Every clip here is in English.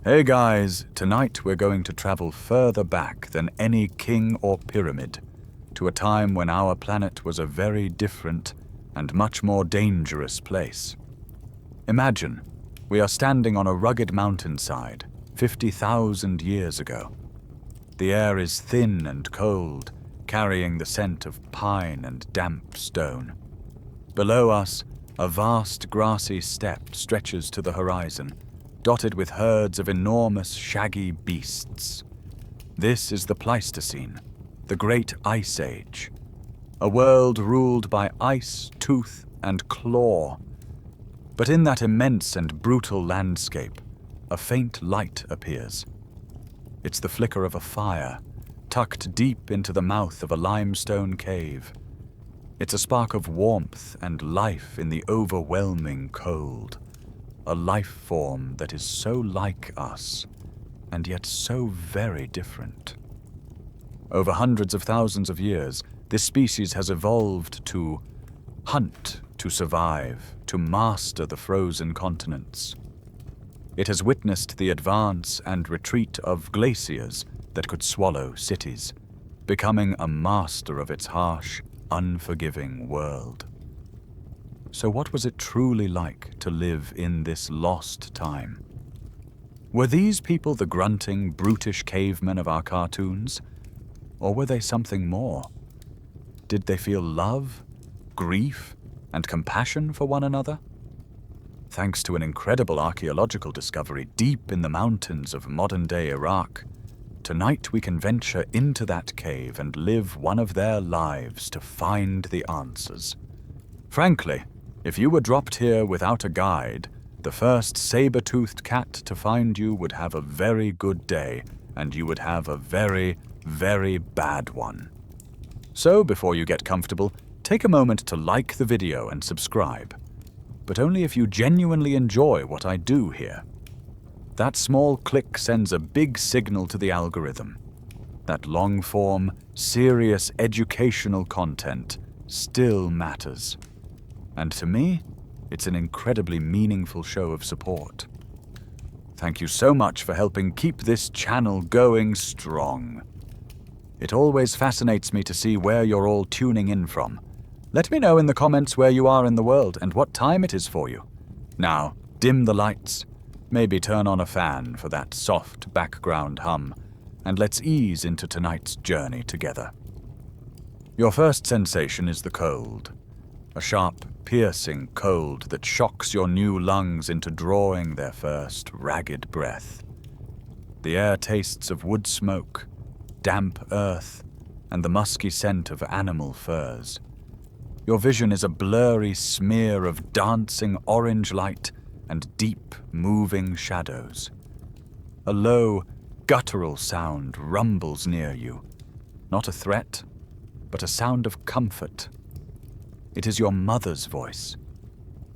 Hey guys, tonight we're going to travel further back than any king or pyramid, to a time when our planet was a very different and much more dangerous place. Imagine, we are standing on a rugged mountainside 50,000 years ago. The air is thin and cold, carrying the scent of pine and damp stone. Below us, a vast grassy steppe stretches to the horizon, dotted with herds of enormous shaggy beasts. This is the Pleistocene, the Great Ice Age, a world ruled by ice, tooth, and claw. But in that immense and brutal landscape, a faint light appears. It's the flicker of a fire, tucked deep into the mouth of a limestone cave. It's a spark of warmth and life in the overwhelming cold. A life form that is so like us, and yet so very different. Over hundreds of thousands of years, this species has evolved to hunt, to survive, to master the frozen continents. It has witnessed the advance and retreat of glaciers that could swallow cities, becoming a master of its harsh, unforgiving world. So what was it truly like to live in this lost time? Were these people the grunting, brutish cavemen of our cartoons? Or were they something more? Did they feel love, grief, and compassion for one another? Thanks to an incredible archaeological discovery deep in the mountains of modern-day Iraq, tonight we can venture into that cave and live one of their lives to find the answers. Frankly, if you were dropped here without a guide, the first saber-toothed cat to find you would have a very good day, and you would have a very, very bad one. So, before you get comfortable, take a moment to like the video and subscribe. But only if you genuinely enjoy what I do here. That small click sends a big signal to the algorithm. That long-form, serious educational content still matters. And to me, it's an incredibly meaningful show of support. Thank you so much for helping keep this channel going strong. It always fascinates me to see where you're all tuning in from. Let me know in the comments where you are in the world and what time it is for you. Now, dim the lights, maybe turn on a fan for that soft background hum, and let's ease into tonight's journey together. Your first sensation is the cold. A sharp, piercing cold that shocks your new lungs into drawing their first ragged breath. The air tastes of wood smoke, damp earth, and the musky scent of animal furs. Your vision is a blurry smear of dancing orange light and deep, moving shadows. A low, guttural sound rumbles near you. Not a threat, but a sound of comfort. It is your mother's voice.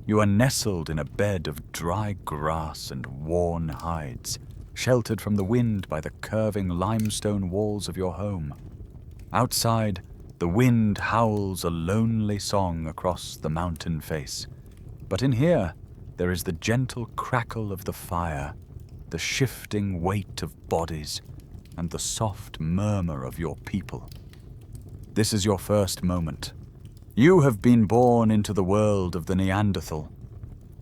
You are nestled in a bed of dry grass and worn hides, sheltered from the wind by the curving limestone walls of your home. Outside, the wind howls a lonely song across the mountain face. But in here, there is the gentle crackle of the fire, the shifting weight of bodies, and the soft murmur of your people. This is your first moment. You have been born into the world of the Neanderthal.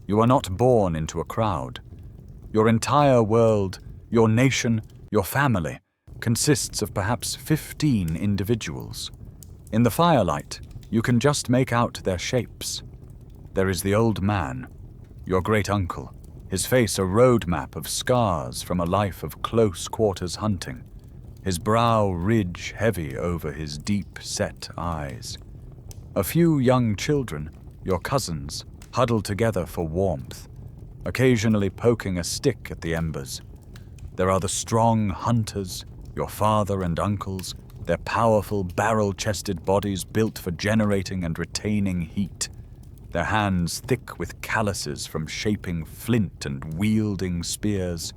You are not born into a crowd. Your entire world, your nation, your family, consists of perhaps 15 individuals. In the firelight, you can just make out their shapes. There is the old man, your great-uncle, his face a roadmap of scars from a life of close-quarters hunting, his brow ridge heavy over his deep-set eyes. A few young children, your cousins, huddled together for warmth, occasionally poking a stick at the embers. There are the strong hunters, your father and uncles, their powerful barrel-chested bodies built for generating and retaining heat, their hands thick with calluses from shaping flint and wielding spears.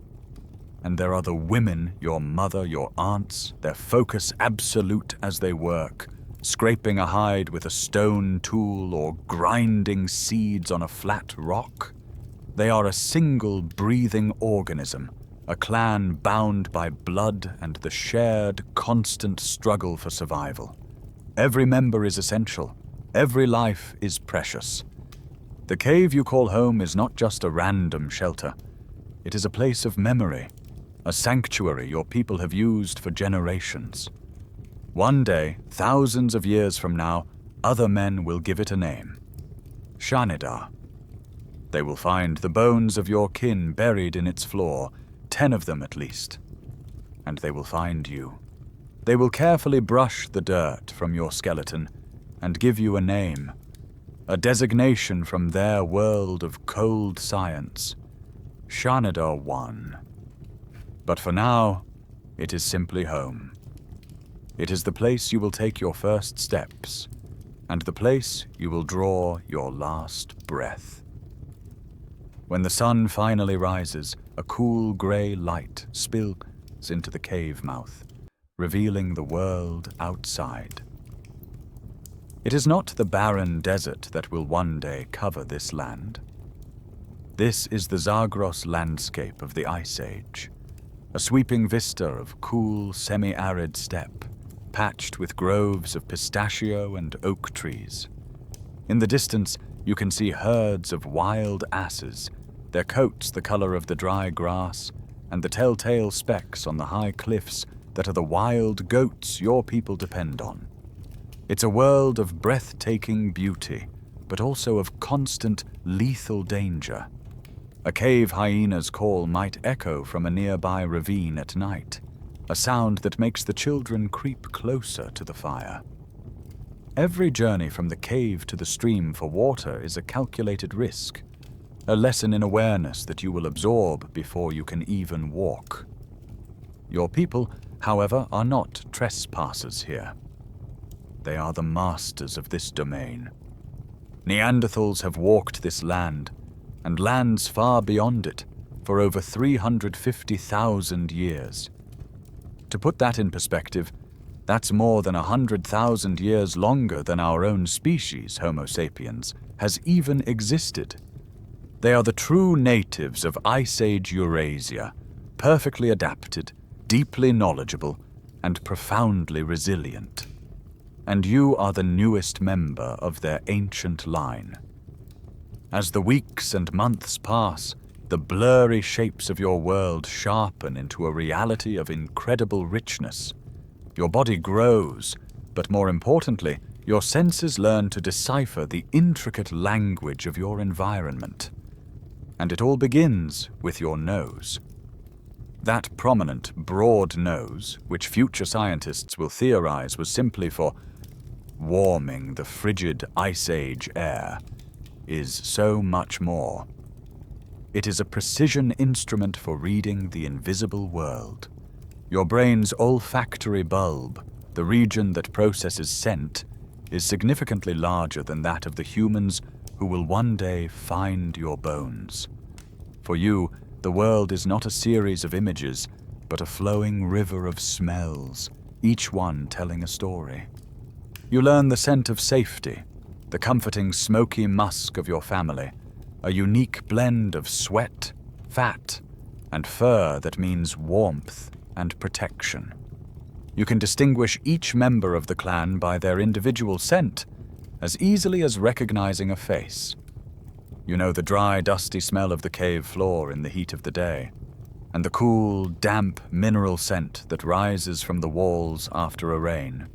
And there are the women, your mother, your aunts, their focus absolute as they work, scraping a hide with a stone tool or grinding seeds on a flat rock. They are a single breathing organism, a clan bound by blood and the shared, constant struggle for survival. Every member is essential. Every life is precious. The cave you call home is not just a random shelter. It is a place of memory, a sanctuary your people have used for generations. One day, thousands of years from now, other men will give it a name. Shanidar. They will find the bones of your kin buried in its floor, 10 of them at least. And they will find you. They will carefully brush the dirt from your skeleton and give you a name, a designation from their world of cold science. Shanidar 1. But for now, it is simply home. It is the place you will take your first steps, and the place you will draw your last breath. When the sun finally rises, a cool grey light spills into the cave mouth, revealing the world outside. It is not the barren desert that will one day cover this land. This is the Zagros landscape of the Ice Age, a sweeping vista of cool, semi-arid steppe, patched with groves of pistachio and oak trees. In the distance, you can see herds of wild asses, their coats the color of the dry grass, and the telltale specks on the high cliffs that are the wild goats your people depend on. It's a world of breathtaking beauty, but also of constant, lethal danger. A cave hyena's call might echo from a nearby ravine at night, a sound that makes the children creep closer to the fire. Every journey from the cave to the stream for water is a calculated risk, a lesson in awareness that you will absorb before you can even walk. Your people, however, are not trespassers here. They are the masters of this domain. Neanderthals have walked this land, and lands far beyond it, for over 350,000 years. To put that in perspective, that's more than 100,000 years longer than our own species, Homo sapiens, has even existed. They are the true natives of Ice Age Eurasia, perfectly adapted, deeply knowledgeable, and profoundly resilient. And you are the newest member of their ancient line. As the weeks and months pass, the blurry shapes of your world sharpen into a reality of incredible richness. Your body grows, but more importantly, your senses learn to decipher the intricate language of your environment. And it all begins with your nose. That prominent, broad nose, which future scientists will theorize was simply for warming the frigid Ice Age air, is so much more. It is a precision instrument for reading the invisible world. Your brain's olfactory bulb, the region that processes scent, is significantly larger than that of the humans who will one day find your bones. For you, the world is not a series of images, but a flowing river of smells, each one telling a story. You learn the scent of safety, the comforting smoky musk of your family, a unique blend of sweat, fat, and fur that means warmth and protection. You can distinguish each member of the clan by their individual scent, as easily as recognizing a face. You know the dry, dusty smell of the cave floor in the heat of the day, and the cool, damp mineral scent that rises from the walls after a rain.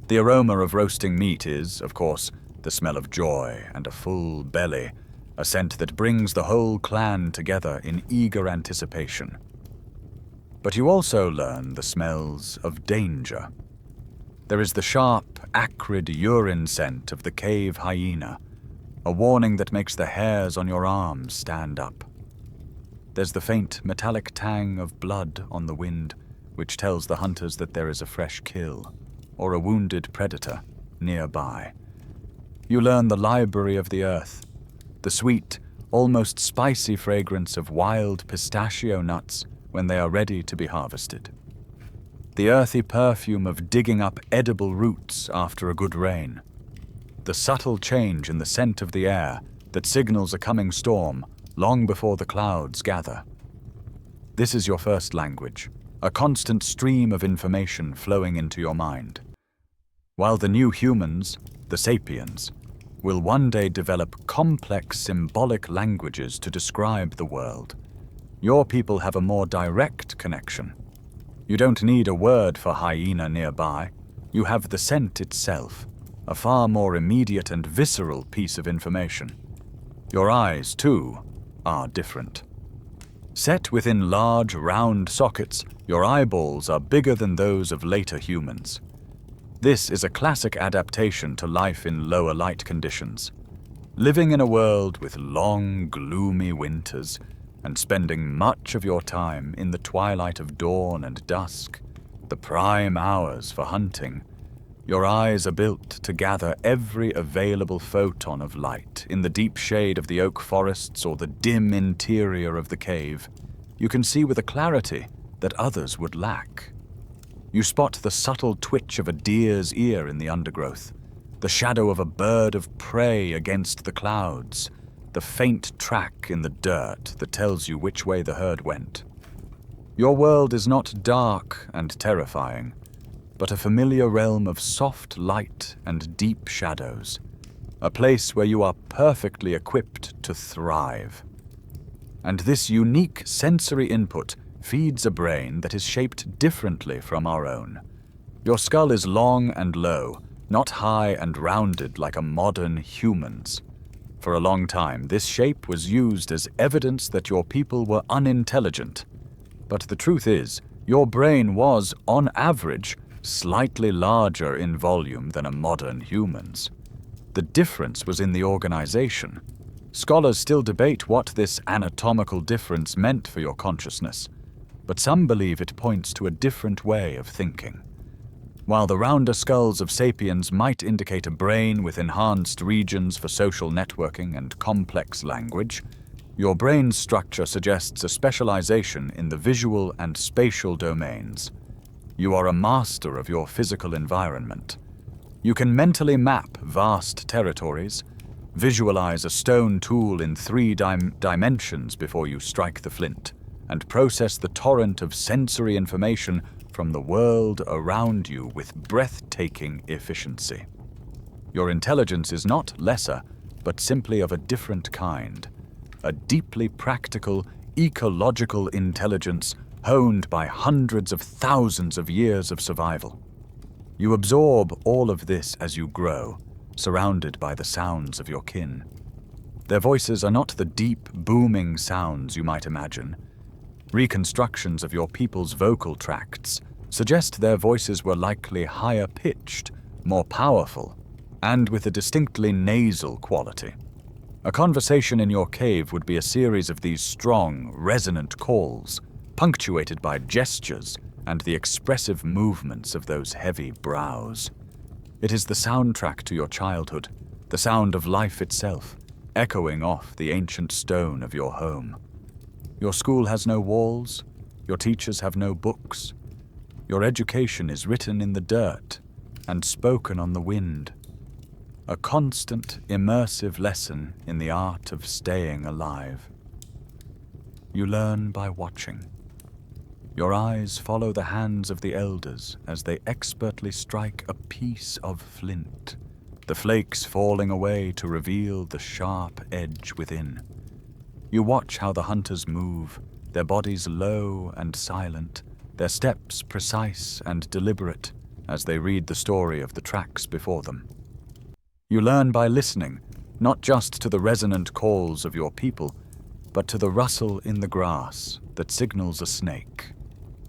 The aroma of roasting meat is, of course, the smell of joy and a full belly, a scent that brings the whole clan together in eager anticipation. But you also learn the smells of danger. There is the sharp, acrid urine scent of the cave hyena, a warning that makes the hairs on your arms stand up. There's the faint, metallic tang of blood on the wind, which tells the hunters that there is a fresh kill, or a wounded predator nearby. You learn the library of the earth, the sweet, almost spicy fragrance of wild pistachio nuts when they are ready to be harvested. The earthy perfume of digging up edible roots after a good rain. The subtle change in the scent of the air that signals a coming storm long before the clouds gather. This is your first language, a constant stream of information flowing into your mind. While the new humans, the sapiens, will one day develop complex symbolic languages to describe the world, your people have a more direct connection. You don't need a word for hyena nearby. You have the scent itself, a far more immediate and visceral piece of information. Your eyes, too, are different. Set within large, round sockets, your eyeballs are bigger than those of later humans. This is a classic adaptation to life in lower light conditions. Living in a world with long, gloomy winters and spending much of your time in the twilight of dawn and dusk, the prime hours for hunting, your eyes are built to gather every available photon of light in the deep shade of the oak forests or the dim interior of the cave. You can see with a clarity that others would lack. You spot the subtle twitch of a deer's ear in the undergrowth, the shadow of a bird of prey against the clouds, the faint track in the dirt that tells you which way the herd went. Your world is not dark and terrifying, but a familiar realm of soft light and deep shadows, a place where you are perfectly equipped to thrive. And this unique sensory input feeds a brain that is shaped differently from our own. Your skull is long and low, not high and rounded like a modern human's. For a long time, this shape was used as evidence that your people were unintelligent. But the truth is, your brain was, on average, slightly larger in volume than a modern human's. The difference was in the organization. Scholars still debate what this anatomical difference meant for your consciousness, but some believe it points to a different way of thinking. While the rounder skulls of sapiens might indicate a brain with enhanced regions for social networking and complex language, your brain's structure suggests a specialization in the visual and spatial domains. You are a master of your physical environment. You can mentally map vast territories, visualize a stone tool in 3 dimensions before you strike the flint, and process the torrent of sensory information from the world around you with breathtaking efficiency. Your intelligence is not lesser, but simply of a different kind, a deeply practical, ecological intelligence honed by hundreds of thousands of years of survival. You absorb all of this as you grow, surrounded by the sounds of your kin. Their voices are not the deep, booming sounds you might imagine. Reconstructions of your people's vocal tracts suggest their voices were likely higher pitched, more powerful, and with a distinctly nasal quality. A conversation in your cave would be a series of these strong, resonant calls, punctuated by gestures and the expressive movements of those heavy brows. It is the soundtrack to your childhood, the sound of life itself, echoing off the ancient stone of your home. Your school has no walls, your teachers have no books. Your education is written in the dirt and spoken on the wind. A constant, immersive lesson in the art of staying alive. You learn by watching. Your eyes follow the hands of the elders as they expertly strike a piece of flint, the flakes falling away to reveal the sharp edge within. You watch how the hunters move, their bodies low and silent, their steps precise and deliberate as they read the story of the tracks before them. You learn by listening, not just to the resonant calls of your people, but to the rustle in the grass that signals a snake,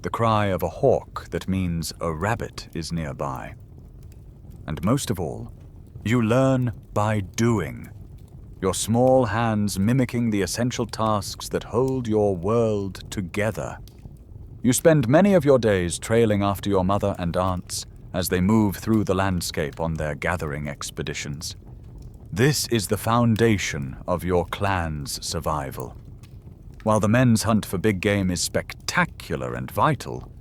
the cry of a hawk that means a rabbit is nearby. And most of all, you learn by doing, your small hands mimicking the essential tasks that hold your world together. You spend many of your days trailing after your mother and aunts as they move through the landscape on their gathering expeditions. This is the foundation of your clan's survival. While the men's hunt for big game is spectacular and vital,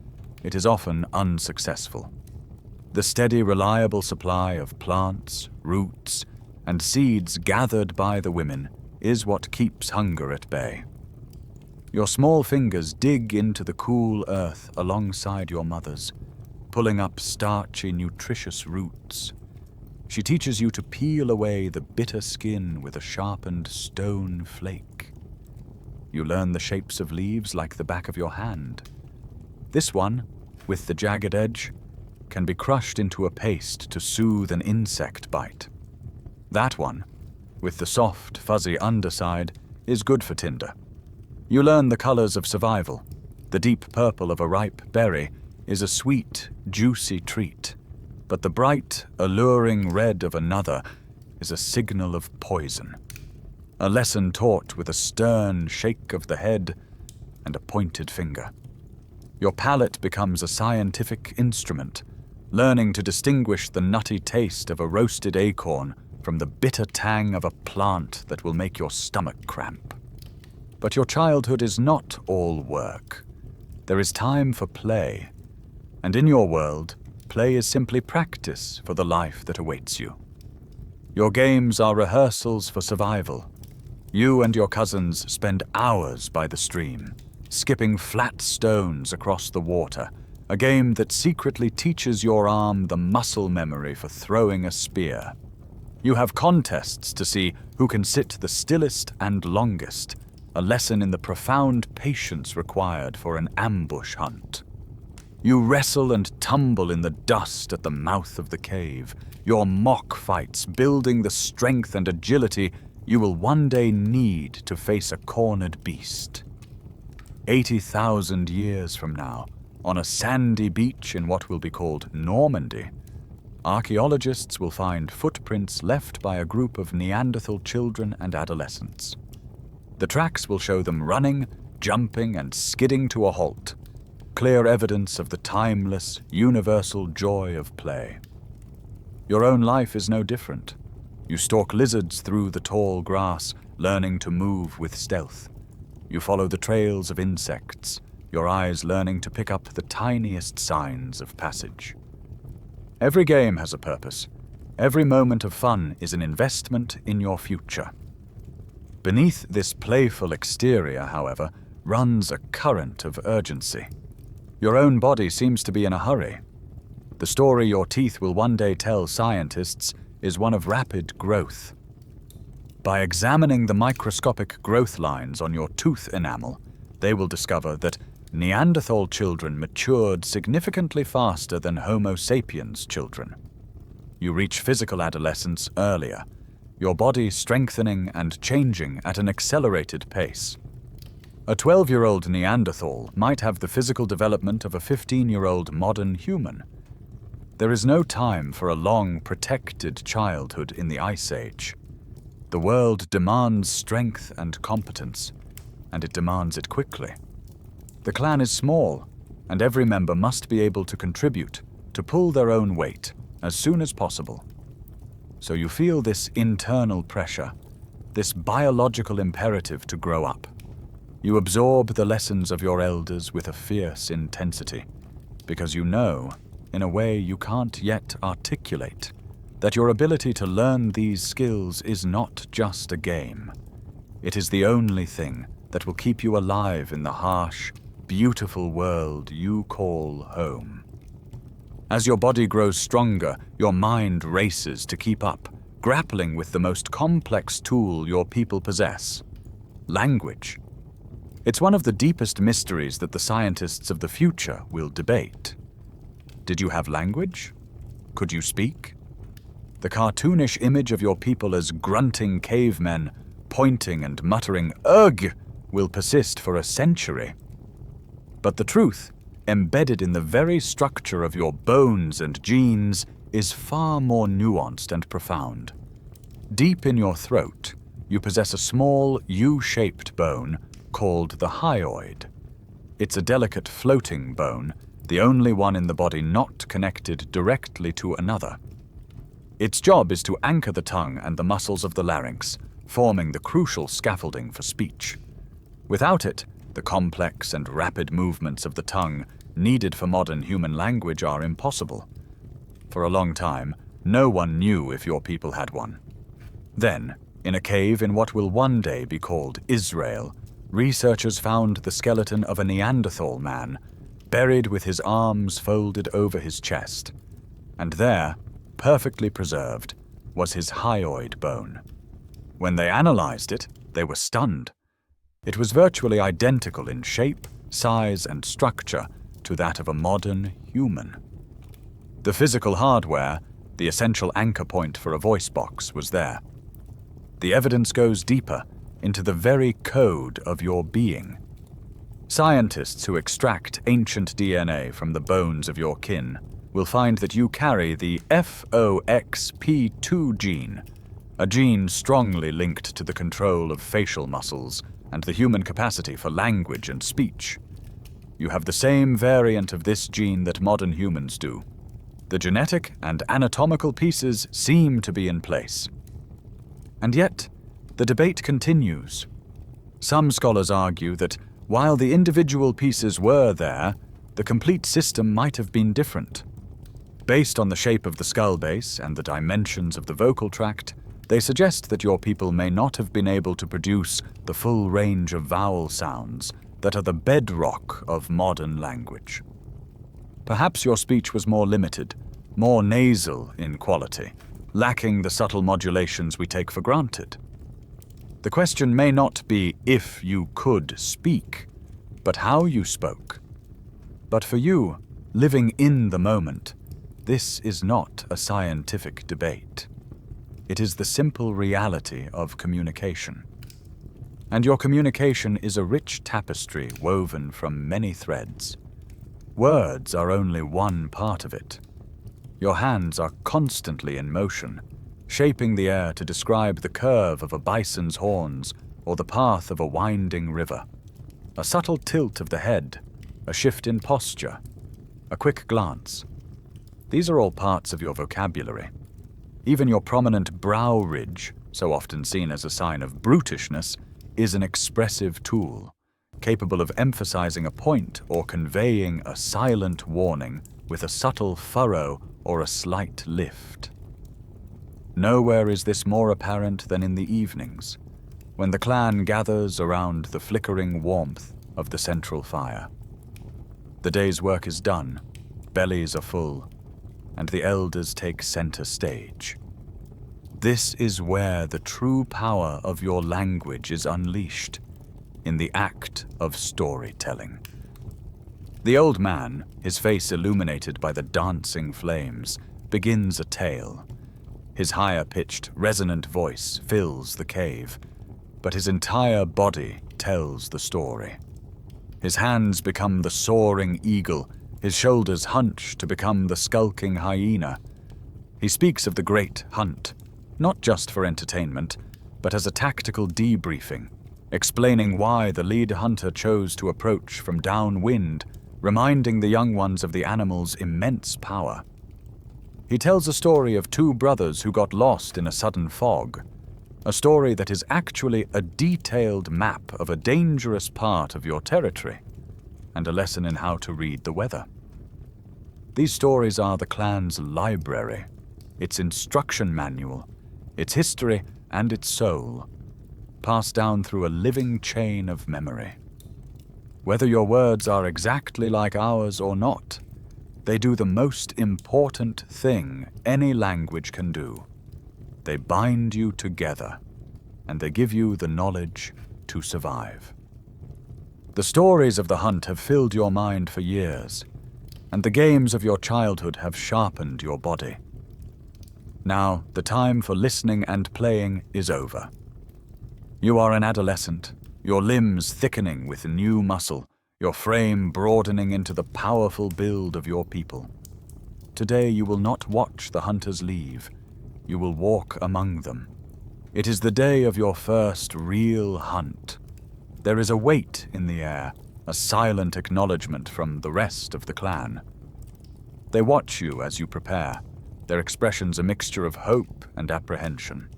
it is often unsuccessful. The steady, reliable supply of plants, roots, and seeds gathered by the women is what keeps hunger at bay. Your small fingers dig into the cool earth alongside your mother's, pulling up starchy, nutritious roots. She teaches you to peel away the bitter skin with a sharpened stone flake. You learn the shapes of leaves like the back of your hand. This one, with the jagged edge, can be crushed into a paste to soothe an insect bite. That one, with the soft, fuzzy underside, is good for tinder. You learn the colors of survival. The deep purple of a ripe berry is a sweet, juicy treat, but the bright, alluring red of another is a signal of poison. A lesson taught with a stern shake of the head and a pointed finger. Your palate becomes a scientific instrument, learning to distinguish the nutty taste of a roasted acorn from the bitter tang of a plant that will make your stomach cramp. But your childhood is not all work. There is time for play, and in your world, play is simply practice for the life that awaits you. Your games are rehearsals for survival. You and your cousins spend hours by the stream, skipping flat stones across the water, a game that secretly teaches your arm the muscle memory for throwing a spear. You have contests to see who can sit the stillest and longest, a lesson in the profound patience required for an ambush hunt. You wrestle and tumble in the dust at the mouth of the cave, your mock fights building the strength and agility you will one day need to face a cornered beast. 80,000 years from now, on a sandy beach in what will be called Normandy, archaeologists will find footprints left by a group of Neanderthal children and adolescents. The tracks will show them running, jumping, and skidding to a halt, clear evidence of the timeless, universal joy of play. Your own life is no different. You stalk lizards through the tall grass, learning to move with stealth. You follow the trails of insects, your eyes learning to pick up the tiniest signs of passage. Every game has a purpose. Every moment of fun is an investment in your future. Beneath this playful exterior, however, runs a current of urgency. Your own body seems to be in a hurry. The story your teeth will one day tell scientists is one of rapid growth. By examining the microscopic growth lines on your tooth enamel, they will discover that Neanderthal children matured significantly faster than Homo sapiens children. You reach physical adolescence earlier, your body strengthening and changing at an accelerated pace. A 12-year-old Neanderthal might have the physical development of a 15-year-old modern human. There is no time for a long, protected childhood in the Ice Age. The world demands strength and competence, and it demands it quickly. The clan is small, and every member must be able to contribute, to pull their own weight, as soon as possible. So you feel this internal pressure, this biological imperative to grow up. You absorb the lessons of your elders with a fierce intensity, because you know, in a way you can't yet articulate, that your ability to learn these skills is not just a game. It is the only thing that will keep you alive in the harsh, beautiful world you call home. As your body grows stronger, your mind races to keep up, grappling with the most complex tool your people possess: language. It's one of the deepest mysteries that the scientists of the future will debate. Did you have language? Could you speak? The cartoonish image of your people as grunting cavemen, pointing and muttering "Ugh!" will persist for a century. But the truth, embedded in the very structure of your bones and genes, is far more nuanced and profound. Deep in your throat, you possess a small U-shaped bone called the hyoid. It's a delicate floating bone, the only one in the body not connected directly to another. Its job is to anchor the tongue and the muscles of the larynx, forming the crucial scaffolding for speech. Without it, the complex and rapid movements of the tongue needed for modern human language are impossible. For a long time, no one knew if your people had one. Then, in a cave in what will one day be called Israel, researchers found the skeleton of a Neanderthal man, buried with his arms folded over his chest. And there, perfectly preserved, was his hyoid bone. When they analyzed it, they were stunned. It was virtually identical in shape, size, and structure to that of a modern human. The physical hardware, the essential anchor point for a voice box, was there. The evidence goes deeper into the very code of your being. Scientists who extract ancient DNA from the bones of your kin will find that you carry the FOXP2 gene, a gene strongly linked to the control of facial muscles and the human capacity for language and speech. You have the same variant of this gene that modern humans do. The genetic and anatomical pieces seem to be in place. And yet, the debate continues. Some scholars argue that while the individual pieces were there, the complete system might have been different. Based on the shape of the skull base and the dimensions of the vocal tract, they suggest that your people may not have been able to produce the full range of vowel sounds that are the bedrock of modern language. Perhaps your speech was more limited, more nasal in quality, lacking the subtle modulations we take for granted. The question may not be if you could speak, but how you spoke. But for you, living in the moment, this is not a scientific debate. It is the simple reality of communication. And your communication is a rich tapestry woven from many threads. Words are only one part of it. Your hands are constantly in motion, shaping the air to describe the curve of a bison's horns or the path of a winding river. A subtle tilt of the head, a shift in posture, a quick glance. These are all parts of your vocabulary. Even your prominent brow ridge, so often seen as a sign of brutishness, is an expressive tool, capable of emphasizing a point or conveying a silent warning with a subtle furrow or a slight lift. Nowhere is this more apparent than in the evenings, when the clan gathers around the flickering warmth of the central fire. The day's work is done, bellies are full, and the elders take center stage. This is where the true power of your language is unleashed, in the act of storytelling. The old man, his face illuminated by the dancing flames, begins a tale. His higher-pitched, resonant voice fills the cave, but his entire body tells the story. His hands become the soaring eagle, his shoulders hunch to become the skulking hyena. He speaks of the great hunt, not just for entertainment, but as a tactical debriefing, explaining why the lead hunter chose to approach from downwind, reminding the young ones of the animal's immense power. He tells a story of two brothers who got lost in a sudden fog, a story that is actually a detailed map of a dangerous part of your territory, and a lesson in how to read the weather. These stories are the clan's library, its instruction manual, its history and its soul, passed down through a living chain of memory. Whether your words are exactly like ours or not, they do the most important thing any language can do. They bind you together, and they give you the knowledge to survive. The stories of the hunt have filled your mind for years, and the games of your childhood have sharpened your body. Now, the time for listening and playing is over. You are an adolescent, your limbs thickening with new muscle, your frame broadening into the powerful build of your people. Today you will not watch the hunters leave. You will walk among them. It is the day of your first real hunt. There is a weight in the air, a silent acknowledgement from the rest of the clan. They watch you as you prepare, their expressions a mixture of hope and apprehension.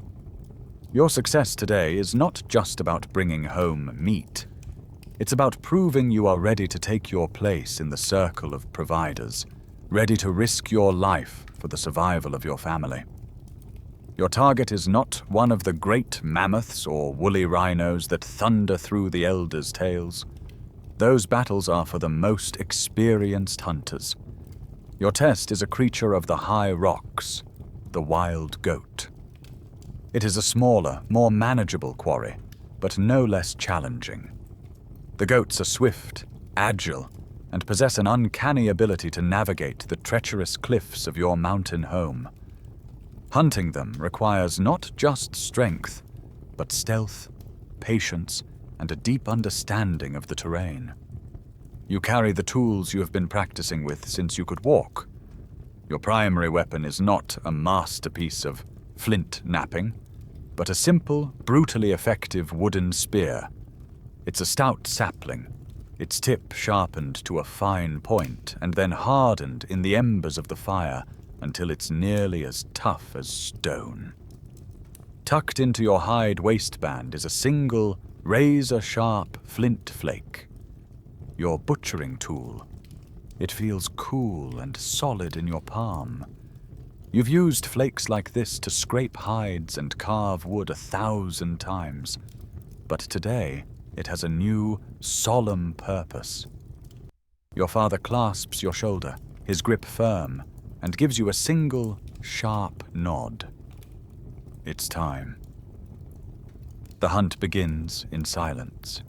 Your success today is not just about bringing home meat. It's about proving you are ready to take your place in the circle of providers, ready to risk your life for the survival of your family. Your target is not one of the great mammoths or woolly rhinos that thunder through the elders' tales. Those battles are for the most experienced hunters. Your test is a creature of the high rocks, the wild goat. It is a smaller, more manageable quarry, but no less challenging. The goats are swift, agile, and possess an uncanny ability to navigate the treacherous cliffs of your mountain home. Hunting them requires not just strength, but stealth, patience, and a deep understanding of the terrain. You carry the tools you have been practicing with since you could walk. Your primary weapon is not a masterpiece of flint knapping, but a simple, brutally effective wooden spear. It's a stout sapling, its tip sharpened to a fine point and then hardened in the embers of the fire until it's nearly as tough as stone. Tucked into your hide waistband is a single, razor-sharp flint flake, your butchering tool. It feels cool and solid in your palm. You've used flakes like this to scrape hides and carve wood 1,000 times, but today it has a new, solemn purpose. Your father clasps your shoulder, his grip firm, and gives you a single, sharp nod. It's time. The hunt begins in silence.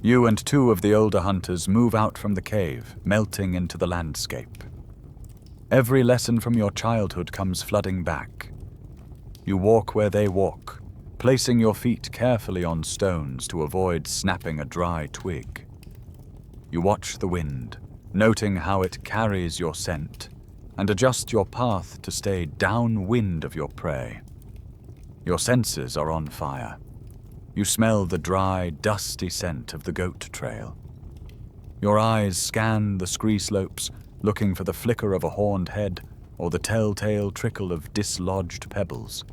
You and 2 of the older hunters move out from the cave, melting into the landscape. Every lesson from your childhood comes flooding back. You walk where they walk, placing your feet carefully on stones to avoid snapping a dry twig. You watch the wind, noting how it carries your scent, and adjust your path to stay downwind of your prey. Your senses are on fire. You smell the dry, dusty scent of the goat trail. Your eyes scan the scree slopes, looking for the flicker of a horned head or the telltale trickle of dislodged pebbles.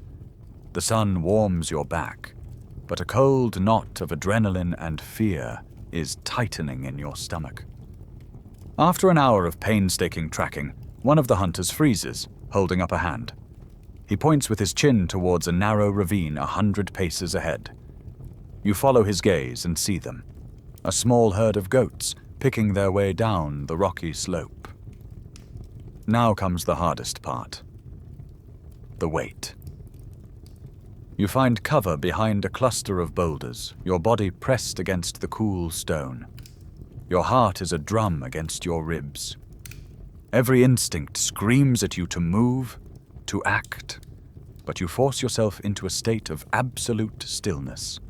The sun warms your back, but a cold knot of adrenaline and fear is tightening in your stomach. After an hour of painstaking tracking, one of the hunters freezes, holding up a hand. He points with his chin towards a narrow ravine 100 paces ahead. You follow his gaze and see them, a small herd of goats picking their way down the rocky slope. Now comes the hardest part. The wait. You find cover behind a cluster of boulders, your body pressed against the cool stone. Your heart is a drum against your ribs. Every instinct screams at you to move, to act, but you force yourself into a state of absolute stillness.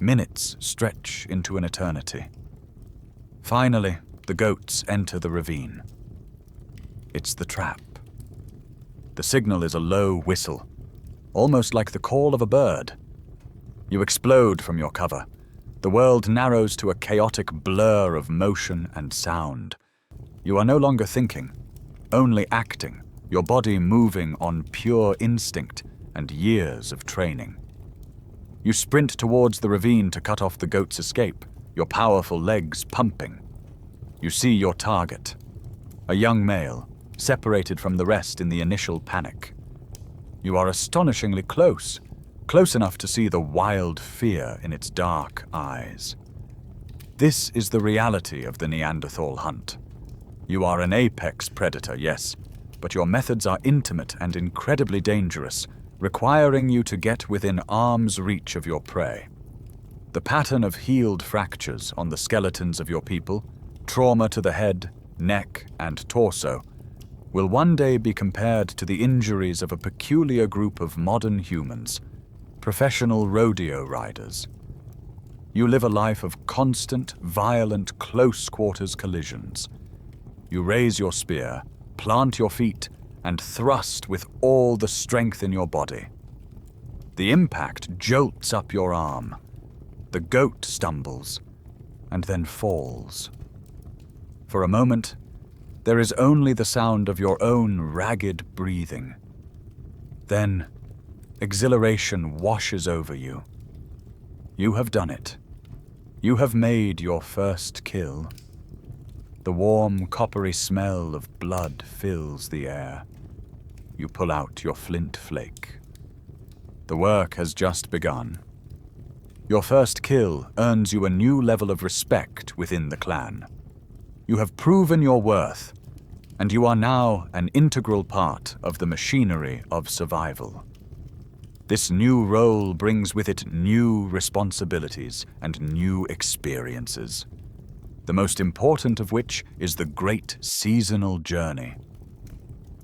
Minutes stretch into an eternity. Finally, the goats enter the ravine. It's the trap. The signal is a low whistle, almost like the call of a bird. You explode from your cover. The world narrows to a chaotic blur of motion and sound. You are no longer thinking, only acting, your body moving on pure instinct and years of training. You sprint towards the ravine to cut off the goat's escape, your powerful legs pumping. You see your target, a young male, separated from the rest in the initial panic. You are astonishingly close enough to see the wild fear in its dark eyes. This is the reality of the Neanderthal hunt. You are an apex predator, yes, but your methods are intimate and incredibly dangerous, requiring you to get within arm's reach of your prey. The pattern of healed fractures on the skeletons of your people, trauma to the head, neck, and torso, will one day be compared to the injuries of a peculiar group of modern humans, professional rodeo riders. You live a life of constant, violent, close-quarters collisions. You raise your spear, plant your feet, and thrust with all the strength in your body. The impact jolts up your arm. The goat stumbles, and then falls. For a moment, there is only the sound of your own ragged breathing. Then, exhilaration washes over you. You have done it. You have made your first kill. The warm, coppery smell of blood fills the air. you pull out your flint flake. The work has just begun. Your first kill earns you a new level of respect within the clan. You have proven your worth, and you are now an integral part of the machinery of survival. This new role brings with it new responsibilities and new experiences, the most important of which is the great seasonal journey.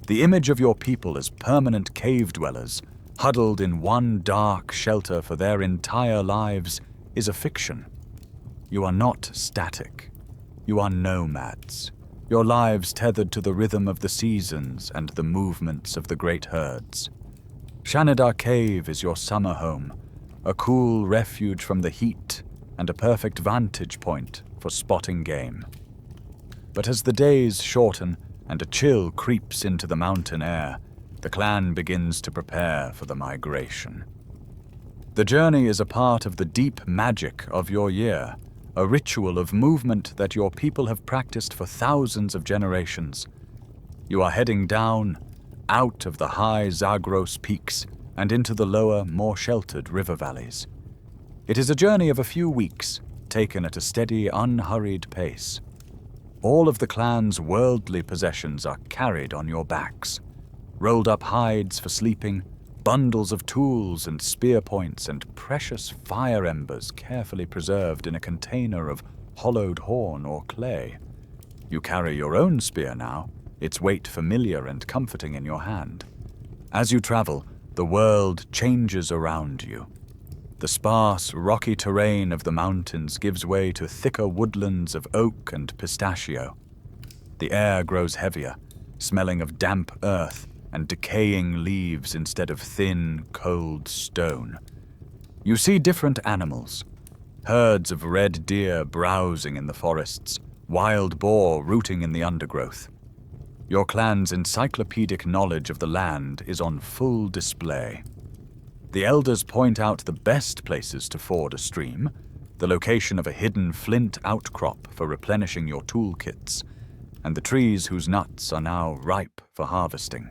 The image of your people as permanent cave dwellers, huddled in one dark shelter for their entire lives, is a fiction. You are not static. You are nomads, your lives tethered to the rhythm of the seasons and the movements of the great herds. Shanidar Cave is your summer home, a cool refuge from the heat and a perfect vantage point for spotting game. But as the days shorten and a chill creeps into the mountain air, the clan begins to prepare for the migration. The journey is a part of the deep magic of your year, a ritual of movement that your people have practiced for thousands of generations. You are heading down, out of the high Zagros peaks and into the lower, more sheltered river valleys. It is a journey of a few weeks, taken at a steady, unhurried pace. All of the clan's worldly possessions are carried on your backs. Rolled up hides for sleeping, bundles of tools and spear points, and precious fire embers carefully preserved in a container of hollowed horn or clay. You carry your own spear now, its weight familiar and comforting in your hand. As you travel, the world changes around you. The sparse, rocky terrain of the mountains gives way to thicker woodlands of oak and pistachio. The air grows heavier, smelling of damp earth and decaying leaves instead of thin, cold stone. You see different animals, herds of red deer browsing in the forests, wild boar rooting in the undergrowth. Your clan's encyclopedic knowledge of the land is on full display. The elders point out the best places to ford a stream, the location of a hidden flint outcrop for replenishing your toolkits, and the trees whose nuts are now ripe for harvesting.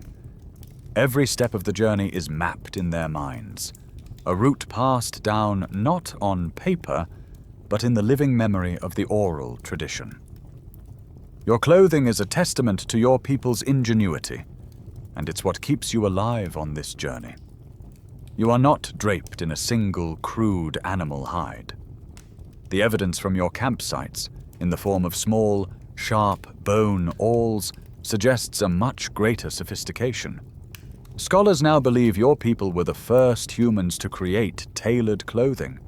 Every step of the journey is mapped in their minds, a route passed down not on paper, but in the living memory of the oral tradition. Your clothing is a testament to your people's ingenuity, and it's what keeps you alive on this journey. You are not draped in a single crude animal hide. The evidence from your campsites, in the form of small, sharp bone awls, suggests a much greater sophistication. Scholars now believe your people were the first humans to create tailored clothing.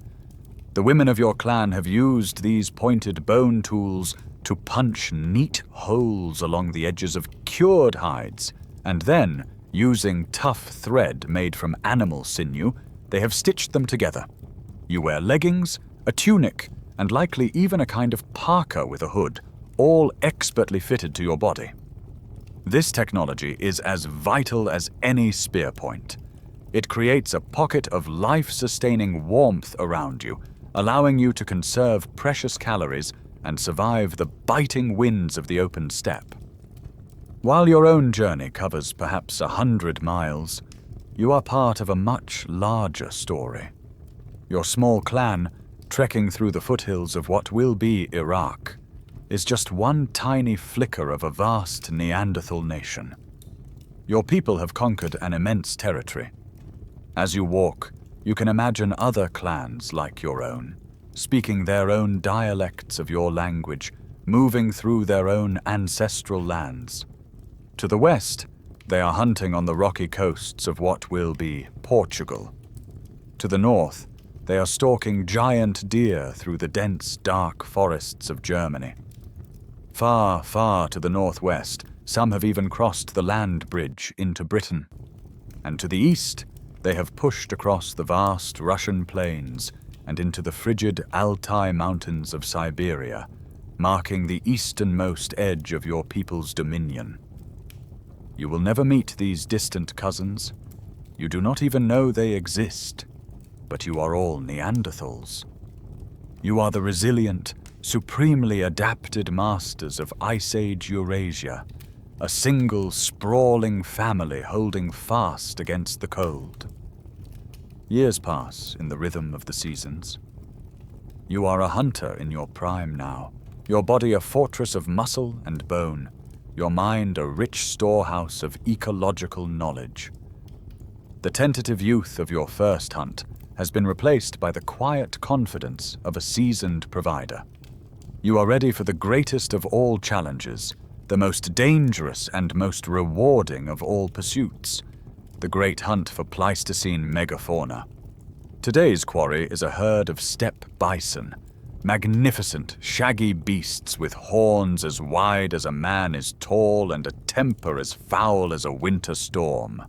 The women of your clan have used these pointed bone tools to punch neat holes along the edges of cured hides, and then, using tough thread made from animal sinew, they have stitched them together. You wear leggings, a tunic, and likely even a kind of parka with a hood, all expertly fitted to your body. This technology is as vital as any spear point. It creates a pocket of life-sustaining warmth around you, allowing you to conserve precious calories and survive the biting winds of the open steppe. While your own journey covers perhaps 100 miles, you are part of a much larger story. Your small clan, trekking through the foothills of what will be Iraq, is just one tiny flicker of a vast Neanderthal nation. Your people have conquered an immense territory. As you walk, you can imagine other clans like your own, speaking their own dialects of your language, moving through their own ancestral lands. To the west, they are hunting on the rocky coasts of what will be Portugal. To the north, they are stalking giant deer through the dense, dark forests of Germany. Far, far to the northwest, some have even crossed the land bridge into Britain. And to the east, they have pushed across the vast Russian plains and into the frigid Altai mountains of Siberia, marking the easternmost edge of your people's dominion. You will never meet these distant cousins. You do not even know they exist, but you are all Neanderthals. You are the resilient, supremely adapted masters of Ice Age Eurasia, a single sprawling family holding fast against the cold. Years pass in the rhythm of the seasons. You are a hunter in your prime now, your body a fortress of muscle and bone, your mind a rich storehouse of ecological knowledge. The tentative youth of your first hunt has been replaced by the quiet confidence of a seasoned provider. You are ready for the greatest of all challenges, the most dangerous and most rewarding of all pursuits, the great hunt for Pleistocene megafauna. Today's quarry is a herd of steppe bison, magnificent, shaggy beasts with horns as wide as a man is tall and a temper as foul as a winter storm.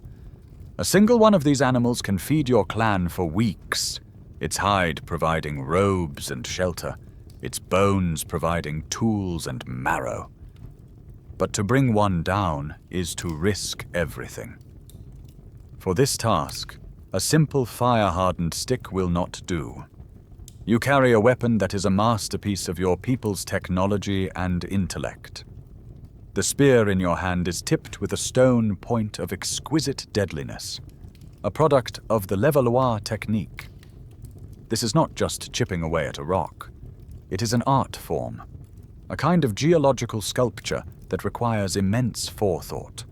A single one of these animals can feed your clan for weeks, its hide providing robes and shelter, its bones providing tools and marrow. But to bring one down is to risk everything. For this task, a simple fire-hardened stick will not do. You carry a weapon that is a masterpiece of your people's technology and intellect. The spear in your hand is tipped with a stone point of exquisite deadliness, a product of the Levallois technique. This is not just chipping away at a rock. It is an art form, a kind of geological sculpture that requires immense forethought.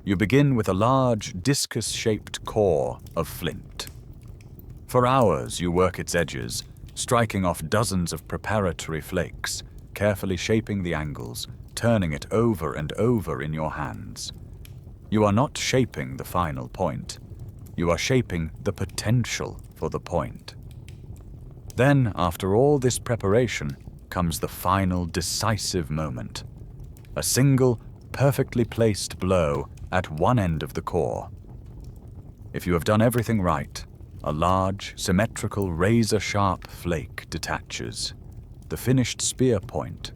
You begin with a large, discus-shaped core of flint. For hours you work its edges, striking off dozens of preparatory flakes, carefully shaping the angles, turning it over and over in your hands. You are not shaping the final point. You are shaping the potential for the point. Then, after all this preparation, comes the final decisive moment. A single, perfectly placed blow at one end of the core. If you have done everything right, a large, symmetrical, razor-sharp flake detaches, the finished spear point,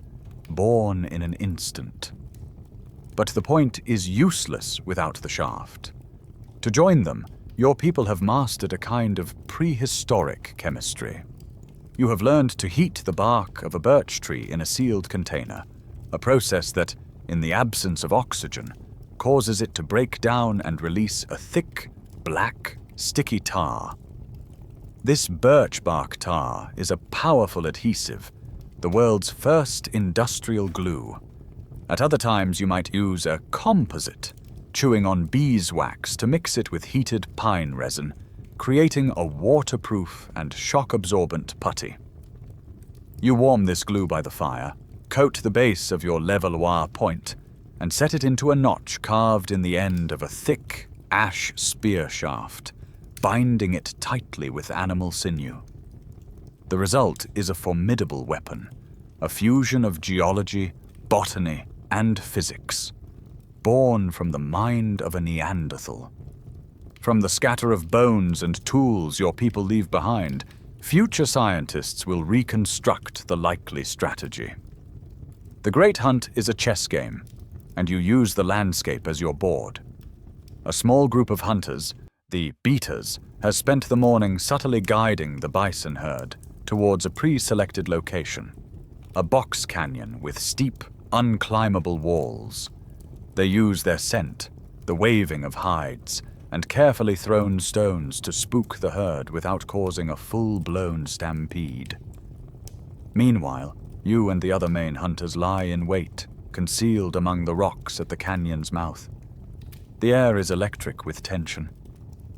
born in an instant. But the point is useless without the shaft. To join them, your people have mastered a kind of prehistoric chemistry. You have learned to heat the bark of a birch tree in a sealed container, a process that, in the absence of oxygen, causes it to break down and release a thick, black, sticky tar. This birch bark tar is a powerful adhesive, the world's first industrial glue. At other times you might use a composite, chewing on beeswax to mix it with heated pine resin, creating a waterproof and shock-absorbent putty. You warm this glue by the fire, coat the base of your Levallois point, and set it into a notch carved in the end of a thick, ash spear shaft, binding it tightly with animal sinew. The result is a formidable weapon, a fusion of geology, botany, and physics, born from the mind of a Neanderthal. From the scatter of bones and tools your people leave behind, future scientists will reconstruct the likely strategy. The Great Hunt is a chess game, and you use the landscape as your board. A small group of hunters, the beaters, has spent the morning subtly guiding the bison herd towards a pre-selected location, a box canyon with steep, unclimbable walls. They use their scent, the waving of hides, and carefully thrown stones to spook the herd without causing a full-blown stampede. Meanwhile, you and the other main hunters lie in wait, concealed among the rocks at the canyon's mouth. The air is electric with tension.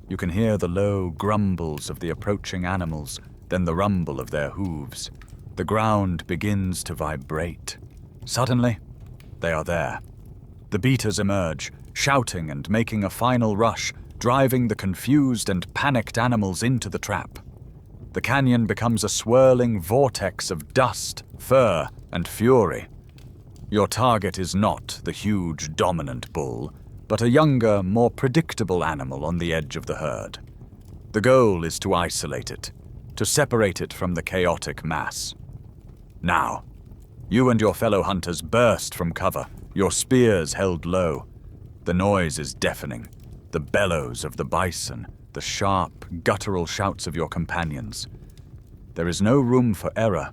You can hear the low grumbles of the approaching animals, then the rumble of their hooves. The ground begins to vibrate. Suddenly, they are there. The beaters emerge, shouting and making a final rush, driving the confused and panicked animals into the trap. The canyon becomes a swirling vortex of dust, fur, and fury. Your target is not the huge, dominant bull, but a younger, more predictable animal on the edge of the herd. The goal is to isolate it, to separate it from the chaotic mass. Now, you and your fellow hunters burst from cover, your spears held low. The noise is deafening, the bellows of the bison, the sharp, guttural shouts of your companions. There is no room for error.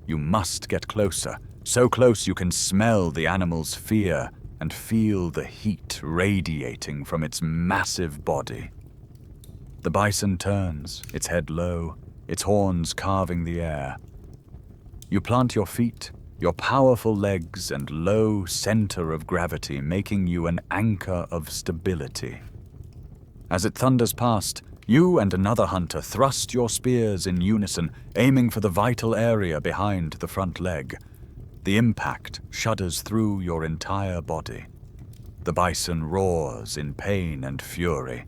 You must get closer, so close you can smell the animal's fear, and feel the heat radiating from its massive body. The bison turns, its head low, its horns carving the air. You plant your feet, your powerful legs and low center of gravity making you an anchor of stability. As it thunders past, you and another hunter thrust your spears in unison, aiming for the vital area behind the front leg. The impact shudders through your entire body. The bison roars in pain and fury,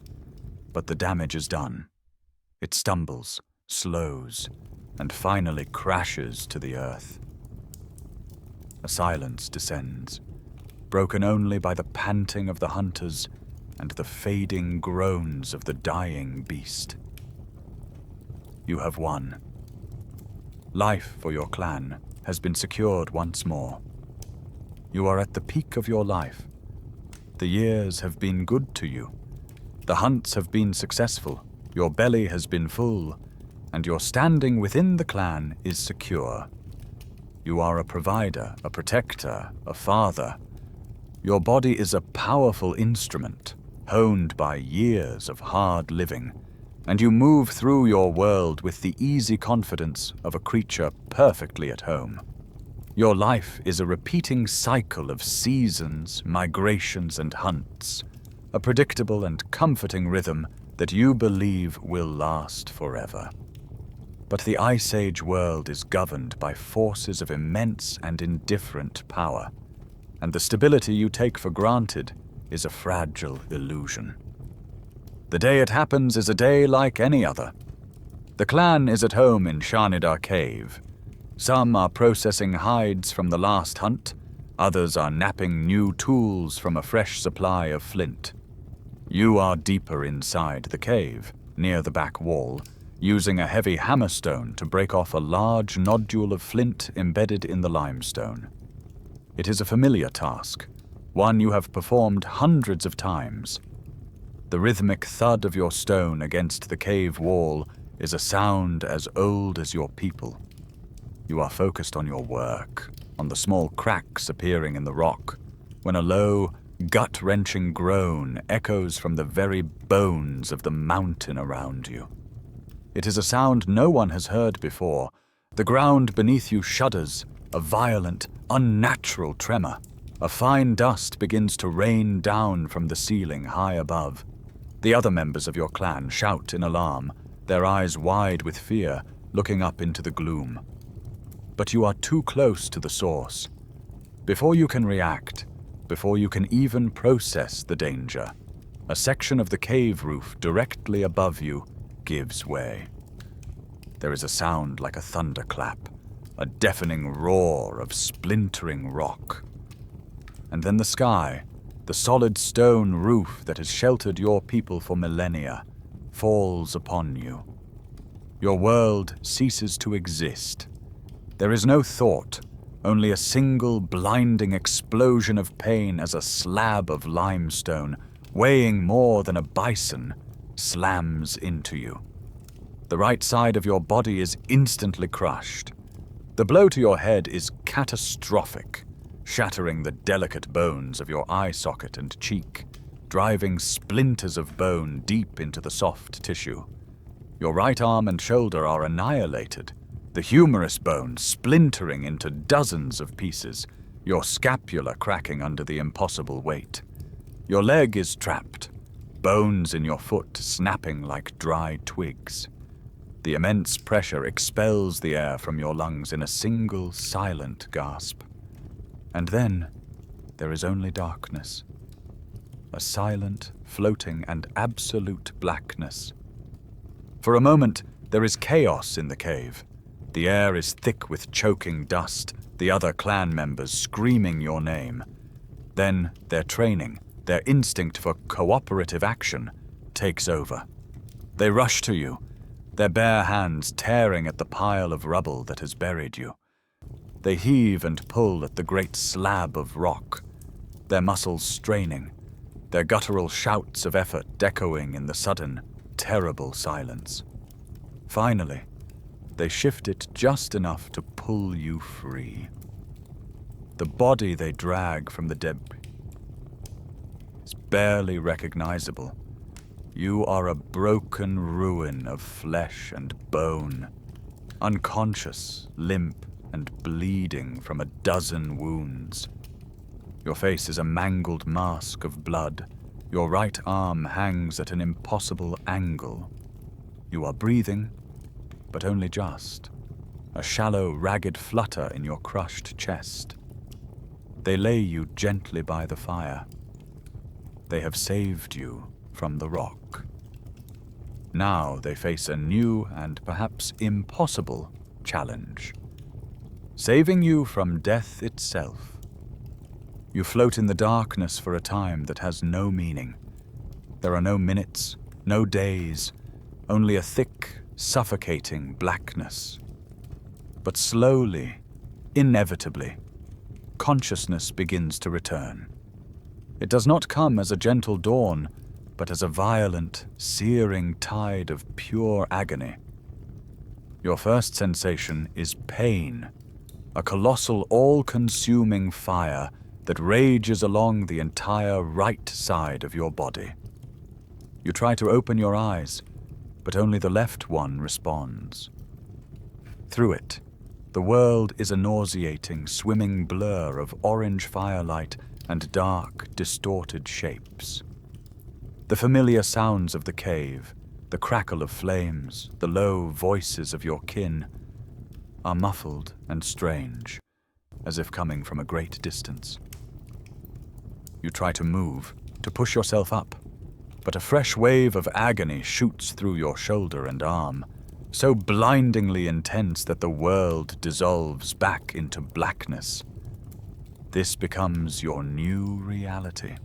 but the damage is done. It stumbles, slows, and finally crashes to the earth. A silence descends, broken only by the panting of the hunters and the fading groans of the dying beast. You have won. Life for your clan has been secured once more. You are at the peak of your life. The years have been good to you. The hunts have been successful, your belly has been full, and your standing within the clan is secure. You are a provider, a protector, a father. Your body is a powerful instrument, honed by years of hard living, and you move through your world with the easy confidence of a creature perfectly at home. Your life is a repeating cycle of seasons, migrations, and hunts, a predictable and comforting rhythm that you believe will last forever. But the Ice Age world is governed by forces of immense and indifferent power, and the stability you take for granted is a fragile illusion. The day it happens is a day like any other. The clan is at home in Shanidar Cave. Some are processing hides from the last hunt, others are napping new tools from a fresh supply of flint. You are deeper inside the cave, near the back wall, using a heavy hammerstone to break off a large nodule of flint embedded in the limestone. It is a familiar task, one you have performed hundreds of times. The rhythmic thud of your stone against the cave wall is a sound as old as your people. You are focused on your work, on the small cracks appearing in the rock, when a low, gut-wrenching groan echoes from the very bones of the mountain around you. It is a sound no one has heard before. The ground beneath you shudders, a violent, unnatural tremor. A fine dust begins to rain down from the ceiling high above. The other members of your clan shout in alarm, their eyes wide with fear, looking up into the gloom. But you are too close to the source. Before you can react, before you can even process the danger, a section of the cave roof directly above you gives way. There is a sound like a thunderclap, a deafening roar of splintering rock. And then the sky, the solid stone roof that has sheltered your people for millennia, falls upon you. Your world ceases to exist. There is no thought, only a single blinding explosion of pain as a slab of limestone, weighing more than a bison, slams into you. The right side of your body is instantly crushed. The blow to your head is catastrophic, shattering the delicate bones of your eye socket and cheek, driving splinters of bone deep into the soft tissue. Your right arm and shoulder are annihilated, the humerus bone splintering into dozens of pieces, your scapula cracking under the impossible weight. Your leg is trapped, bones in your foot snapping like dry twigs. The immense pressure expels the air from your lungs in a single silent gasp. And then there is only darkness. A silent, floating, and absolute blackness. For a moment, there is chaos in the cave. The air is thick with choking dust, the other clan members screaming your name. Then their training, their instinct for cooperative action, takes over. They rush to you, their bare hands tearing at the pile of rubble that has buried you. They heave and pull at the great slab of rock, their muscles straining, their guttural shouts of effort echoing in the sudden, terrible silence. Finally, they shift it just enough to pull you free. The body they drag from the debris, barely recognizable. You are a broken ruin of flesh and bone, unconscious, limp, and bleeding from a dozen wounds. Your face is a mangled mask of blood. Your right arm hangs at an impossible angle. You are breathing, but only just. A shallow, ragged flutter in your crushed chest. They lay you gently by the fire. They have saved you from the rock. Now they face a new and perhaps impossible challenge, saving you from death itself. You float in the darkness for a time that has no meaning. There are no minutes, no days, only a thick, suffocating blackness. But slowly, inevitably, consciousness begins to return. It does not come as a gentle dawn, but as a violent, searing tide of pure agony. Your first sensation is pain, a colossal, all-consuming fire that rages along the entire right side of your body. You try to open your eyes, but only the left one responds. Through it, the world is a nauseating, swimming blur of orange firelight and dark, distorted shapes. The familiar sounds of the cave, the crackle of flames, the low voices of your kin, are muffled and strange, as if coming from a great distance. You try to move, to push yourself up, but a fresh wave of agony shoots through your shoulder and arm, so blindingly intense that the world dissolves back into blackness. This becomes your new reality.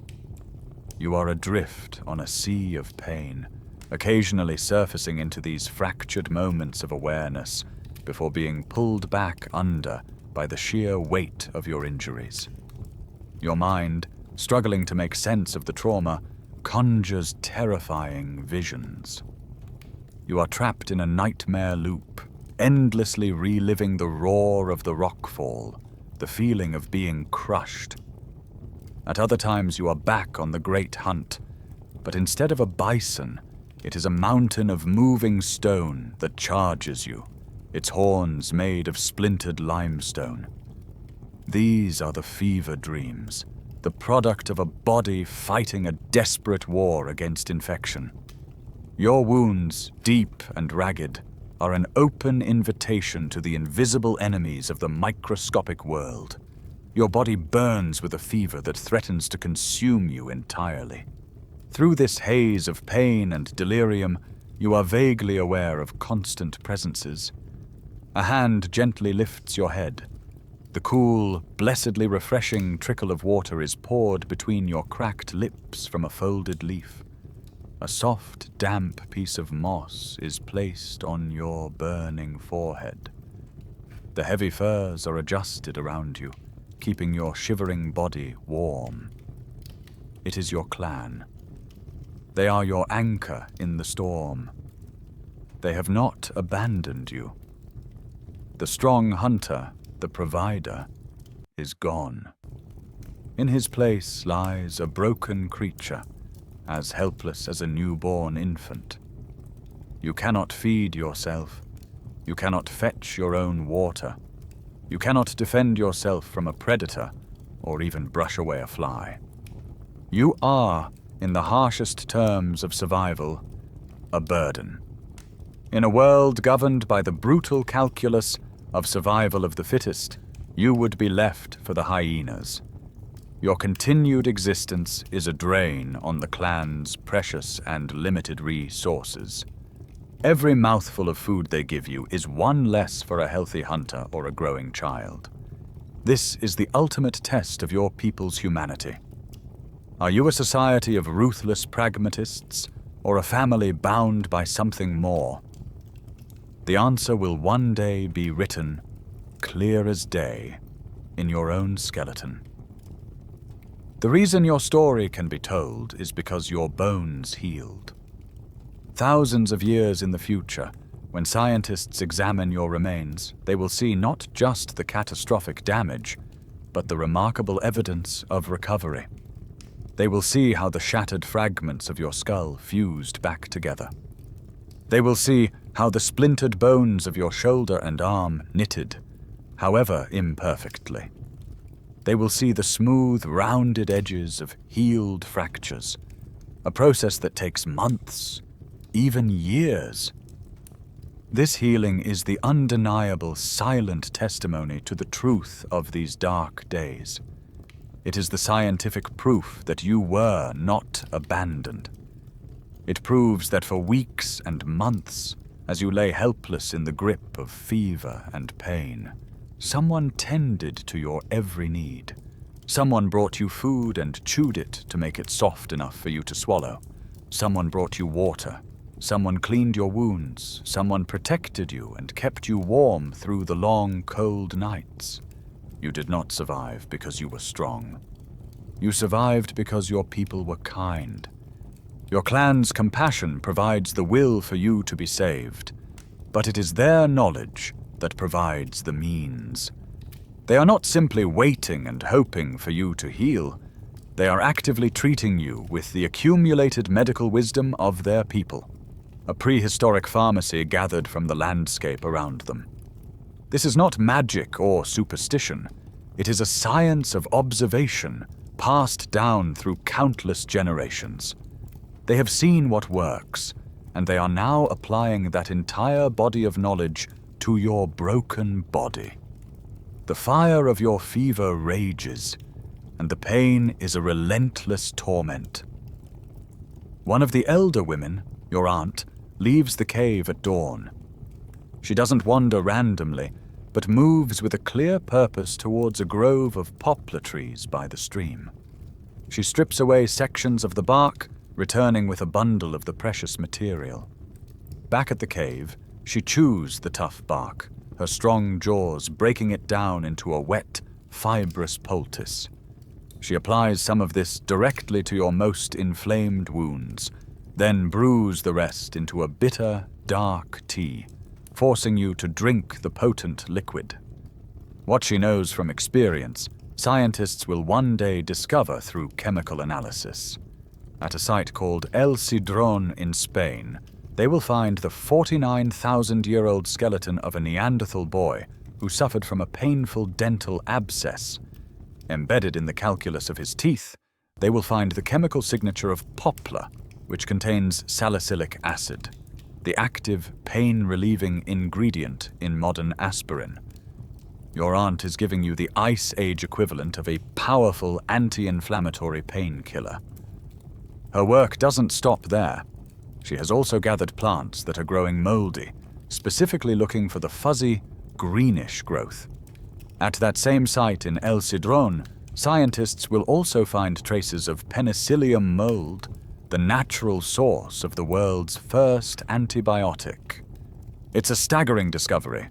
You are adrift on a sea of pain, occasionally surfacing into these fractured moments of awareness before being pulled back under by the sheer weight of your injuries. Your mind, struggling to make sense of the trauma, conjures terrifying visions. You are trapped in a nightmare loop, endlessly reliving the roar of the rockfall, the feeling of being crushed. At other times you are back on the great hunt, but instead of a bison, it is a mountain of moving stone that charges you, its horns made of splintered limestone. These are the fever dreams, the product of a body fighting a desperate war against infection. Your wounds, deep and ragged, are an open invitation to the invisible enemies of the microscopic world. Your body burns with a fever that threatens to consume you entirely. Through this haze of pain and delirium, you are vaguely aware of constant presences. A hand gently lifts your head. The cool, blessedly refreshing trickle of water is poured between your cracked lips from a folded leaf. A soft, damp piece of moss is placed on your burning forehead. The heavy furs are adjusted around you, keeping your shivering body warm. It is your clan. They are your anchor in the storm. They have not abandoned you. The strong hunter, the provider, is gone. In his place lies a broken creature, as helpless as a newborn infant. You cannot feed yourself. You cannot fetch your own water. You cannot defend yourself from a predator or even brush away a fly. You are, in the harshest terms of survival, a burden. In a world governed by the brutal calculus of survival of the fittest, you would be left for the hyenas. Your continued existence is a drain on the clan's precious and limited resources. Every mouthful of food they give you is one less for a healthy hunter or a growing child. This is the ultimate test of your people's humanity. Are you a society of ruthless pragmatists, or a family bound by something more? The answer will one day be written, clear as day, in your own skeleton. The reason your story can be told is because your bones healed. Thousands of years in the future, when scientists examine your remains, they will see not just the catastrophic damage, but the remarkable evidence of recovery. They will see how the shattered fragments of your skull fused back together. They will see how the splintered bones of your shoulder and arm knitted, however imperfectly. They will see the smooth, rounded edges of healed fractures, a process that takes months, even years. This healing is the undeniable, silent testimony to the truth of these dark days. It is the scientific proof that you were not abandoned. It proves that for weeks and months, as you lay helpless in the grip of fever and pain, someone tended to your every need. Someone brought you food and chewed it to make it soft enough for you to swallow. Someone brought you water. Someone cleaned your wounds. Someone protected you and kept you warm through the long, cold nights. You did not survive because you were strong. You survived because your people were kind. Your clan's compassion provides the will for you to be saved, but it is their knowledge that provides the means. They are not simply waiting and hoping for you to heal. They are actively treating you with the accumulated medical wisdom of their people, a prehistoric pharmacy gathered from the landscape around them. This is not magic or superstition. It is a science of observation passed down through countless generations. They have seen what works, and they are now applying that entire body of knowledge to your broken body. The fire of your fever rages, and the pain is a relentless torment. One of the elder women, your aunt, leaves the cave at dawn. She doesn't wander randomly, but moves with a clear purpose towards a grove of poplar trees by the stream. She strips away sections of the bark, returning with a bundle of the precious material. Back at the cave, she chews the tough bark, her strong jaws breaking it down into a wet, fibrous poultice. She applies some of this directly to your most inflamed wounds, then brews the rest into a bitter, dark tea, forcing you to drink the potent liquid. What she knows from experience, scientists will one day discover through chemical analysis. At a site called El Cidrón in Spain, they will find the 49,000-year-old skeleton of a Neanderthal boy who suffered from a painful dental abscess. Embedded in the calculus of his teeth, they will find the chemical signature of poplar, which contains salicylic acid, the active, pain-relieving ingredient in modern aspirin. Your aunt is giving you the Ice Age equivalent of a powerful anti-inflammatory painkiller. Her work doesn't stop there. She has also gathered plants that are growing moldy, specifically looking for the fuzzy, greenish growth. At that same site in El Cidrón, scientists will also find traces of Penicillium mold, the natural source of the world's first antibiotic. It's a staggering discovery,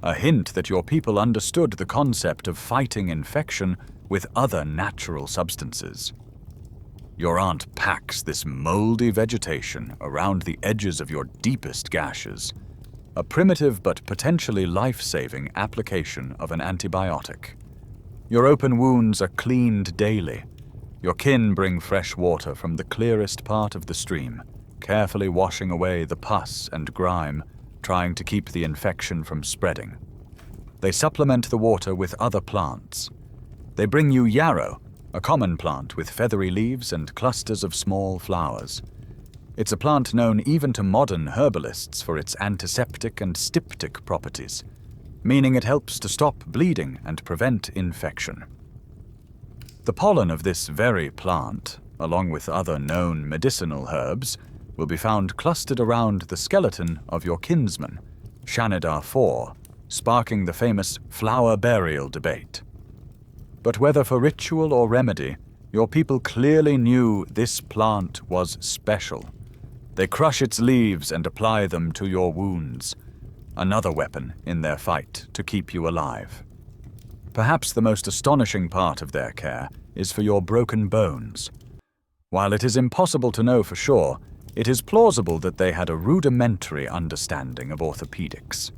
a hint that your people understood the concept of fighting infection with other natural substances. Your aunt packs this moldy vegetation around the edges of your deepest gashes, a primitive but potentially life-saving application of an antibiotic. Your open wounds are cleaned daily. Your kin bring fresh water from the clearest part of the stream, carefully washing away the pus and grime, trying to keep the infection from spreading. They supplement the water with other plants. They bring you yarrow, a common plant with feathery leaves and clusters of small flowers. It's a plant known even to modern herbalists for its antiseptic and styptic properties, meaning it helps to stop bleeding and prevent infection. The pollen of this very plant, along with other known medicinal herbs, will be found clustered around the skeleton of your kinsman, Shanidar Cave, sparking the famous flower burial debate. But whether for ritual or remedy, your people clearly knew this plant was special. They crush its leaves and apply them to your wounds, another weapon in their fight to keep you alive. Perhaps the most astonishing part of their care is for your broken bones. While it is impossible to know for sure, it is plausible that they had a rudimentary understanding of orthopedics.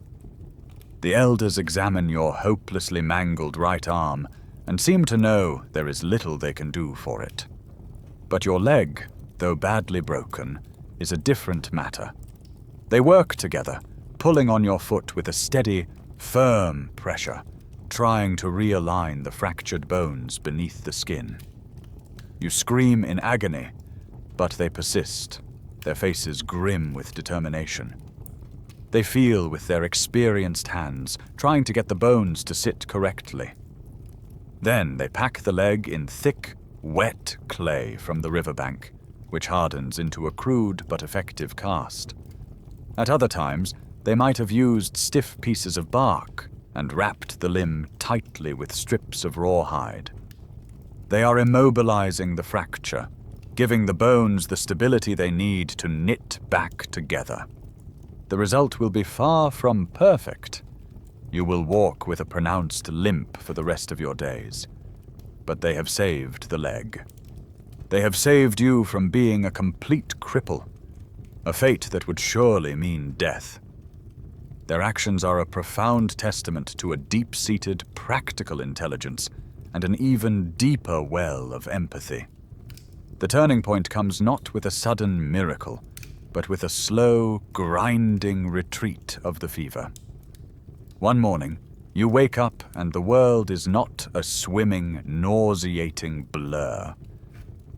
The elders examine your hopelessly mangled right arm and seem to know there is little they can do for it. But your leg, though badly broken, is a different matter. They work together, pulling on your foot with a steady, firm pressure, trying to realign the fractured bones beneath the skin. You scream in agony, but they persist, their faces grim with determination. They feel with their experienced hands, trying to get the bones to sit correctly. Then they pack the leg in thick, wet clay from the riverbank, which hardens into a crude but effective cast. At other times, they might have used stiff pieces of bark and wrapped the limb tightly with strips of rawhide. They are immobilizing the fracture, giving the bones the stability they need to knit back together. The result will be far from perfect. You will walk with a pronounced limp for the rest of your days. But they have saved the leg. They have saved you from being a complete cripple, a fate that would surely mean death. Their actions are a profound testament to a deep-seated, practical intelligence and an even deeper well of empathy. The turning point comes not with a sudden miracle, but with a slow, grinding retreat of the fever. One morning, you wake up and the world is not a swimming, nauseating blur.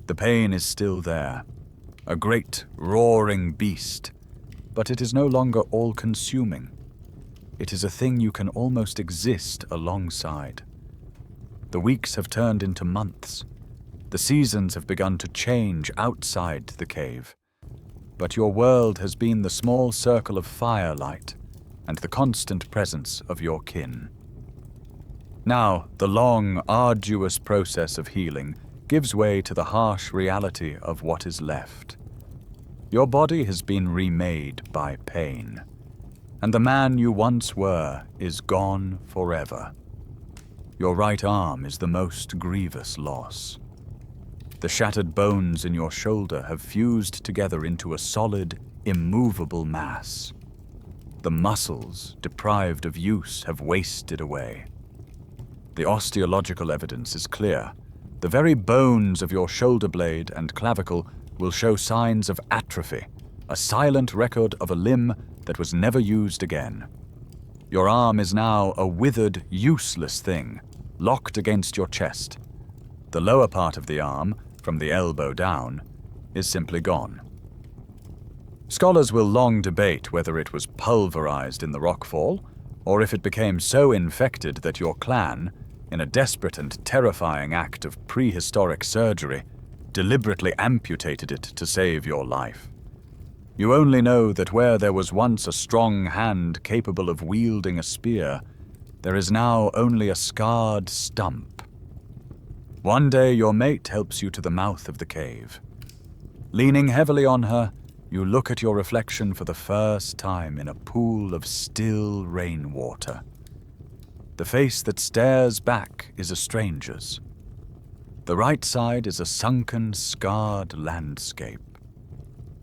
The pain is still there, a great, roaring beast, but it is no longer all-consuming. It is a thing you can almost exist alongside. The weeks have turned into months. The seasons have begun to change outside the cave. But your world has been the small circle of firelight and the constant presence of your kin. Now, the long, arduous process of healing gives way to the harsh reality of what is left. Your body has been remade by pain, and the man you once were is gone forever. Your right arm is the most grievous loss. The shattered bones in your shoulder have fused together into a solid, immovable mass. The muscles, deprived of use, have wasted away. The osteological evidence is clear. The very bones of your shoulder blade and clavicle will show signs of atrophy, a silent record of a limb that was never used again. Your arm is now a withered, useless thing, locked against your chest. The lower part of the arm, from the elbow down, is simply gone. Scholars will long debate whether it was pulverized in the rockfall, or if it became so infected that your clan, in a desperate and terrifying act of prehistoric surgery, deliberately amputated it to save your life. You only know that where there was once a strong hand capable of wielding a spear, there is now only a scarred stump. One day your mate helps you to the mouth of the cave. Leaning heavily on her, you look at your reflection for the first time in a pool of still rainwater. The face that stares back is a stranger's. The right side is a sunken, scarred landscape.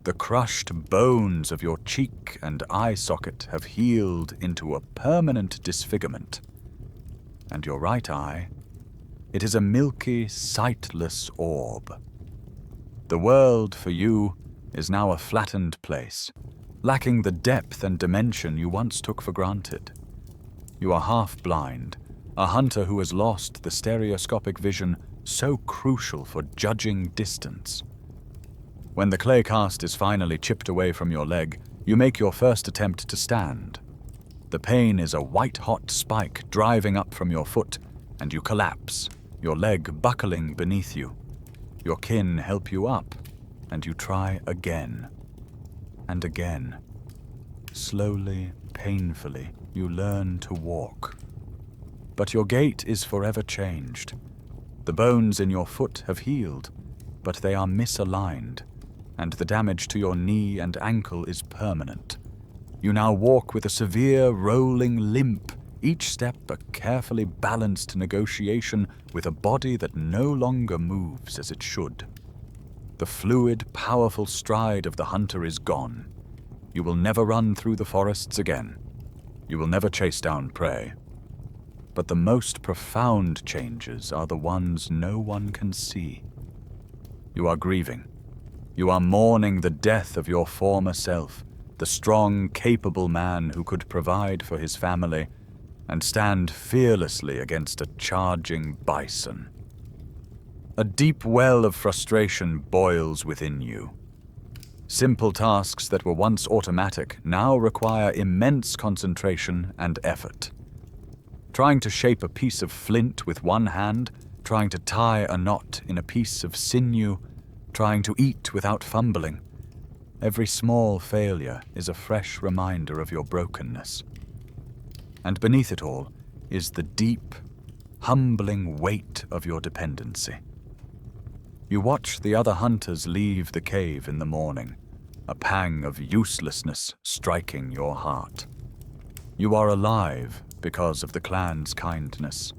The crushed bones of your cheek and eye socket have healed into a permanent disfigurement. And your right eye, it is a milky, sightless orb. The world, for you, is now a flattened place, lacking the depth and dimension you once took for granted. You are half-blind, a hunter who has lost the stereoscopic vision so crucial for judging distance. When the clay cast is finally chipped away from your leg, you make your first attempt to stand. The pain is a white-hot spike driving up from your foot, and you collapse, your leg buckling beneath you. Your kin help you up, and you try again and again. Slowly, painfully, you learn to walk. But your gait is forever changed. The bones in your foot have healed, but they are misaligned, and the damage to your knee and ankle is permanent. You now walk with a severe rolling limp, each step a carefully balanced negotiation with a body that no longer moves as it should. The fluid, powerful stride of the hunter is gone. You will never run through the forests again. You will never chase down prey. But the most profound changes are the ones no one can see. You are grieving. You are mourning the death of your former self, the strong, capable man who could provide for his family and stand fearlessly against a charging bison. A deep well of frustration boils within you. Simple tasks that were once automatic now require immense concentration and effort. Trying to shape a piece of flint with one hand, trying to tie a knot in a piece of sinew, trying to eat without fumbling. Every small failure is a fresh reminder of your brokenness. And beneath it all is the deep, humbling weight of your dependency. You watch the other hunters leave the cave in the morning, a pang of uselessness striking your heart. You are alive because of the clan's kindness,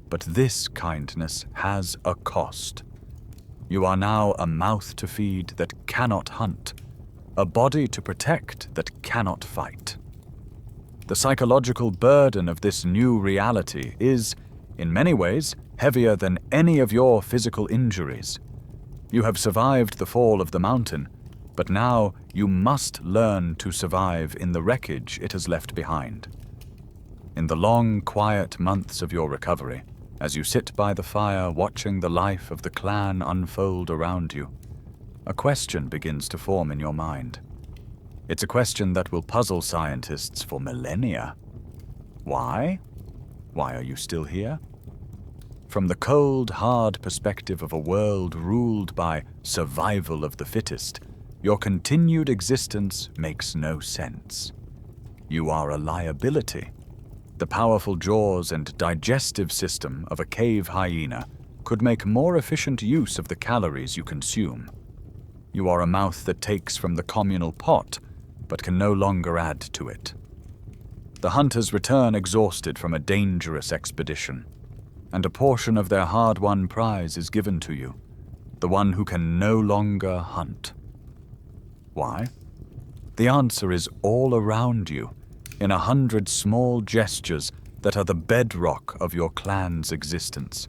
but this kindness has a cost. You are now a mouth to feed that cannot hunt, a body to protect that cannot fight. The psychological burden of this new reality is, in many ways, heavier than any of your physical injuries. You have survived the fall of the mountain, but now you must learn to survive in the wreckage it has left behind. In the long, quiet months of your recovery, as you sit by the fire watching the life of the clan unfold around you, a question begins to form in your mind. It's a question that will puzzle scientists for millennia. Why? Why are you still here? From the cold, hard perspective of a world ruled by survival of the fittest, your continued existence makes no sense. You are a liability. The powerful jaws and digestive system of a cave hyena could make more efficient use of the calories you consume. You are a mouth that takes from the communal pot, but can no longer add to it. The hunters return exhausted from a dangerous expedition, and a portion of their hard-won prize is given to you, the one who can no longer hunt. Why? The answer is all around you, in 100 small gestures that are the bedrock of your clan's existence.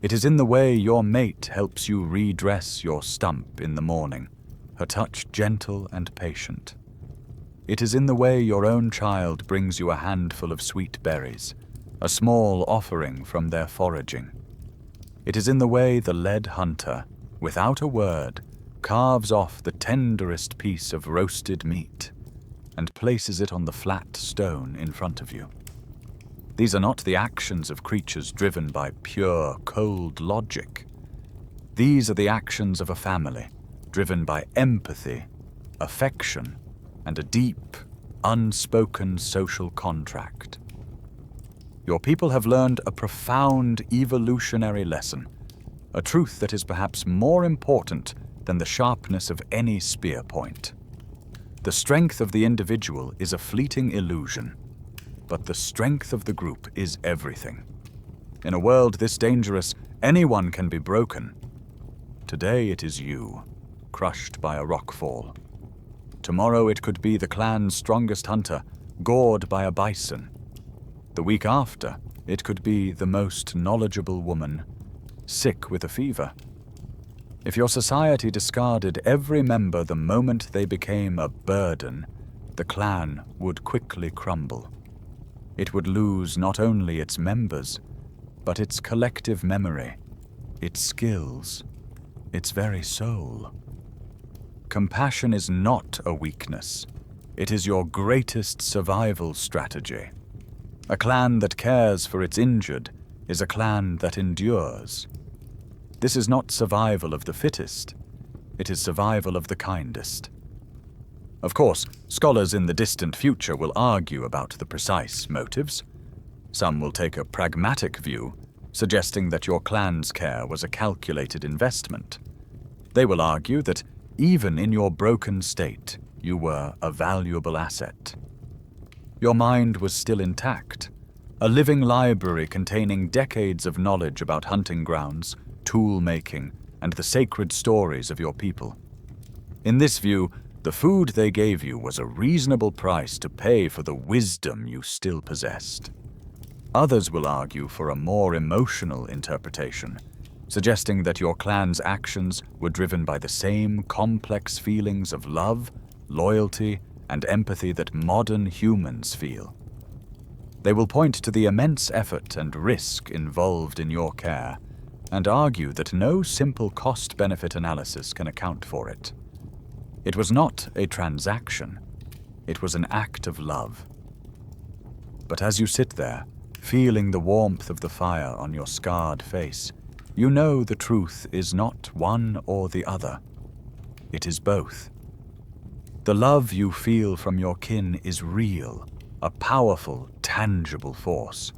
It is in the way your mate helps you redress your stump in the morning, her touch gentle and patient. It is in the way your own child brings you a handful of sweet berries, a small offering from their foraging. It is in the way the lead hunter, without a word, carves off the tenderest piece of roasted meat and places it on the flat stone in front of you. These are not the actions of creatures driven by pure, cold logic. These are the actions of a family, driven by empathy, affection, and a deep, unspoken social contract. Your people have learned a profound evolutionary lesson, a truth that is perhaps more important than the sharpness of any spear point. The strength of the individual is a fleeting illusion, but the strength of the group is everything. In a world this dangerous, anyone can be broken. Today it is you, crushed by a rockfall. Tomorrow it could be the clan's strongest hunter, gored by a bison. The week after, it could be the most knowledgeable woman, sick with a fever. If your society discarded every member the moment they became a burden, the clan would quickly crumble. It would lose not only its members, but its collective memory, its skills, its very soul. Compassion is not a weakness. It is your greatest survival strategy. A clan that cares for its injured is a clan that endures. This is not survival of the fittest. It is survival of the kindest. Of course, scholars in the distant future will argue about the precise motives. Some will take a pragmatic view, suggesting that your clan's care was a calculated investment. They will argue that even in your broken state, you were a valuable asset. Your mind was still intact, a living library containing decades of knowledge about hunting grounds, tool-making, and the sacred stories of your people. In this view, the food they gave you was a reasonable price to pay for the wisdom you still possessed. Others will argue for a more emotional interpretation, suggesting that your clan's actions were driven by the same complex feelings of love, loyalty, and empathy that modern humans feel. They will point to the immense effort and risk involved in your care, and argue that no simple cost-benefit analysis can account for it. It was not a transaction, it was an act of love. But as you sit there, feeling the warmth of the fire on your scarred face, you know the truth is not one or the other. It is both. The love you feel from your kin is real, a powerful, tangible force.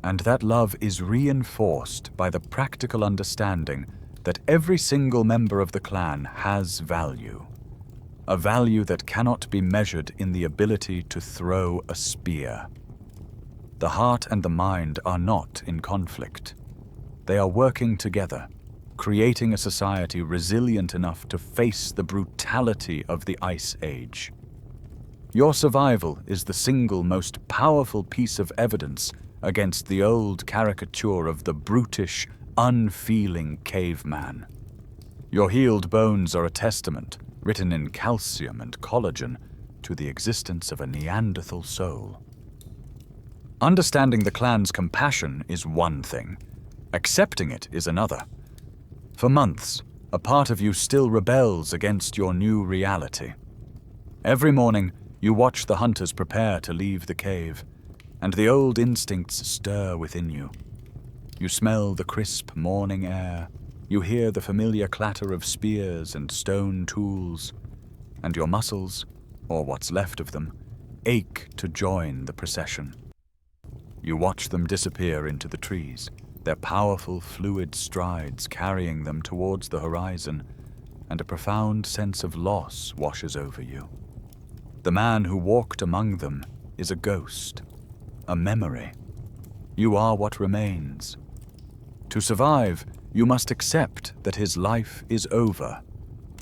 And that love is reinforced by the practical understanding that every single member of the clan has value. A value that cannot be measured in the ability to throw a spear. The heart and the mind are not in conflict. They are working together, creating a society resilient enough to face the brutality of the Ice Age. Your survival is the single most powerful piece of evidence against the old caricature of the brutish, unfeeling caveman. Your healed bones are a testament, written in calcium and collagen, to the existence of a Neanderthal soul. Understanding the clan's compassion is one thing. Accepting it is another. For months, a part of you still rebels against your new reality. Every morning, you watch the hunters prepare to leave the cave, and the old instincts stir within you. You smell the crisp morning air, you hear the familiar clatter of spears and stone tools, and your muscles, or what's left of them, ache to join the procession. You watch them disappear into the trees, their powerful, fluid strides carrying them towards the horizon, and a profound sense of loss washes over you. The man who walked among them is a ghost, a memory. You are what remains. To survive, you must accept that his life is over,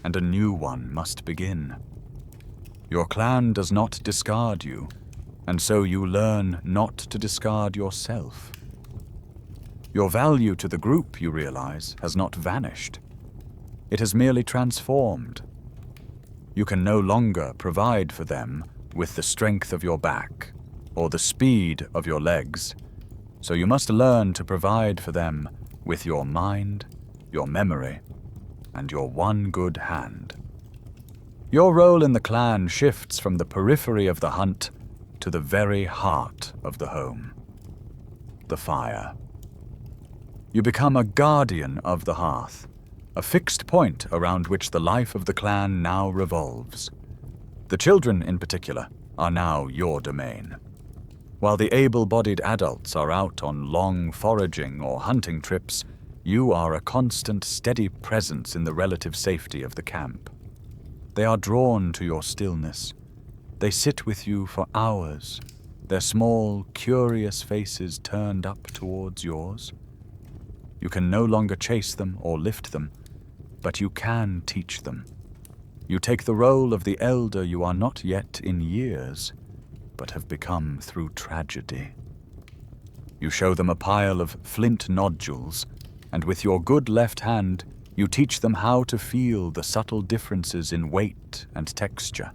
and a new one must begin. Your clan does not discard you, and so you learn not to discard yourself. Your value to the group, you realize, has not vanished. It has merely transformed. You can no longer provide for them with the strength of your back or the speed of your legs, so you must learn to provide for them with your mind, your memory, and your one good hand. Your role in the clan shifts from the periphery of the hunt to the very heart of the home. The fire. You become a guardian of the hearth, a fixed point around which the life of the clan now revolves. The children, in particular, are now your domain. While the able-bodied adults are out on long foraging or hunting trips, you are a constant, steady presence in the relative safety of the camp. They are drawn to your stillness. They sit with you for hours, their small, curious faces turned up towards yours. You can no longer chase them or lift them, but you can teach them. You take the role of the elder you are not yet in years, but have become through tragedy. You show them a pile of flint nodules, and with your good left hand, you teach them how to feel the subtle differences in weight and texture,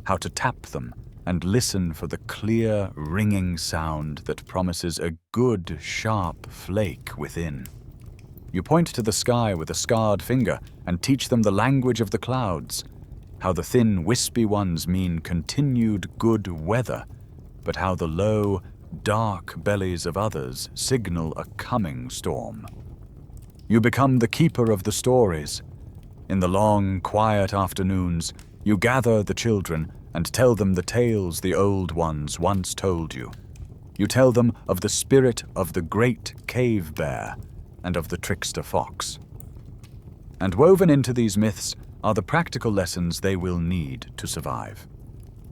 how to tap them and listen for the clear, ringing sound that promises a good, sharp flake within. You point to the sky with a scarred finger and teach them the language of the clouds, how the thin, wispy ones mean continued good weather, but how the low, dark bellies of others signal a coming storm. You become the keeper of the stories. In the long, quiet afternoons, you gather the children and tell them the tales the old ones once told you. You tell them of the spirit of the great cave bear and of the trickster fox. And woven into these myths are the practical lessons they will need to survive.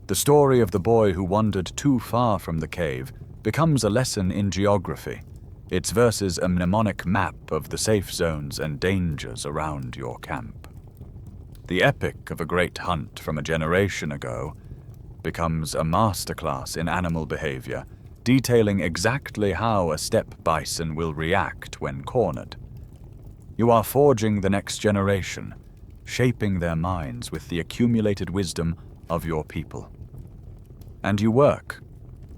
The story of the boy who wandered too far from the cave becomes a lesson in geography, its verses a mnemonic map of the safe zones and dangers around your camp. The epic of a great hunt from a generation ago becomes a masterclass in animal behavior, detailing exactly how a steppe bison will react when cornered, You are forging the next generation, shaping their minds with the accumulated wisdom of your people. And you work.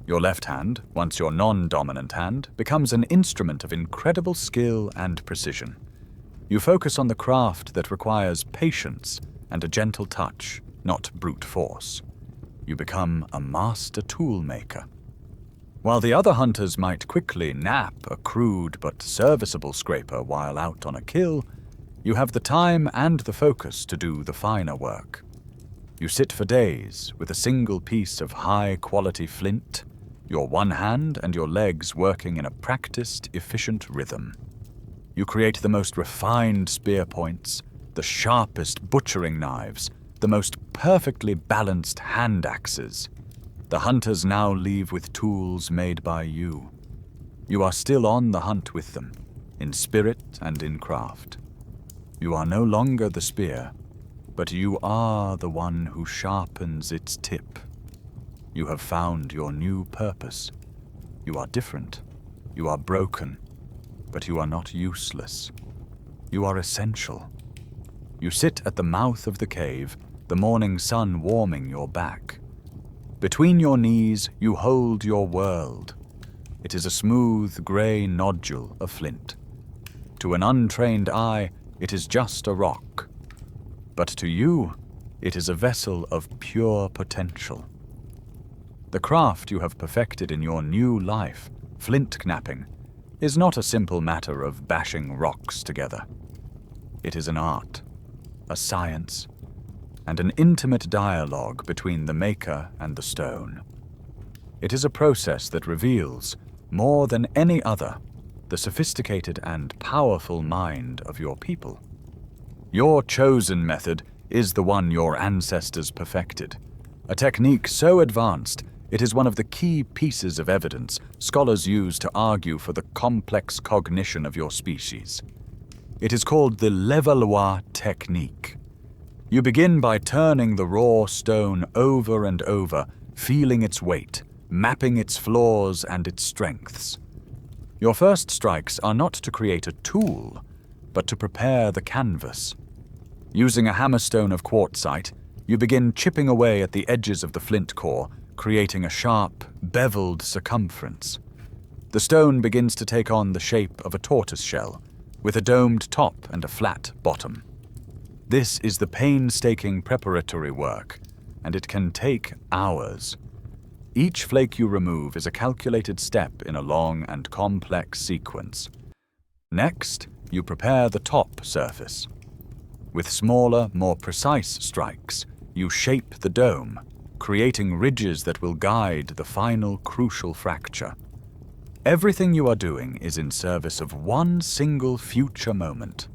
Your left hand, once your non-dominant hand, becomes an instrument of incredible skill and precision. You focus on the craft that requires patience and a gentle touch, not brute force. You become a master toolmaker. While the other hunters might quickly nap a crude but serviceable scraper while out on a kill, you have the time and the focus to do the finer work. You sit for days with a single piece of high-quality flint, your one hand and your legs working in a practiced, efficient rhythm. You create the most refined spear points, the sharpest butchering knives, the most perfectly balanced hand axes. The hunters now leave with tools made by you. You are still on the hunt with them, in spirit and in craft. You are no longer the spear, but you are the one who sharpens its tip. You have found your new purpose. You are different. You are broken, but you are not useless. You are essential. You sit at the mouth of the cave, the morning sun warming your back. Between your knees, you hold your world. It is a smooth, grey nodule of flint. To an untrained eye, it is just a rock. But to you, it is a vessel of pure potential. The craft you have perfected in your new life, flint knapping, is not a simple matter of bashing rocks together. It is an art, a science, and an intimate dialogue between the maker and the stone. It is a process that reveals, more than any other, the sophisticated and powerful mind of your people. Your chosen method is the one your ancestors perfected, a technique so advanced it is one of the key pieces of evidence scholars use to argue for the complex cognition of your species. It is called the Levallois technique. You begin by turning the raw stone over and over, feeling its weight, mapping its flaws and its strengths. Your first strikes are not to create a tool, but to prepare the canvas. Using a hammerstone of quartzite, you begin chipping away at the edges of the flint core, creating a sharp, beveled circumference. The stone begins to take on the shape of a tortoise shell, with a domed top and a flat bottom. This is the painstaking preparatory work, and it can take hours. Each flake you remove is a calculated step in a long and complex sequence. Next, you prepare the top surface. With smaller, more precise strikes, you shape the dome, creating ridges that will guide the final crucial fracture. Everything you are doing is in service of one single future moment.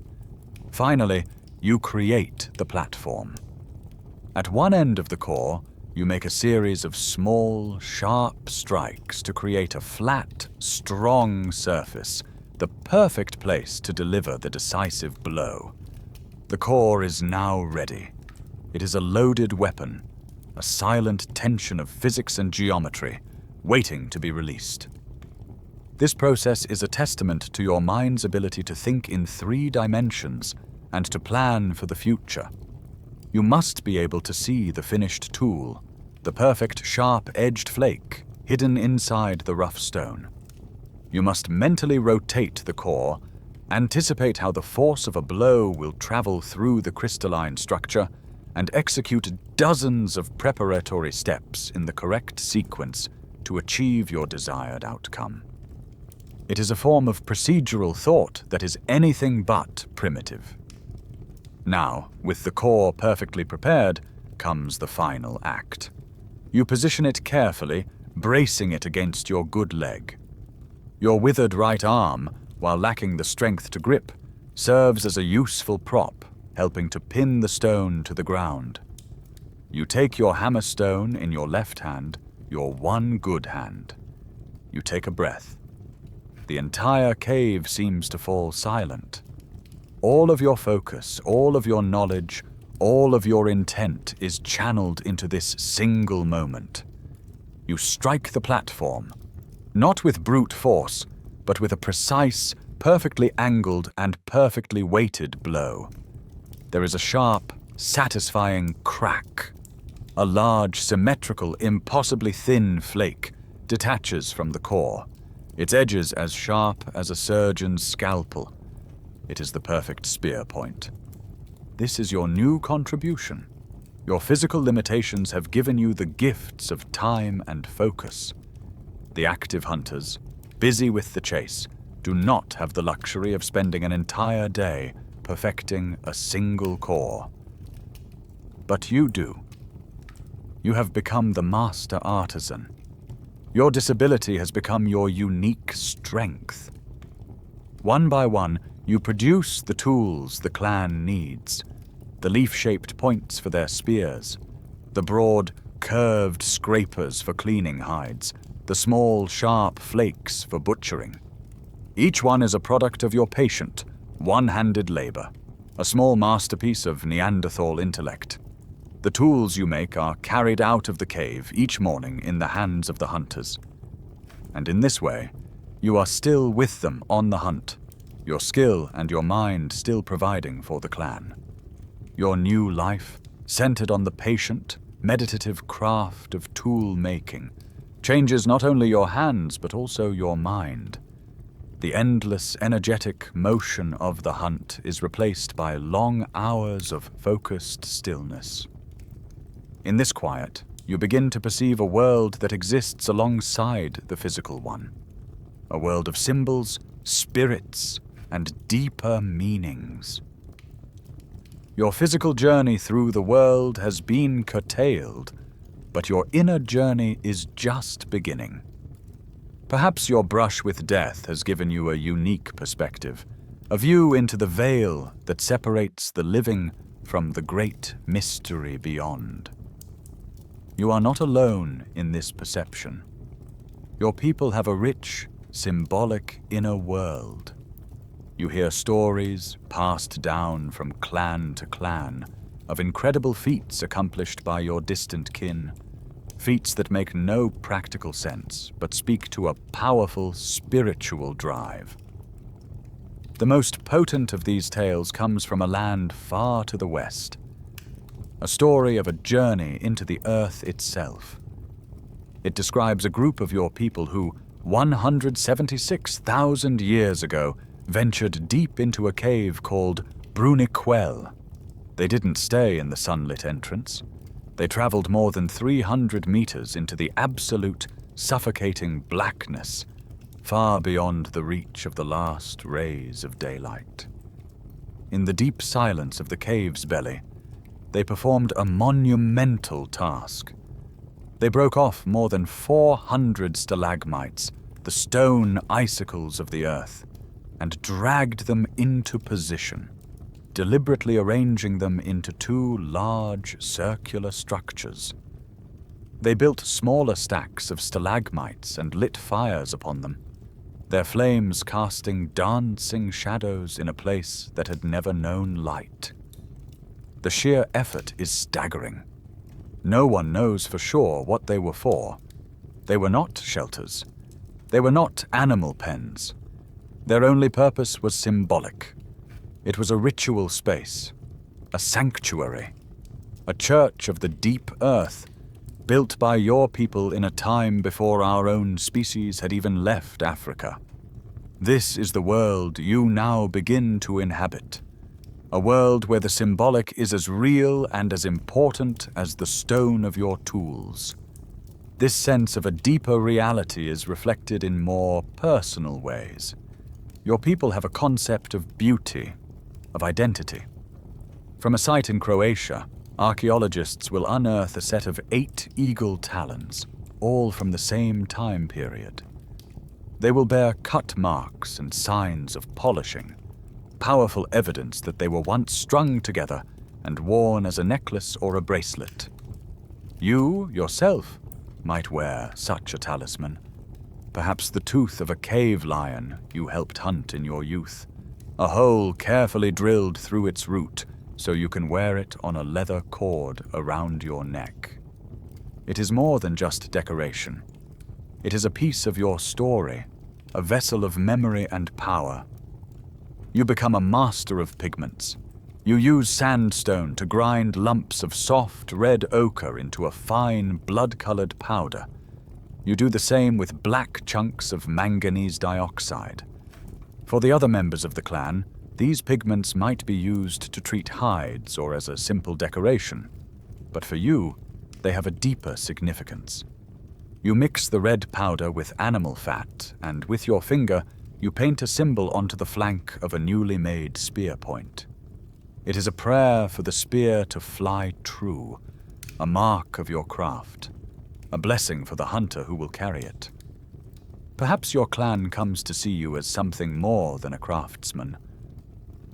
Finally, you create the platform. At one end of the core, you make a series of small, sharp strikes to create a flat, strong surface, the perfect place to deliver the decisive blow. The core is now ready. It is a loaded weapon, a silent tension of physics and geometry, waiting to be released. This process is a testament to your mind's ability to think in 3 dimensions and to plan for the future. You must be able to see the finished tool, the perfect sharp-edged flake hidden inside the rough stone. You must mentally rotate the core, anticipate how the force of a blow will travel through the crystalline structure, and execute dozens of preparatory steps in the correct sequence to achieve your desired outcome. It is a form of procedural thought that is anything but primitive. Now, with the core perfectly prepared, comes the final act. You position it carefully, bracing it against your good leg. Your withered right arm, while lacking the strength to grip, serves as a useful prop, helping to pin the stone to the ground. You take your hammerstone in your left hand, your one good hand. You take a breath. The entire cave seems to fall silent. All of your focus, all of your knowledge, all of your intent is channeled into this single moment. You strike the platform, not with brute force, but with a precise, perfectly angled and perfectly weighted blow. There is a sharp, satisfying crack. A large, symmetrical, impossibly thin flake detaches from the core, its edges as sharp as a surgeon's scalpel. It is the perfect spear point. This is your new contribution. Your physical limitations have given you the gifts of time and focus. The active hunters, busy with the chase, do not have the luxury of spending an entire day perfecting a single core. But you do. You have become the master artisan. Your disability has become your unique strength. One by one, you produce the tools the clan needs. The leaf-shaped points for their spears, the broad, curved scrapers for cleaning hides, the small, sharp flakes for butchering. Each one is a product of your patient, one-handed labor, a small masterpiece of Neanderthal intellect. The tools you make are carried out of the cave each morning in the hands of the hunters. And in this way, you are still with them on the hunt, your skill and your mind still providing for the clan. Your new life, centered on the patient, meditative craft of tool making, changes not only your hands but also your mind. The endless, energetic motion of the hunt is replaced by long hours of focused stillness. In this quiet, you begin to perceive a world that exists alongside the physical one. A world of symbols, spirits, and deeper meanings. Your physical journey through the world has been curtailed, but your inner journey is just beginning. Perhaps your brush with death has given you a unique perspective, a view into the veil that separates the living from the great mystery beyond. You are not alone in this perception. Your people have a rich, symbolic inner world. You hear stories passed down from clan to clan of incredible feats accomplished by your distant kin, feats that make no practical sense but speak to a powerful spiritual drive. The most potent of these tales comes from a land far to the west, a story of a journey into the earth itself. It describes a group of your people who, 176,000 years ago, ventured deep into a cave called Bruniquel. They didn't stay in the sunlit entrance. They traveled more than 300 meters into the absolute, suffocating blackness, far beyond the reach of the last rays of daylight. In the deep silence of the cave's belly, they performed a monumental task. They broke off more than 400 stalagmites, the stone icicles of the earth, and dragged them into position, deliberately arranging them into two large circular structures. They built smaller stacks of stalagmites and lit fires upon them, their flames casting dancing shadows in a place that had never known light. The sheer effort is staggering. No one knows for sure what they were for. They were not shelters. They were not animal pens. Their only purpose was symbolic. It was a ritual space, a sanctuary, a church of the deep earth, built by your people in a time before our own species had even left Africa. This is the world you now begin to inhabit, a world where the symbolic is as real and as important as the stone of your tools. This sense of a deeper reality is reflected in more personal ways. Your people have a concept of beauty, of identity. From a site in Croatia, archaeologists will unearth a set of 8 eagle talons, all from the same time period. They will bear cut marks and signs of polishing, powerful evidence that they were once strung together and worn as a necklace or a bracelet. You, yourself, might wear such a talisman. Perhaps the tooth of a cave lion you helped hunt in your youth, a hole carefully drilled through its root so you can wear it on a leather cord around your neck. It is more than just decoration. It is a piece of your story, a vessel of memory and power, You become a master of pigments. You use sandstone to grind lumps of soft red ochre into a fine, blood-colored powder. You do the same with black chunks of manganese dioxide. For the other members of the clan, these pigments might be used to treat hides or as a simple decoration. But for you, they have a deeper significance. You mix the red powder with animal fat, and with your finger, you paint a symbol onto the flank of a newly made spear point. It is a prayer for the spear to fly true, a mark of your craft, a blessing for the hunter who will carry it. Perhaps your clan comes to see you as something more than a craftsman.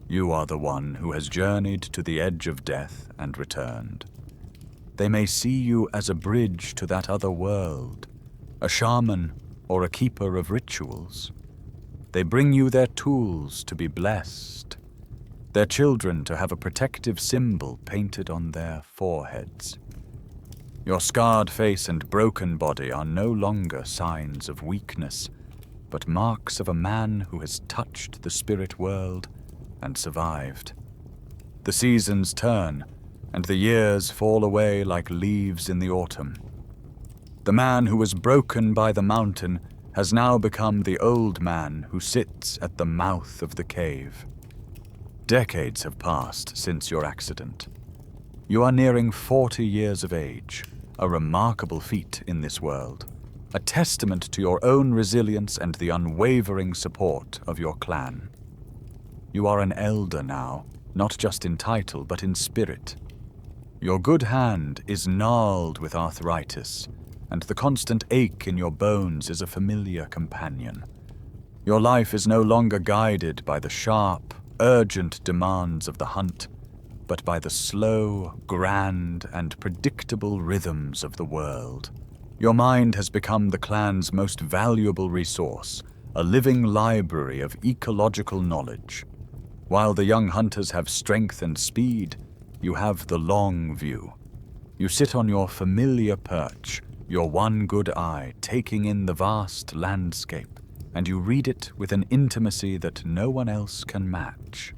You are the one who has journeyed to the edge of death and returned. They may see you as a bridge to that other world, a shaman or a keeper of rituals. They bring you their tools to be blessed, their children to have a protective symbol painted on their foreheads. Your scarred face and broken body are no longer signs of weakness, but marks of a man who has touched the spirit world and survived. The seasons turn, and the years fall away like leaves in the autumn. The man who was broken by the mountain has now become the old man who sits at the mouth of the cave. Decades have passed since your accident. You are nearing 40 years of age, a remarkable feat in this world, a testament to your own resilience and the unwavering support of your clan. You are an elder now, not just in title but in spirit. Your good hand is gnarled with arthritis, and the constant ache in your bones is a familiar companion. Your life is no longer guided by the sharp, urgent demands of the hunt, but by the slow, grand, and predictable rhythms of the world. Your mind has become the clan's most valuable resource, a living library of ecological knowledge. While the young hunters have strength and speed, you have the long view. You sit on your familiar perch, your one good eye taking in the vast landscape, and you read it with an intimacy that no one else can match.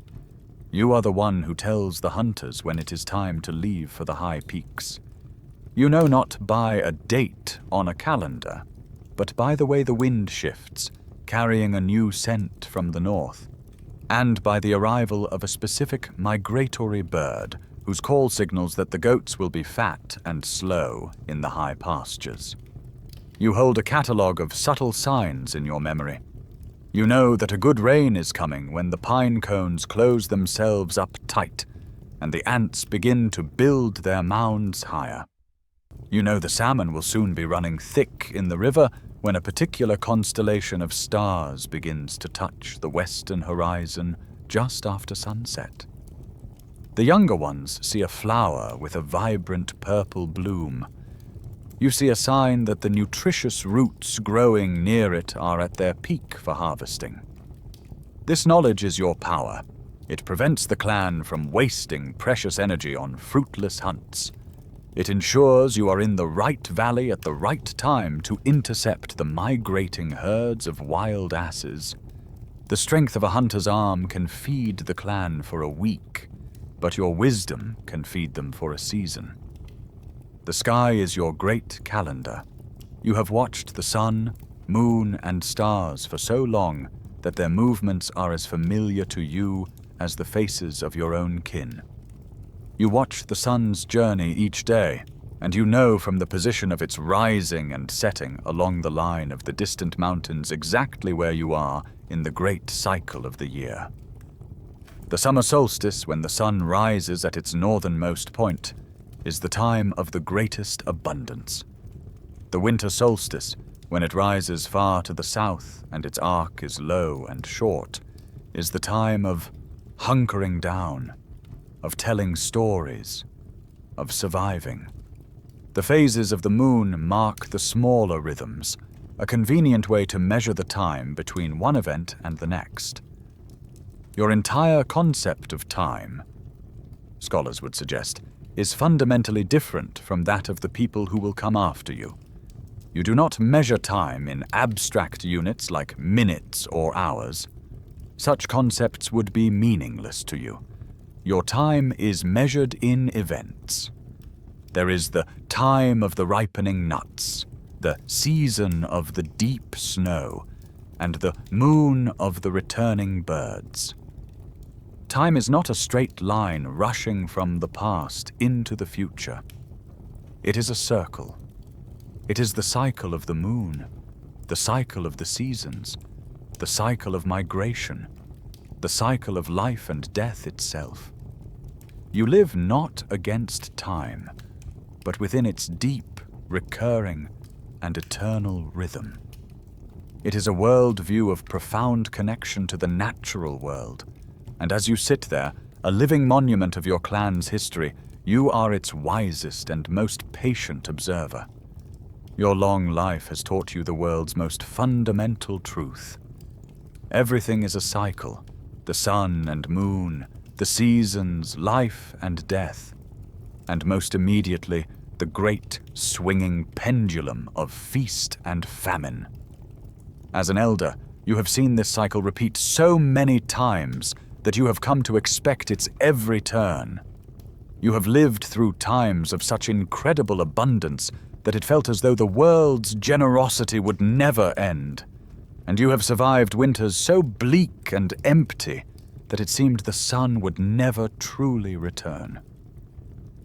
You are the one who tells the hunters when it is time to leave for the high peaks. You know not by a date on a calendar, but by the way the wind shifts, carrying a new scent from the north, and by the arrival of a specific migratory bird whose call signals that the goats will be fat and slow in the high pastures. You hold a catalogue of subtle signs in your memory. You know that a good rain is coming when the pine cones close themselves up tight and the ants begin to build their mounds higher. You know the salmon will soon be running thick in the river when a particular constellation of stars begins to touch the western horizon just after sunset. The younger ones see a flower with a vibrant purple bloom. You see a sign that the nutritious roots growing near it are at their peak for harvesting. This knowledge is your power. It prevents the clan from wasting precious energy on fruitless hunts. It ensures you are in the right valley at the right time to intercept the migrating herds of wild asses. The strength of a hunter's arm can feed the clan for a week, but your wisdom can feed them for a season. The sky is your great calendar. You have watched the sun, moon, and stars for so long that their movements are as familiar to you as the faces of your own kin. You watch the sun's journey each day, and you know from the position of its rising and setting along the line of the distant mountains exactly where you are in the great cycle of the year. The summer solstice, when the sun rises at its northernmost point, is the time of the greatest abundance. The winter solstice, when it rises far to the south and its arc is low and short, is the time of hunkering down, of telling stories, of surviving. The phases of the moon mark the smaller rhythms, a convenient way to measure the time between one event and the next. Your entire concept of time, scholars would suggest, is fundamentally different from that of the people who will come after you. You do not measure time in abstract units like minutes or hours. such concepts would be meaningless to you. Your time is measured in events. There is the time of the ripening nuts, the season of the deep snow, and the moon of the returning birds. Time is not a straight line rushing from the past into the future. It is a circle. It is the cycle of the moon, the cycle of the seasons, the cycle of migration, the cycle of life and death itself. You live not against time, but within its deep, recurring, and eternal rhythm. It is a world-view of profound connection to the natural world, and as you sit there, a living monument of your clan's history, you are its wisest and most patient observer. Your long life has taught you the world's most fundamental truth. Everything is a cycle, the sun and moon, the seasons, life and death, and most immediately, the great swinging pendulum of feast and famine. As an elder, you have seen this cycle repeat so many times that you have come to expect its every turn. You have lived through times of such incredible abundance that it felt as though the world's generosity would never end, and you have survived winters so bleak and empty that it seemed the sun would never truly return.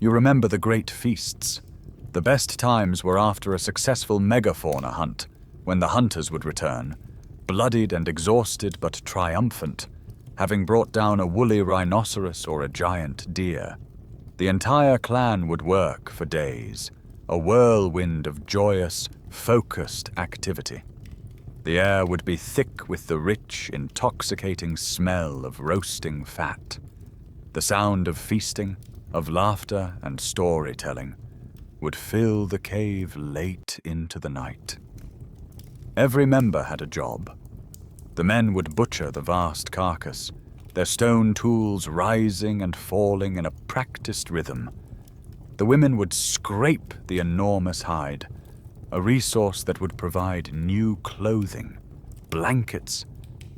You remember the great feasts. The best times were after a successful megafauna hunt, when the hunters would return, bloodied and exhausted but triumphant, having brought down a woolly rhinoceros or a giant deer. The entire clan would work for days, a whirlwind of joyous, focused activity. The air would be thick with the rich, intoxicating smell of roasting fat. The sound of feasting, of laughter and storytelling would fill the cave late into the night. Every member had a job. The men would butcher the vast carcass, their stone tools rising and falling in a practiced rhythm. The women would scrape the enormous hide, a resource that would provide new clothing, blankets,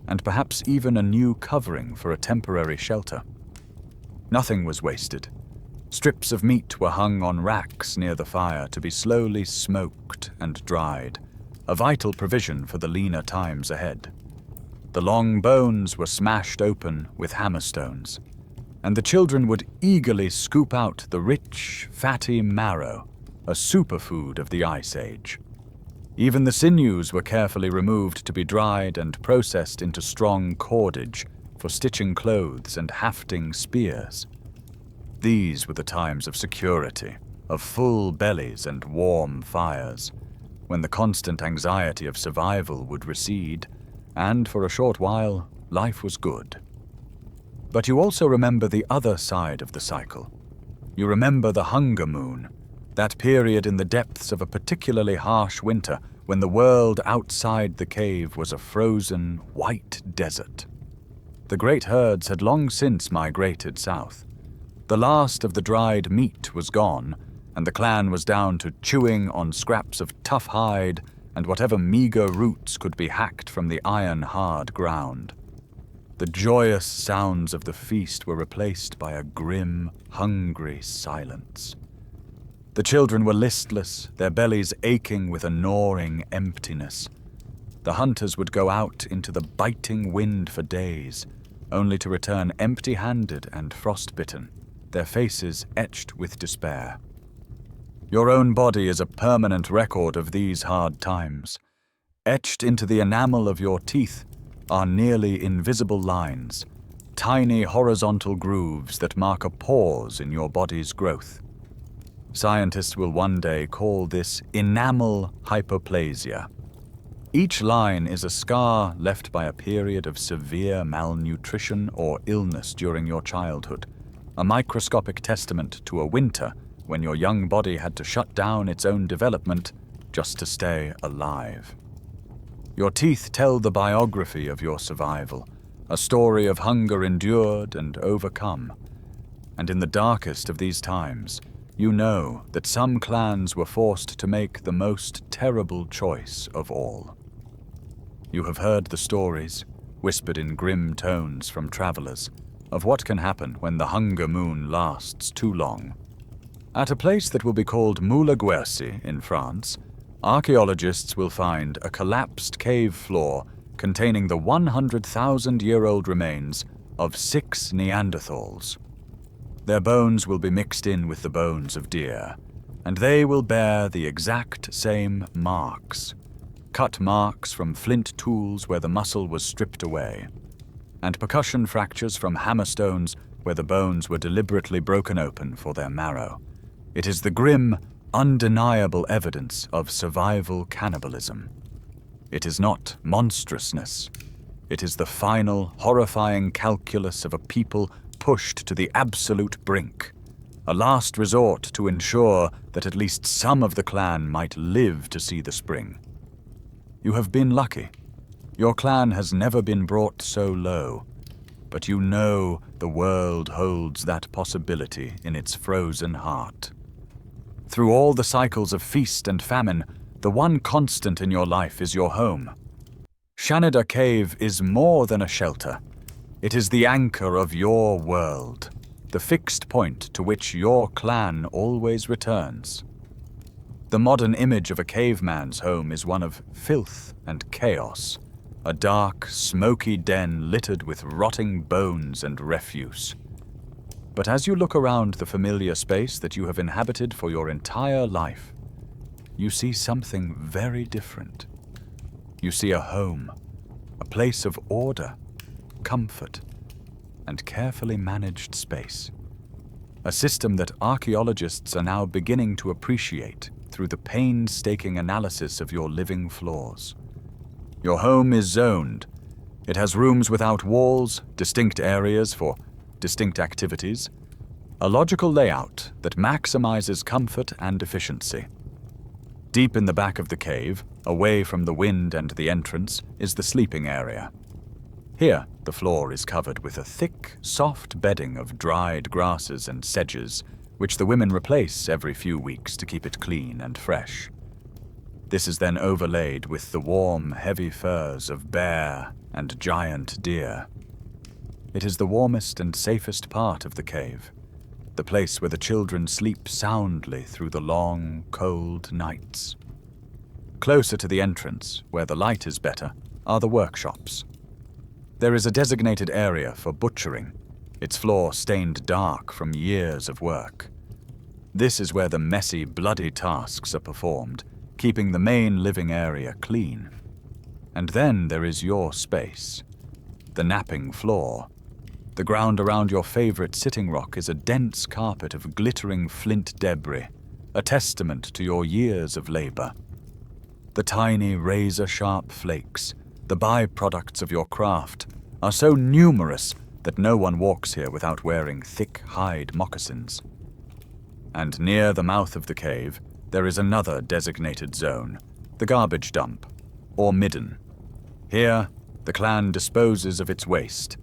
and perhaps even a new covering for a temporary shelter. Nothing was wasted. Strips of meat were hung on racks near the fire to be slowly smoked and dried, a vital provision for the leaner times ahead. The long bones were smashed open with hammerstones, and the children would eagerly scoop out the rich, fatty marrow, a superfood of the Ice Age. Even the sinews were carefully removed to be dried and processed into strong cordage for stitching clothes and hafting spears. These were the times of security, of full bellies and warm fires, when the constant anxiety of survival would recede, and for a short while, life was good. But you also remember the other side of the cycle. You remember the hunger moon, that period in the depths of a particularly harsh winter when the world outside the cave was a frozen, white desert. The great herds had long since migrated south. The last of the dried meat was gone, and the clan was down to chewing on scraps of tough hide and whatever meager roots could be hacked from the iron-hard ground. The joyous sounds of the feast were replaced by a grim, hungry silence. The children were listless, their bellies aching with a gnawing emptiness. The hunters would go out into the biting wind for days, only to return empty-handed and frostbitten, their faces etched with despair. Your own body is a permanent record of these hard times. Etched into the enamel of your teeth are nearly invisible lines, tiny horizontal grooves that mark a pause in your body's growth. Scientists will one day call this enamel hypoplasia. Each line is a scar left by a period of severe malnutrition or illness during your childhood, a microscopic testament to a winter when your young body had to shut down its own development just to stay alive. Your teeth tell the biography of your survival, a story of hunger endured and overcome. And in the darkest of these times, you know that some clans were forced to make the most terrible choice of all. You have heard the stories, whispered in grim tones from travelers, of what can happen when the hunger moon lasts too long. At a place that will be called Moula Guerci in France, archaeologists will find a collapsed cave floor containing the 100,000-year-old remains of 6 Neanderthals. Their bones will be mixed in with the bones of deer, and they will bear the exact same marks. Cut marks from flint tools where the muscle was stripped away, and percussion fractures from hammerstones where the bones were deliberately broken open for their marrow. It is the grim, undeniable evidence of survival cannibalism. It is not monstrousness. It is the final, horrifying calculus of a people pushed to the absolute brink, a last resort to ensure that at least some of the clan might live to see the spring. You have been lucky. Your clan has never been brought so low, but you know the world holds that possibility in its frozen heart. Through all the cycles of feast and famine, the one constant in your life is your home. Shanidar Cave is more than a shelter. It is the anchor of your world, the fixed point to which your clan always returns. The modern image of a caveman's home is one of filth and chaos, a dark, smoky den littered with rotting bones and refuse. But as you look around the familiar space that you have inhabited for your entire life, you see something very different. You see a home, a place of order, comfort, and carefully managed space. A system that archaeologists are now beginning to appreciate through the painstaking analysis of your living floors. Your home is zoned. It has rooms without walls, distinct areas for distinct activities, a logical layout that maximizes comfort and efficiency. Deep in the back of the cave, away from the wind and the entrance, is the sleeping area. Here, the floor is covered with a thick, soft bedding of dried grasses and sedges, which the women replace every few weeks to keep it clean and fresh. This is then overlaid with the warm, heavy furs of bear and giant deer. It is the warmest and safest part of the cave, the place where the children sleep soundly through the long, cold nights. Closer to the entrance, where the light is better, are the workshops. There is a designated area for butchering, its floor stained dark from years of work. This is where the messy, bloody tasks are performed, keeping the main living area clean. And then there is your space, the napping floor. The ground around your favorite sitting rock is a dense carpet of glittering flint debris, a testament to your years of labor. The tiny, razor-sharp flakes, the byproducts of your craft, are so numerous that no one walks here without wearing thick hide moccasins. And near the mouth of the cave, there is another designated zone, the garbage dump, or midden. Here, the clan disposes of its waste,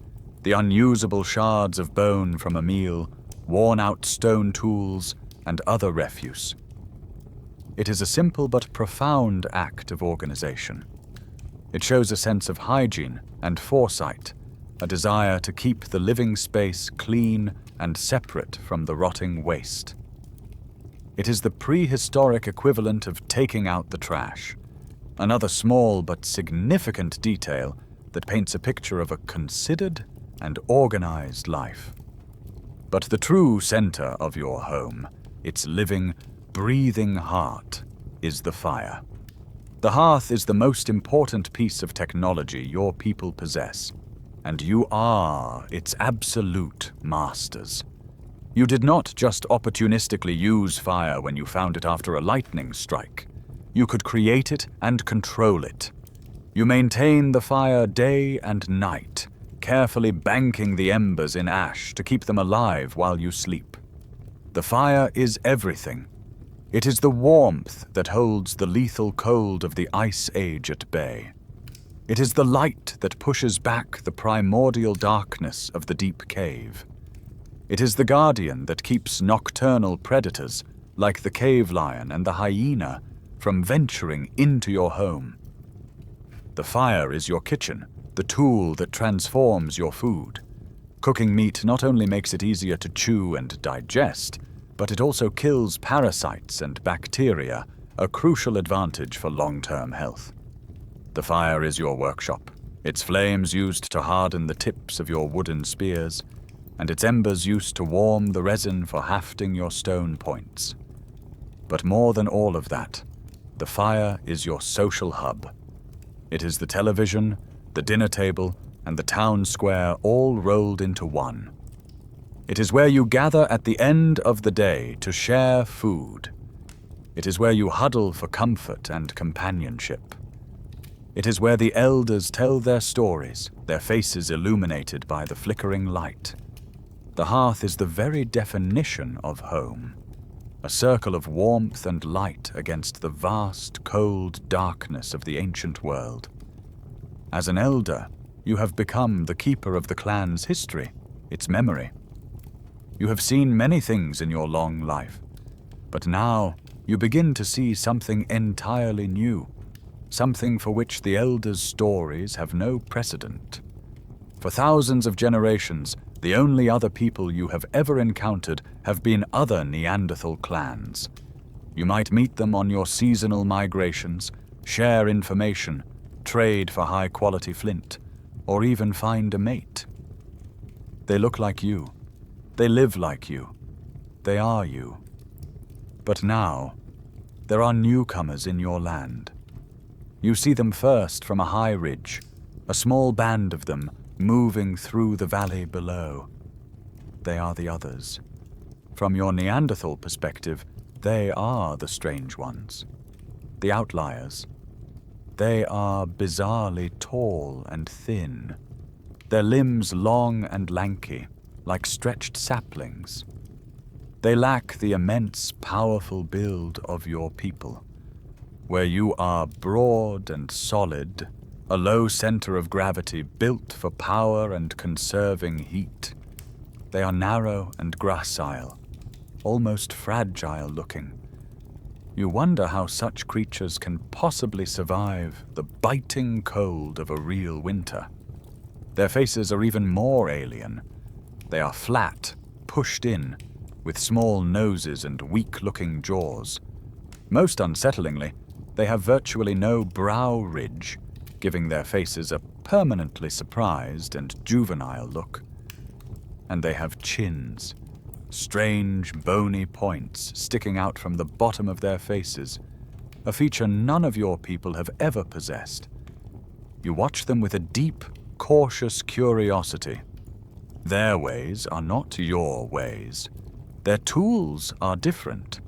the unusable shards of bone from a meal, worn-out stone tools, and other refuse. It is a simple but profound act of organization. It shows a sense of hygiene and foresight, a desire to keep the living space clean and separate from the rotting waste. It is the prehistoric equivalent of taking out the trash, another small but significant detail that paints a picture of a considered and organized life. But the true center of your home, its living, breathing heart, is the fire. The hearth is the most important piece of technology your people possess, and you are its absolute masters. You did not just opportunistically use fire when you found it after a lightning strike. You could create it and control it. You maintain the fire day and night, carefully banking the embers in ash to keep them alive while you sleep. The fire is everything. It is the warmth that holds the lethal cold of the Ice Age at bay. It is the light that pushes back the primordial darkness of the deep cave. It is the guardian that keeps nocturnal predators, like the cave lion and the hyena, from venturing into your home. The fire is your kitchen, the tool that transforms your food. Cooking meat not only makes it easier to chew and digest, but it also kills parasites and bacteria, a crucial advantage for long-term health. The fire is your workshop, its flames used to harden the tips of your wooden spears, and its embers used to warm the resin for hafting your stone points. But more than all of that, the fire is your social hub. It is the television, the dinner table, and the town square all rolled into one. It is where you gather at the end of the day to share food. It is where you huddle for comfort and companionship. It is where the elders tell their stories, their faces illuminated by the flickering light. The hearth is the very definition of home, a circle of warmth and light against the vast, cold darkness of the ancient world. As an elder, you have become the keeper of the clan's history, its memory. You have seen many things in your long life, but now you begin to see something entirely new, something for which the elders' stories have no precedent. For thousands of generations, the only other people you have ever encountered have been other Neanderthal clans. You might meet them on your seasonal migrations, share information, trade for high-quality flint, or even find a mate. They look like you. They live like you. They are you. But now, there are newcomers in your land. You see them first from a high ridge, a small band of them moving through the valley below. They are the others. From your Neanderthal perspective, they are the strange ones, the outliers. They are bizarrely tall and thin, their limbs long and lanky, like stretched saplings. They lack the immense, powerful build of your people, where you are broad and solid, a low center of gravity built for power and conserving heat. They are narrow and gracile, almost fragile-looking. You wonder how such creatures can possibly survive the biting cold of a real winter. Their faces are even more alien. They are flat, pushed in, with small noses and weak-looking jaws. Most unsettlingly, they have virtually no brow ridge, giving their faces a permanently surprised and juvenile look. And they have chins, strange, bony points sticking out from the bottom of their faces, a feature none of your people have ever possessed. You watch them with a deep, cautious curiosity. Their ways are not your ways. Their tools are different.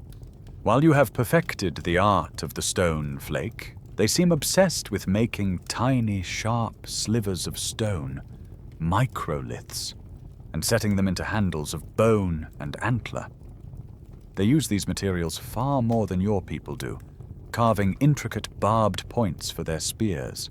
While you have perfected the art of the stone flake, they seem obsessed with making tiny, sharp slivers of stone, microliths, and setting them into handles of bone and antler. They use these materials far more than your people do, carving intricate barbed points for their spears.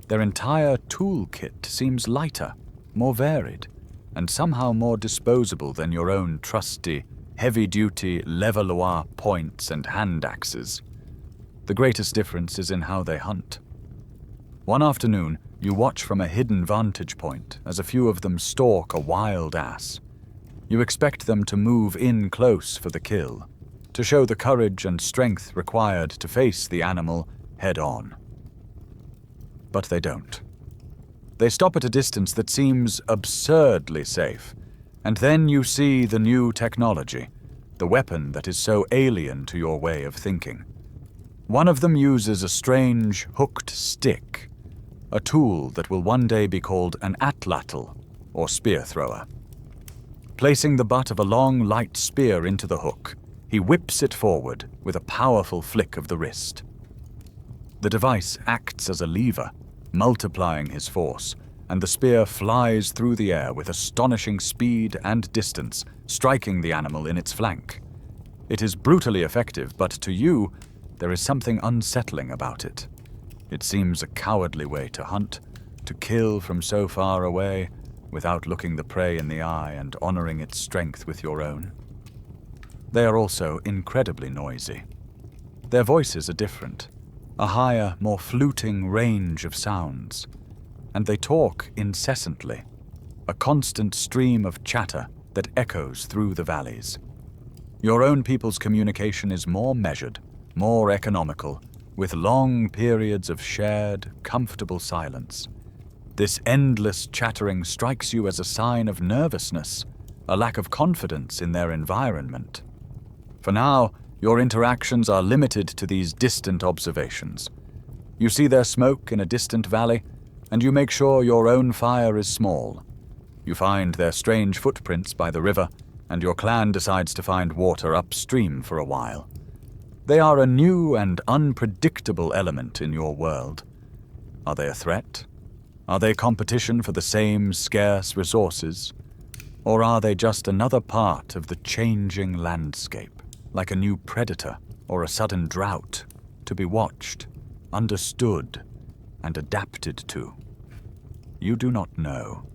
Their entire toolkit seems lighter, more varied, and somehow more disposable than your own trusty, heavy-duty Levallois points and hand axes. The greatest difference is in how they hunt. One afternoon, you watch from a hidden vantage point as a few of them stalk a wild ass. You expect them to move in close for the kill, to show the courage and strength required to face the animal head-on. But they don't. They stop at a distance that seems absurdly safe, and then you see the new technology, the weapon that is so alien to your way of thinking. One of them uses a strange, hooked stick, a tool that will one day be called an atlatl, or spear thrower. Placing the butt of a long, light spear into the hook, he whips it forward with a powerful flick of the wrist. The device acts as a lever, multiplying his force, and the spear flies through the air with astonishing speed and distance, striking the animal in its flank. It is brutally effective, but to you, there is something unsettling about it. It seems a cowardly way to hunt, to kill from so far away, without looking the prey in the eye and honoring its strength with your own. They are also incredibly noisy. Their voices are different, a higher, more fluting range of sounds. and they talk incessantly, a constant stream of chatter that echoes through the valleys. Your own people's communication is more measured, more economical, with long periods of shared, comfortable silence. This endless chattering strikes you as a sign of nervousness, a lack of confidence in their environment. For now, your interactions are limited to these distant observations. You see their smoke in a distant valley, and you make sure your own fire is small. You find their strange footprints by the river, and your clan decides to find water upstream for a while. They are a new and unpredictable element in your world. Are they a threat? Are they competition for the same scarce resources? Or are they just another part of the changing landscape, like a new predator or a sudden drought, to be watched, understood, and adapted to? You do not know.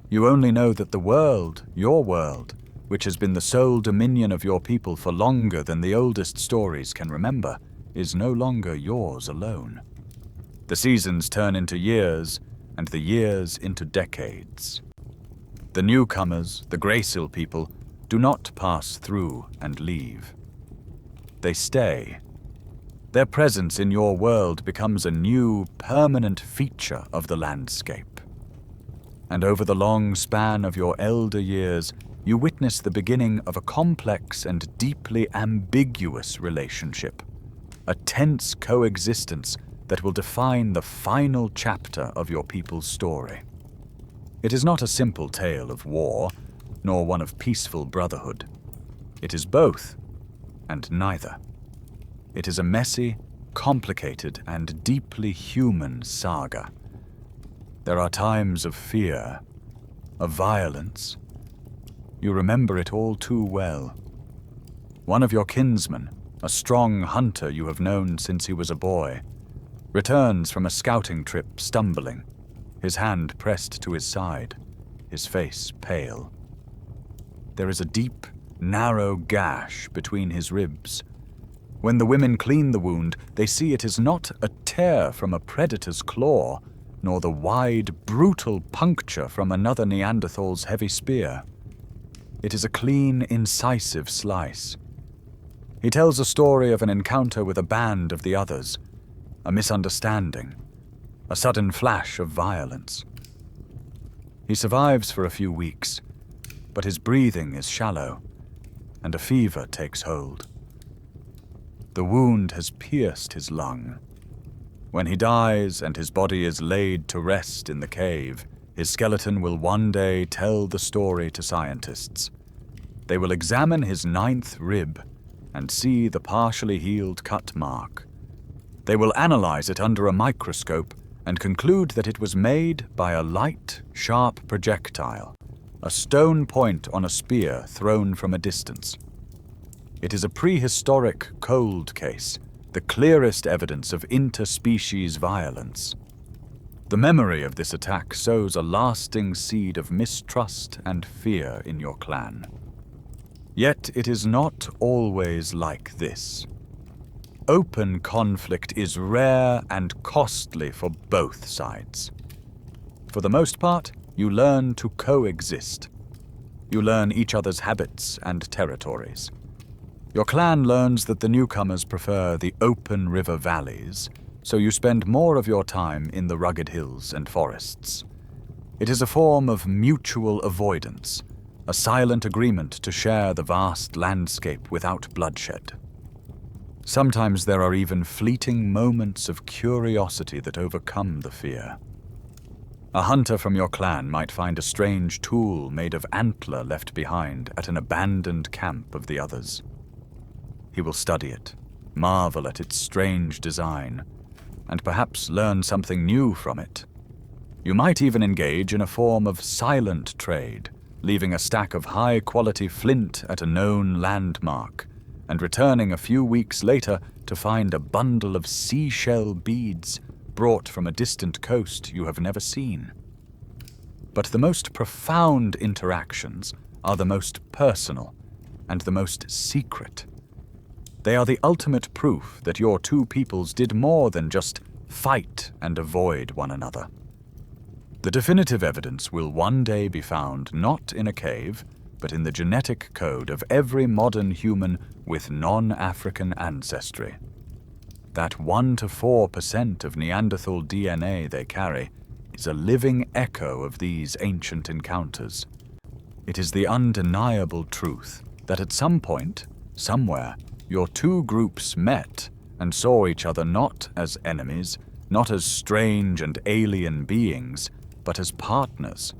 You only know that the world, your world, which has been the sole dominion of your people for longer than the oldest stories can remember, is no longer yours alone. The seasons turn into years, and the years into decades. The newcomers, the Graysill people, do not pass through and leave. They stay. Their presence in your world becomes a new, permanent feature of the landscape. And over the long span of your elder years, you witness the beginning of a complex and deeply ambiguous relationship, a tense coexistence that will define the final chapter of your people's story. It is not a simple tale of war, nor one of peaceful brotherhood. It is both, and neither. It is a messy, complicated, and deeply human saga. There are times of fear, of violence. You remember it all too well. One of your kinsmen, a strong hunter you have known since he was a boy, returns from a scouting trip stumbling, his hand pressed to his side, his face pale. There is a deep, narrow gash between his ribs. When the women clean the wound, they see it is not a tear from a predator's claw, nor the wide, brutal puncture from another Neanderthal's heavy spear. It is a clean, incisive slice. He tells a story of an encounter with a band of the others, a misunderstanding, a sudden flash of violence. He survives for a few weeks, but his breathing is shallow, and a fever takes hold. The wound has pierced his lung. When he dies and his body is laid to rest in the cave, his skeleton will one day tell the story to scientists. They will examine his 9th rib and see the partially healed cut mark. They will analyze it under a microscope and conclude that it was made by a light, sharp projectile, a stone point on a spear thrown from a distance. It is a prehistoric cold case, the clearest evidence of interspecies violence. The memory of this attack sows a lasting seed of mistrust and fear in your clan. Yet it is not always like this. Open conflict is rare and costly for both sides. For the most part, you learn to coexist. You learn each other's habits and territories. Your clan learns that the newcomers prefer the open river valleys, so you spend more of your time in the rugged hills and forests. It is a form of mutual avoidance, a silent agreement to share the vast landscape without bloodshed. Sometimes there are even fleeting moments of curiosity that overcome the fear. A hunter from your clan might find a strange tool made of antler left behind at an abandoned camp of the others. He will study it, marvel at its strange design, and perhaps learn something new from it. You might even engage in a form of silent trade, leaving a stack of high-quality flint at a known landmark, and returning a few weeks later to find a bundle of seashell beads brought from a distant coast you have never seen. But the most profound interactions are the most personal and the most secret. They are the ultimate proof that your two peoples did more than just fight and avoid one another. The definitive evidence will one day be found not in a cave, but in the genetic code of every modern human with non-African ancestry. That 1 to 4% of Neanderthal DNA they carry is a living echo of these ancient encounters. It is the undeniable truth that at some point, somewhere, your two groups met and saw each other not as enemies, not as strange and alien beings, but as partners.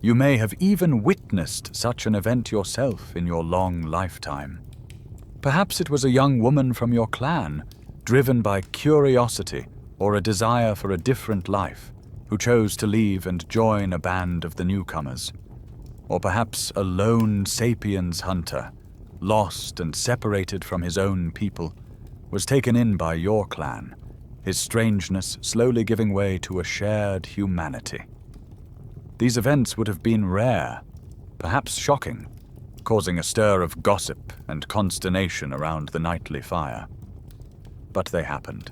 You may have even witnessed such an event yourself in your long lifetime. Perhaps it was a young woman from your clan, driven by curiosity or a desire for a different life, who chose to leave and join a band of the newcomers. Or perhaps a lone sapiens hunter, lost and separated from his own people, was taken in by your clan, his strangeness slowly giving way to a shared humanity. These events would have been rare, perhaps shocking, causing a stir of gossip and consternation around the nightly fire. But they happened.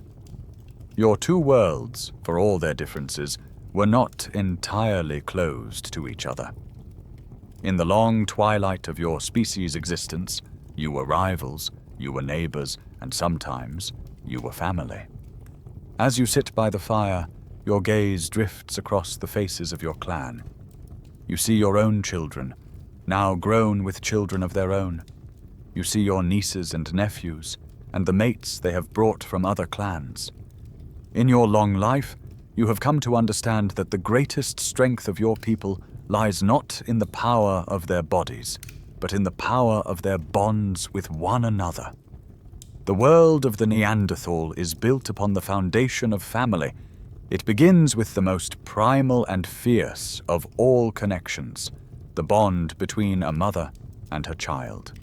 Your two worlds, for all their differences, were not entirely closed to each other. In the long twilight of your species' existence, you were rivals, you were neighbors, and sometimes you were family. As you sit by the fire, your gaze drifts across the faces of your clan. You see your own children, now grown with children of their own. You see your nieces and nephews, and the mates they have brought from other clans. In your long life, you have come to understand that the greatest strength of your people lies not in the power of their bodies, but in the power of their bonds with one another. The world of the Neanderthal is built upon the foundation of family. It begins with the most primal and fierce of all connections, the bond between a mother and her child.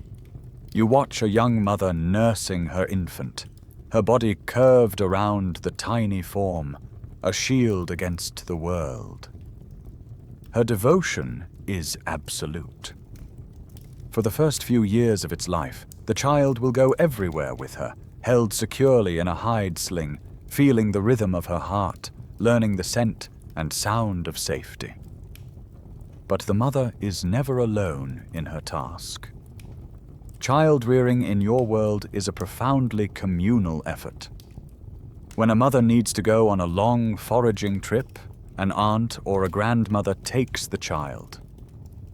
You watch a young mother nursing her infant, her body curved around the tiny form, a shield against the world. Her devotion is absolute. For the first few years of its life, the child will go everywhere with her, held securely in a hide sling, feeling the rhythm of her heart, learning the scent and sound of safety. But the mother is never alone in her task. Child rearing in your world is a profoundly communal effort. When a mother needs to go on a long foraging trip, an aunt or a grandmother takes the child.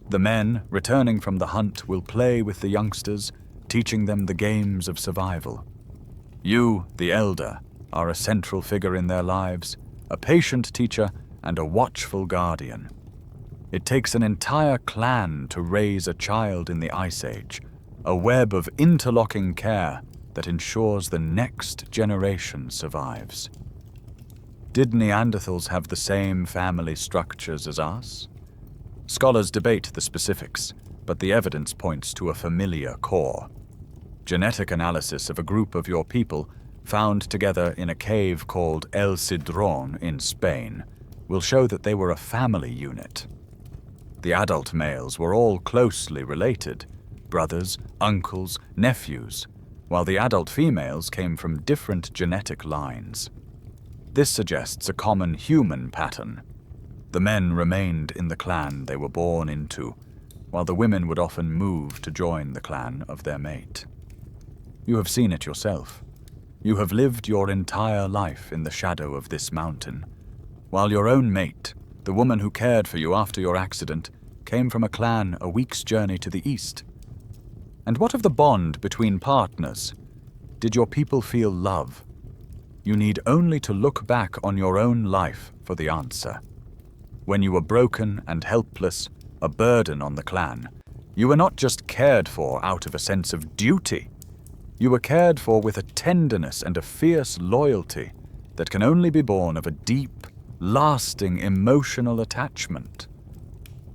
The men, returning from the hunt, will play with the youngsters, teaching them the games of survival. You, the elder, are a central figure in their lives, a patient teacher and a watchful guardian. It takes an entire clan to raise a child in the Ice Age, a web of interlocking care that ensures the next generation survives. Did Neanderthals have the same family structures as us? Scholars debate the specifics, but the evidence points to a familiar core. Genetic analysis of a group of your people, found together in a cave called El Cidrón in Spain, will show that they were a family unit. The adult males were all closely related, brothers, uncles, nephews, while the adult females came from different genetic lines. This suggests a common human pattern. The men remained in the clan they were born into, while the women would often move to join the clan of their mate. You have seen it yourself. You have lived your entire life in the shadow of this mountain, while your own mate, the woman who cared for you after your accident, came from a clan a week's journey to the east. And what of the bond between partners? Did your people feel love? You need only to look back on your own life for the answer. When you were broken and helpless, a burden on the clan, you were not just cared for out of a sense of duty. You were cared for with a tenderness and a fierce loyalty that can only be born of a deep, lasting emotional attachment.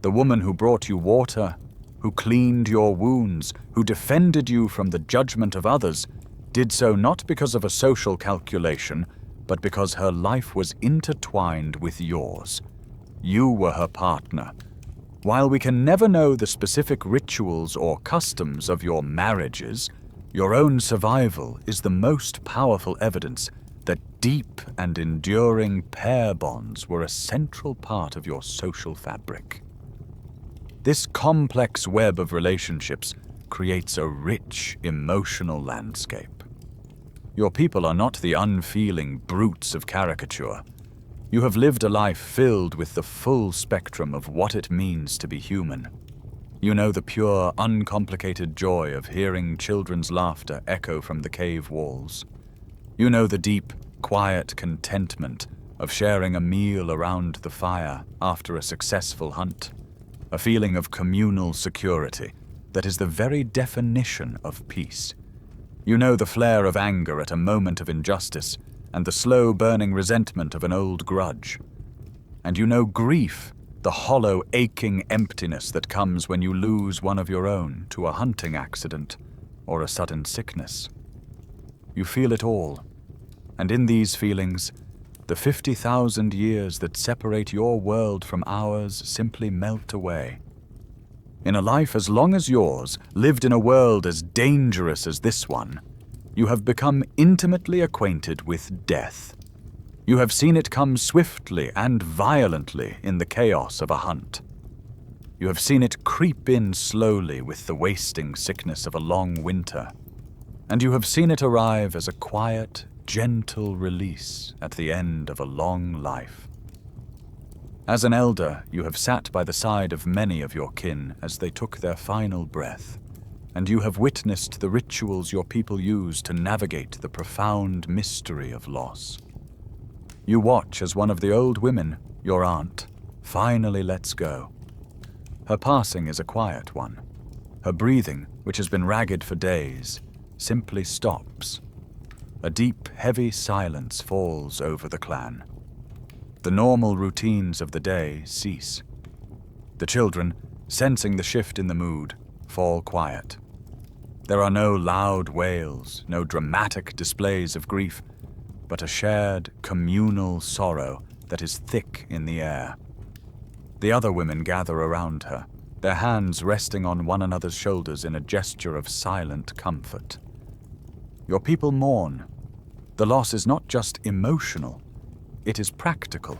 The woman who brought you water, who cleaned your wounds, who defended you from the judgment of others, did so not because of a social calculation, but because her life was intertwined with yours. You were her partner. While we can never know the specific rituals or customs of your marriages, your own survival is the most powerful evidence that deep and enduring pair bonds were a central part of your social fabric. This complex web of relationships creates a rich, emotional landscape. Your people are not the unfeeling brutes of caricature. You have lived a life filled with the full spectrum of what it means to be human. You know the pure, uncomplicated joy of hearing children's laughter echo from the cave walls. You know the deep, quiet contentment of sharing a meal around the fire after a successful hunt, a feeling of communal security that is the very definition of peace. You know the flare of anger at a moment of injustice and the slow-burning resentment of an old grudge. And you know grief, the hollow, aching emptiness that comes when you lose one of your own to a hunting accident or a sudden sickness. You feel it all, and in these feelings, the 50,000 years that separate your world from ours simply melt away. In a life as long as yours, lived in a world as dangerous as this one, you have become intimately acquainted with death. You have seen it come swiftly and violently in the chaos of a hunt. You have seen it creep in slowly with the wasting sickness of a long winter. And you have seen it arrive as a quiet, gentle release at the end of a long life. As an elder, you have sat by the side of many of your kin as they took their final breath, and you have witnessed the rituals your people use to navigate the profound mystery of loss. You watch as one of the old women, your aunt, finally lets go. Her passing is a quiet one. Her breathing, which has been ragged for days, simply stops. A deep, heavy silence falls over the clan. The normal routines of the day cease. The children, sensing the shift in the mood, fall quiet. There are no loud wails, no dramatic displays of grief, but a shared, communal sorrow that is thick in the air. The other women gather around her, their hands resting on one another's shoulders in a gesture of silent comfort. Your people mourn. The loss is not just emotional, it is practical.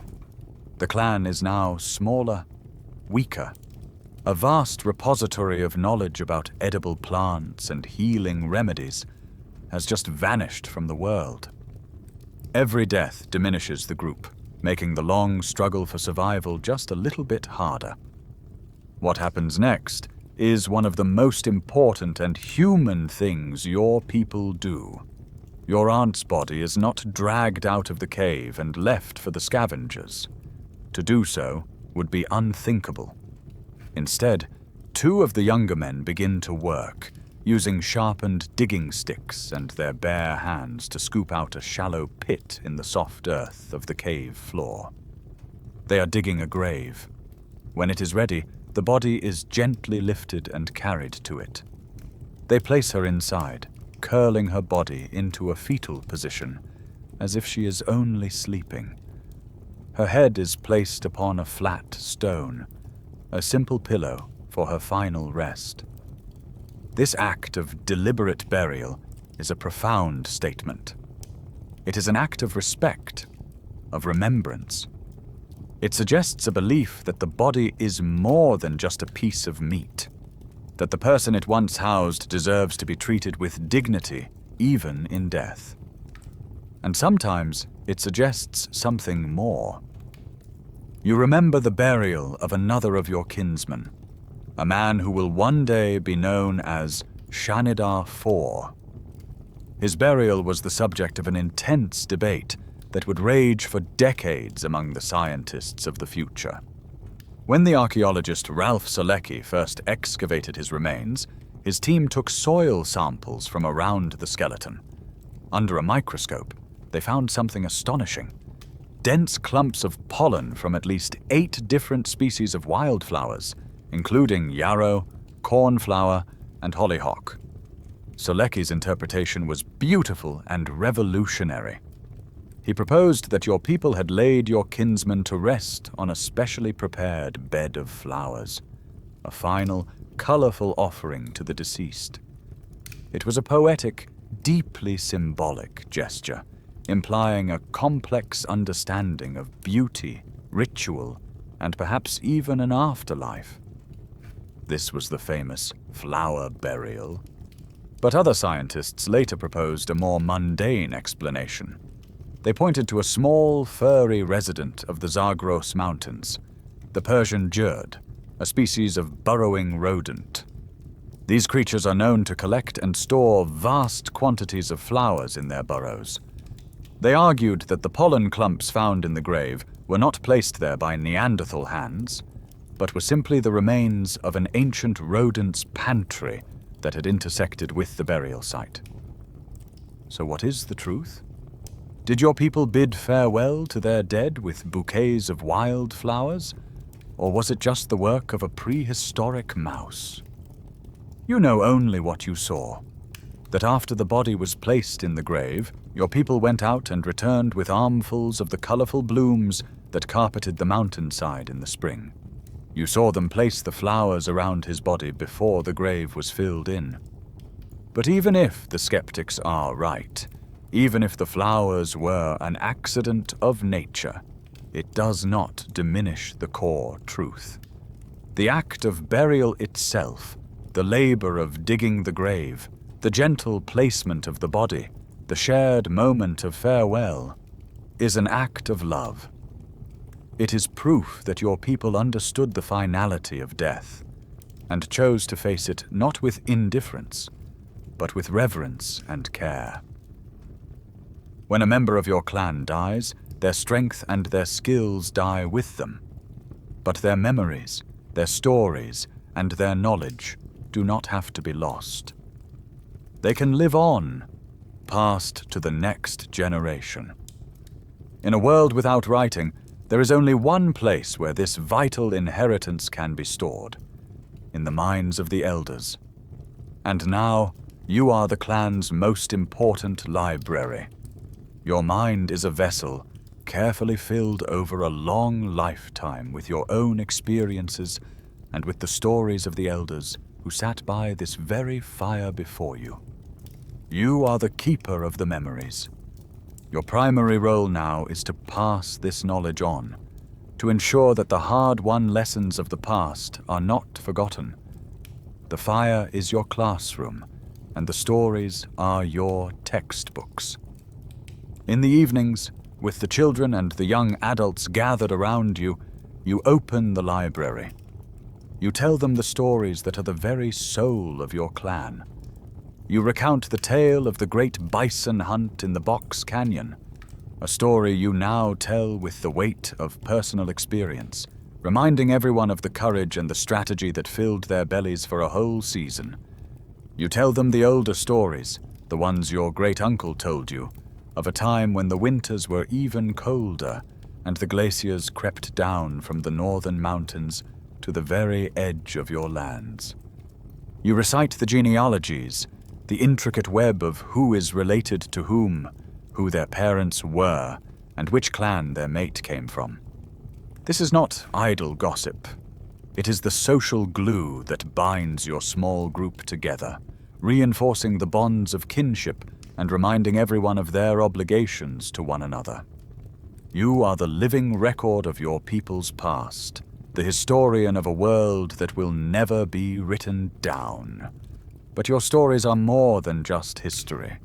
The clan is now smaller, weaker. A vast repository of knowledge about edible plants and healing remedies has just vanished from the world. Every death diminishes the group, making the long struggle for survival just a little bit harder. What happens next is one of the most important and human things your people do. Your aunt's body is not dragged out of the cave and left for the scavengers. To do so would be unthinkable. Instead, two of the younger men begin to work, using sharpened digging sticks and their bare hands to scoop out a shallow pit in the soft earth of the cave floor. They are digging a grave. When it is ready, the body is gently lifted and carried to it. They place her inside, curling her body into a fetal position, as if she is only sleeping. Her head is placed upon a flat stone, a simple pillow for her final rest. This act of deliberate burial is a profound statement. It is an act of respect, of remembrance. It suggests a belief that the body is more than just a piece of meat, that the person it once housed deserves to be treated with dignity, even in death. And sometimes it suggests something more. You remember the burial of another of your kinsmen, a man who will one day be known as Shanidar Cave. His burial was the subject of an intense debate that would rage for decades among the scientists of the future. When the archaeologist Ralph Selecki first excavated his remains, his team took soil samples from around the skeleton. Under a microscope, they found something astonishing. Dense clumps of pollen from at least 8 different species of wildflowers, including yarrow, cornflower, and hollyhock. Selecki's interpretation was beautiful and revolutionary. He proposed that your people had laid your kinsman to rest on a specially prepared bed of flowers, a final, colorful offering to the deceased. It was a poetic, deeply symbolic gesture, implying a complex understanding of beauty, ritual, and perhaps even an afterlife. This was the famous flower burial. But other scientists later proposed a more mundane explanation. They pointed to a small, furry resident of the Zagros Mountains, the Persian jurd, a species of burrowing rodent. These creatures are known to collect and store vast quantities of flowers in their burrows. They argued that the pollen clumps found in the grave were not placed there by Neanderthal hands, but were simply the remains of an ancient rodent's pantry that had intersected with the burial site. So what is the truth? Did your people bid farewell to their dead with bouquets of wild flowers? Or was it just the work of a prehistoric mouse? You know only what you saw. That after the body was placed in the grave, your people went out and returned with armfuls of the colorful blooms that carpeted the mountainside in the spring. You saw them place the flowers around his body before the grave was filled in. But even if the skeptics are right, even if the flowers were an accident of nature, it does not diminish the core truth. The act of burial itself, the labor of digging the grave, the gentle placement of the body, the shared moment of farewell, is an act of love. It is proof that your people understood the finality of death and chose to face it not with indifference, but with reverence and care. When a member of your clan dies, their strength and their skills die with them, but their memories, their stories, and their knowledge do not have to be lost. They can live on, passed to the next generation. In a world without writing, there is only one place where this vital inheritance can be stored, in the minds of the elders. And now, you are the clan's most important library. Your mind is a vessel, carefully filled over a long lifetime with your own experiences and with the stories of the elders who sat by this very fire before you. You are the keeper of the memories. Your primary role now is to pass this knowledge on, to ensure that the hard-won lessons of the past are not forgotten. The fire is your classroom, and the stories are your textbooks. In the evenings, with the children and the young adults gathered around you, you open the library. You tell them the stories that are the very soul of your clan. You recount the tale of the great bison hunt in the Box Canyon, a story you now tell with the weight of personal experience, reminding everyone of the courage and the strategy that filled their bellies for a whole season. You tell them the older stories, the ones your great-uncle told you, of a time when the winters were even colder and the glaciers crept down from the northern mountains to the very edge of your lands. You recite the genealogies, the intricate web of who is related to whom, who their parents were, and which clan their mate came from. This is not idle gossip. It is the social glue that binds your small group together, reinforcing the bonds of kinship and reminding everyone of their obligations to one another. You are the living record of your people's past, the historian of a world that will never be written down. But your stories are more than just history.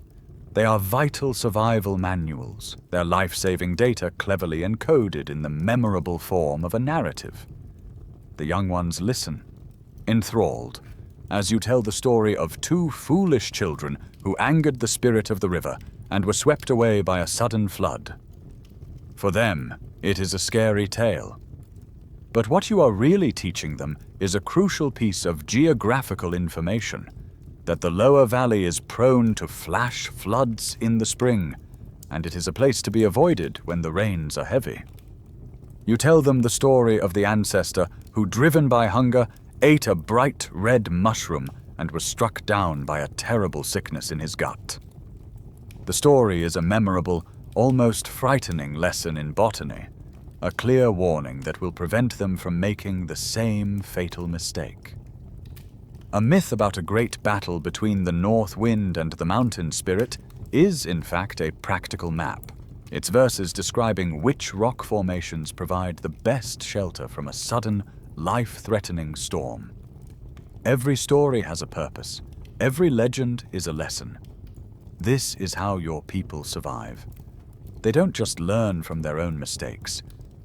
They are vital survival manuals, their life-saving data cleverly encoded in the memorable form of a narrative. The young ones listen, enthralled, as you tell the story of two foolish children who angered the spirit of the river and were swept away by a sudden flood. For them, it is a scary tale. But what you are really teaching them is a crucial piece of geographical information, that the lower valley is prone to flash floods in the spring, and it is a place to be avoided when the rains are heavy. You tell them the story of the ancestor who, driven by hunger, ate a bright red mushroom and was struck down by a terrible sickness in his gut. The story is a memorable, almost frightening lesson in botany, a clear warning that will prevent them from making the same fatal mistake. A myth about a great battle between the north wind and the mountain spirit is, in fact, a practical map. Its verses describing which rock formations provide the best shelter from a sudden, life-threatening storm. Every story has a purpose. Every legend is a lesson. This is how your people survive. They don't just learn from their own mistakes.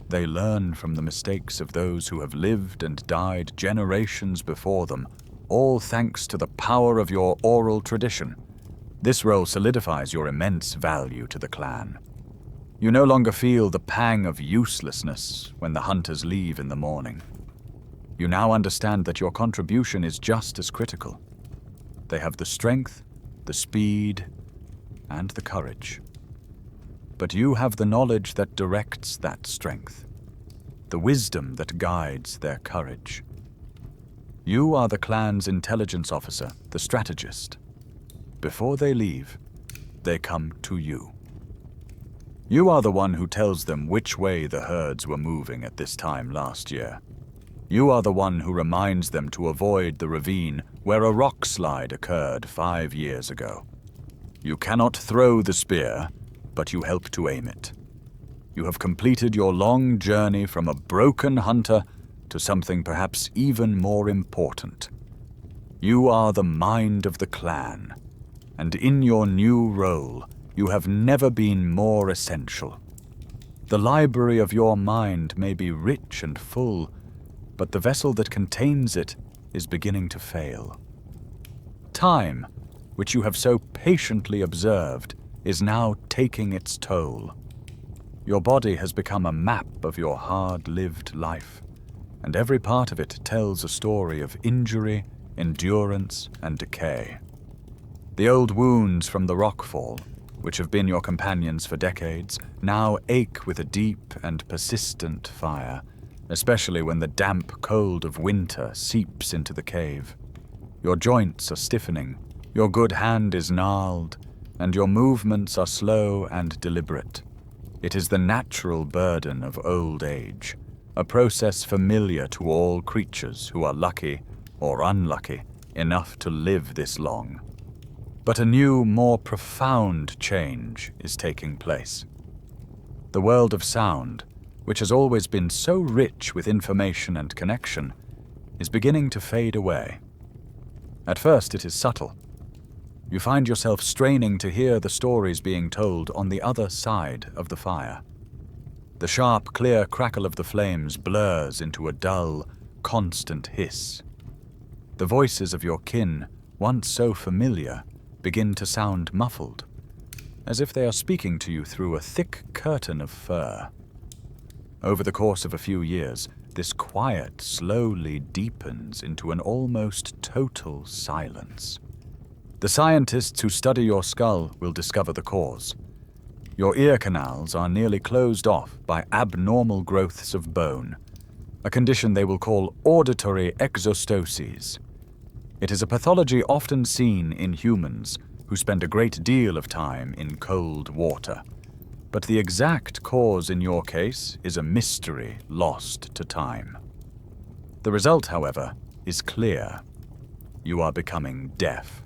They learn from the mistakes of those who have lived and died generations before them, all thanks to the power of your oral tradition. This role solidifies your immense value to the clan. You no longer feel the pang of uselessness when the hunters leave in the morning. You now understand that your contribution is just as critical. They have the strength, the speed, and the courage. But you have the knowledge that directs that strength, the wisdom that guides their courage. You are the clan's intelligence officer, the strategist. Before they leave, they come to you. You are the one who tells them which way the herds were moving at this time last year. You are the one who reminds them to avoid the ravine where a rock slide occurred 5 years ago. You cannot throw the spear, but you help to aim it. You have completed your long journey from a broken hunter to something perhaps even more important. You are the mind of the clan, and in your new role, you have never been more essential. The library of your mind may be rich and full, but the vessel that contains it is beginning to fail. Time, which you have so patiently observed, is now taking its toll. Your body has become a map of your hard-lived life, and every part of it tells a story of injury, endurance, and decay. The old wounds from the rockfall, which have been your companions for decades, now ache with a deep and persistent fire, especially when the damp cold of winter seeps into the cave. Your joints are stiffening, your good hand is gnarled, and your movements are slow and deliberate. It is the natural burden of old age, a process familiar to all creatures who are lucky or unlucky enough to live this long. But a new, more profound change is taking place. The world of sound, which has always been so rich with information and connection, is beginning to fade away. At first it is subtle. You find yourself straining to hear the stories being told on the other side of the fire. The sharp, clear crackle of the flames blurs into a dull, constant hiss. The voices of your kin, once so familiar, begin to sound muffled, as if they are speaking to you through a thick curtain of fur. Over the course of a few years, this quiet slowly deepens into an almost total silence. The scientists who study your skull will discover the cause. Your ear canals are nearly closed off by abnormal growths of bone, a condition they will call auditory exostoses. It is a pathology often seen in humans who spend a great deal of time in cold water. But the exact cause in your case is a mystery lost to time. The result, however, is clear. You are becoming deaf.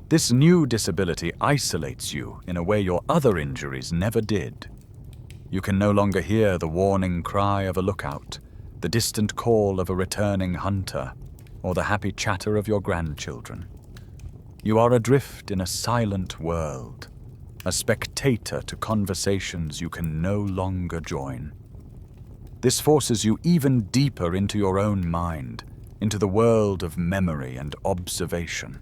This new disability isolates you in a way your other injuries never did. You can no longer hear the warning cry of a lookout, the distant call of a returning hunter, or the happy chatter of your grandchildren. You are adrift in a silent world, a spectator to conversations you can no longer join. This forces you even deeper into your own mind, into the world of memory and observation.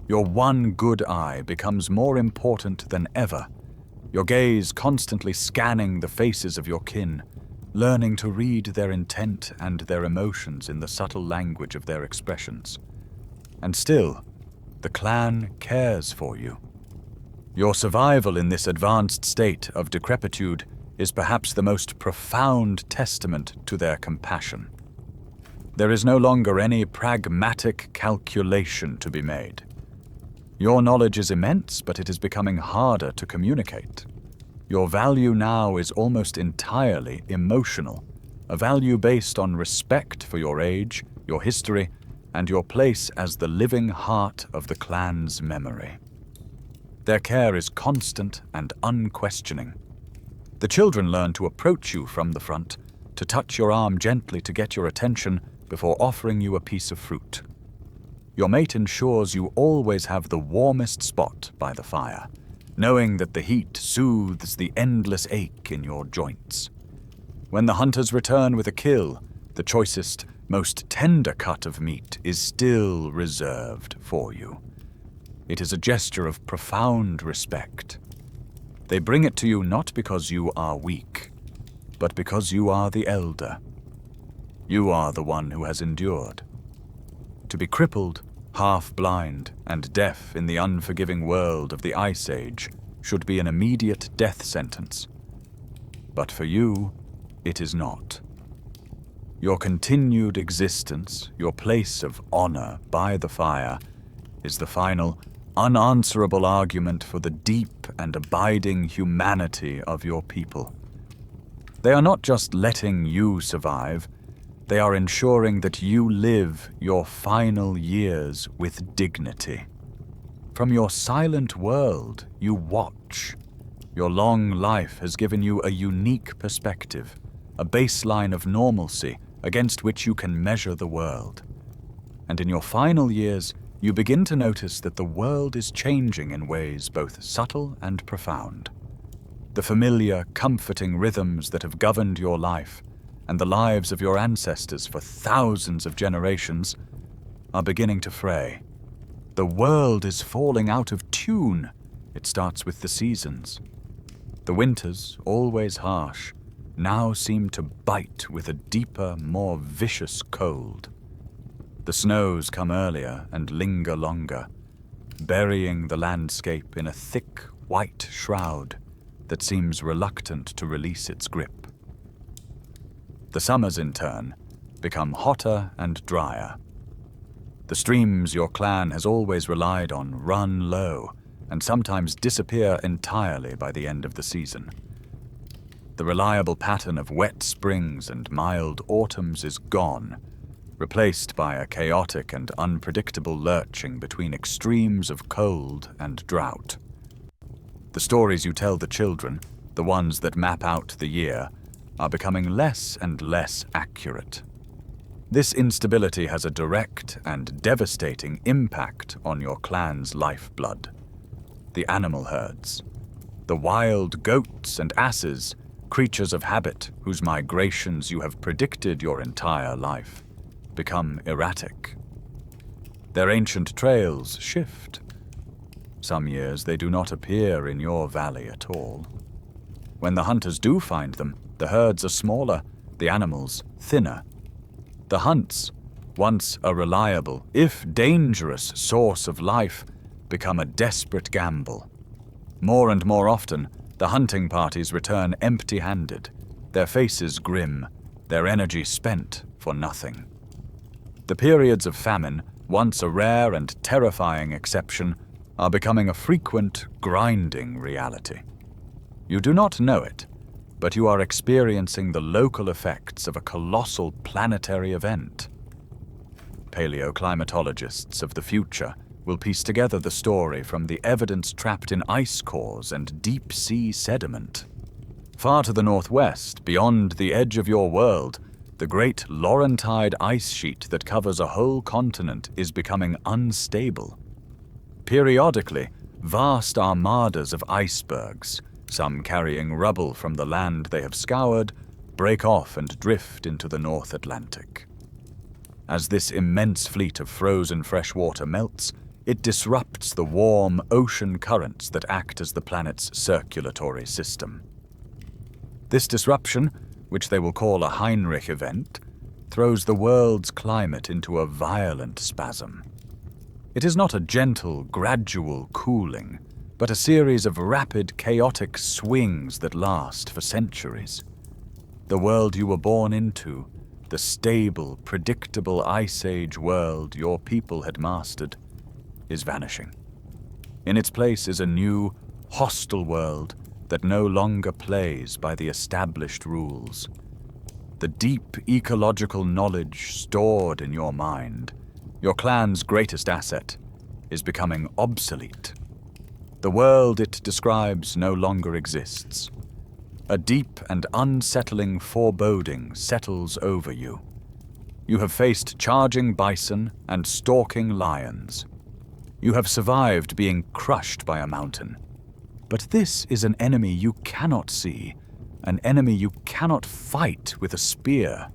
Your one good eye becomes more important than ever, your gaze constantly scanning the faces of your kin, learning to read their intent and their emotions in the subtle language of their expressions. And still, the clan cares for you. Your survival in this advanced state of decrepitude is perhaps the most profound testament to their compassion. There is no longer any pragmatic calculation to be made. Your knowledge is immense, but it is becoming harder to communicate. Your value now is almost entirely emotional, a value based on respect for your age, your history, and your place as the living heart of the clan's memory. Their care is constant and unquestioning. The children learn to approach you from the front, to touch your arm gently to get your attention before offering you a piece of fruit. Your mate ensures you always have the warmest spot by the fire, knowing that the heat soothes the endless ache in your joints. When the hunters return with a kill, the choicest, most tender cut of meat is still reserved for you. It is a gesture of profound respect. They bring it to you not because you are weak, but because you are the elder. You are the one who has endured. To be crippled, half-blind, and deaf in the unforgiving world of the Ice Age should be an immediate death sentence. But for you, it is not. Your continued existence, your place of honor by the fire, is the final, unanswerable argument for the deep and abiding humanity of your people. They are not just letting you survive, they are ensuring that you live your final years with dignity. From your silent world, you watch. Your long life has given you a unique perspective, a baseline of normalcy against which you can measure the world. And in your final years, you begin to notice that the world is changing in ways both subtle and profound. The familiar, comforting rhythms that have governed your life and the lives of your ancestors for thousands of generations are beginning to fray. The world is falling out of tune. It starts with the seasons. The winters, always harsh, now seem to bite with a deeper, more vicious cold. The snows come earlier and linger longer, burying the landscape in a thick, white shroud that seems reluctant to release its grip. The summers, in turn, become hotter and drier. The streams your clan has always relied on run low and sometimes disappear entirely by the end of the season. The reliable pattern of wet springs and mild autumns is gone, replaced by a chaotic and unpredictable lurching between extremes of cold and drought. The stories you tell the children, the ones that map out the year, are becoming less and less accurate. This instability has a direct and devastating impact on your clan's lifeblood. The animal herds, the wild goats and asses, creatures of habit whose migrations you have predicted your entire life, become erratic. Their ancient trails shift. Some years they do not appear in your valley at all. When the hunters do find them, the herds are smaller, the animals thinner. The hunts, once a reliable, if dangerous, source of life, become a desperate gamble. More and more often, the hunting parties return empty-handed, their faces grim, their energy spent for nothing. The periods of famine, once a rare and terrifying exception, are becoming a frequent, grinding reality. You do not know it, but you are experiencing the local effects of a colossal planetary event. Paleoclimatologists of the future will piece together the story from the evidence trapped in ice cores and deep-sea sediment. Far to the northwest, beyond the edge of your world, the great Laurentide ice sheet that covers a whole continent is becoming unstable. Periodically, vast armadas of icebergs, some carrying rubble from the land they have scoured, break off and drift into the North Atlantic. As this immense fleet of frozen fresh water melts, it disrupts the warm ocean currents that act as the planet's circulatory system. This disruption, which they will call a Heinrich event, throws the world's climate into a violent spasm. It is not a gentle, gradual cooling, but a series of rapid, chaotic swings that last for centuries. The world you were born into, the stable, predictable Ice Age world your people had mastered, is vanishing. In its place is a new, hostile world that no longer plays by the established rules. The deep ecological knowledge stored in your mind, your clan's greatest asset, is becoming obsolete. The world it describes no longer exists. A deep and unsettling foreboding settles over you. You have faced charging bison and stalking lions. You have survived being crushed by a mountain. But this is an enemy you cannot see, an enemy you cannot fight with a spear.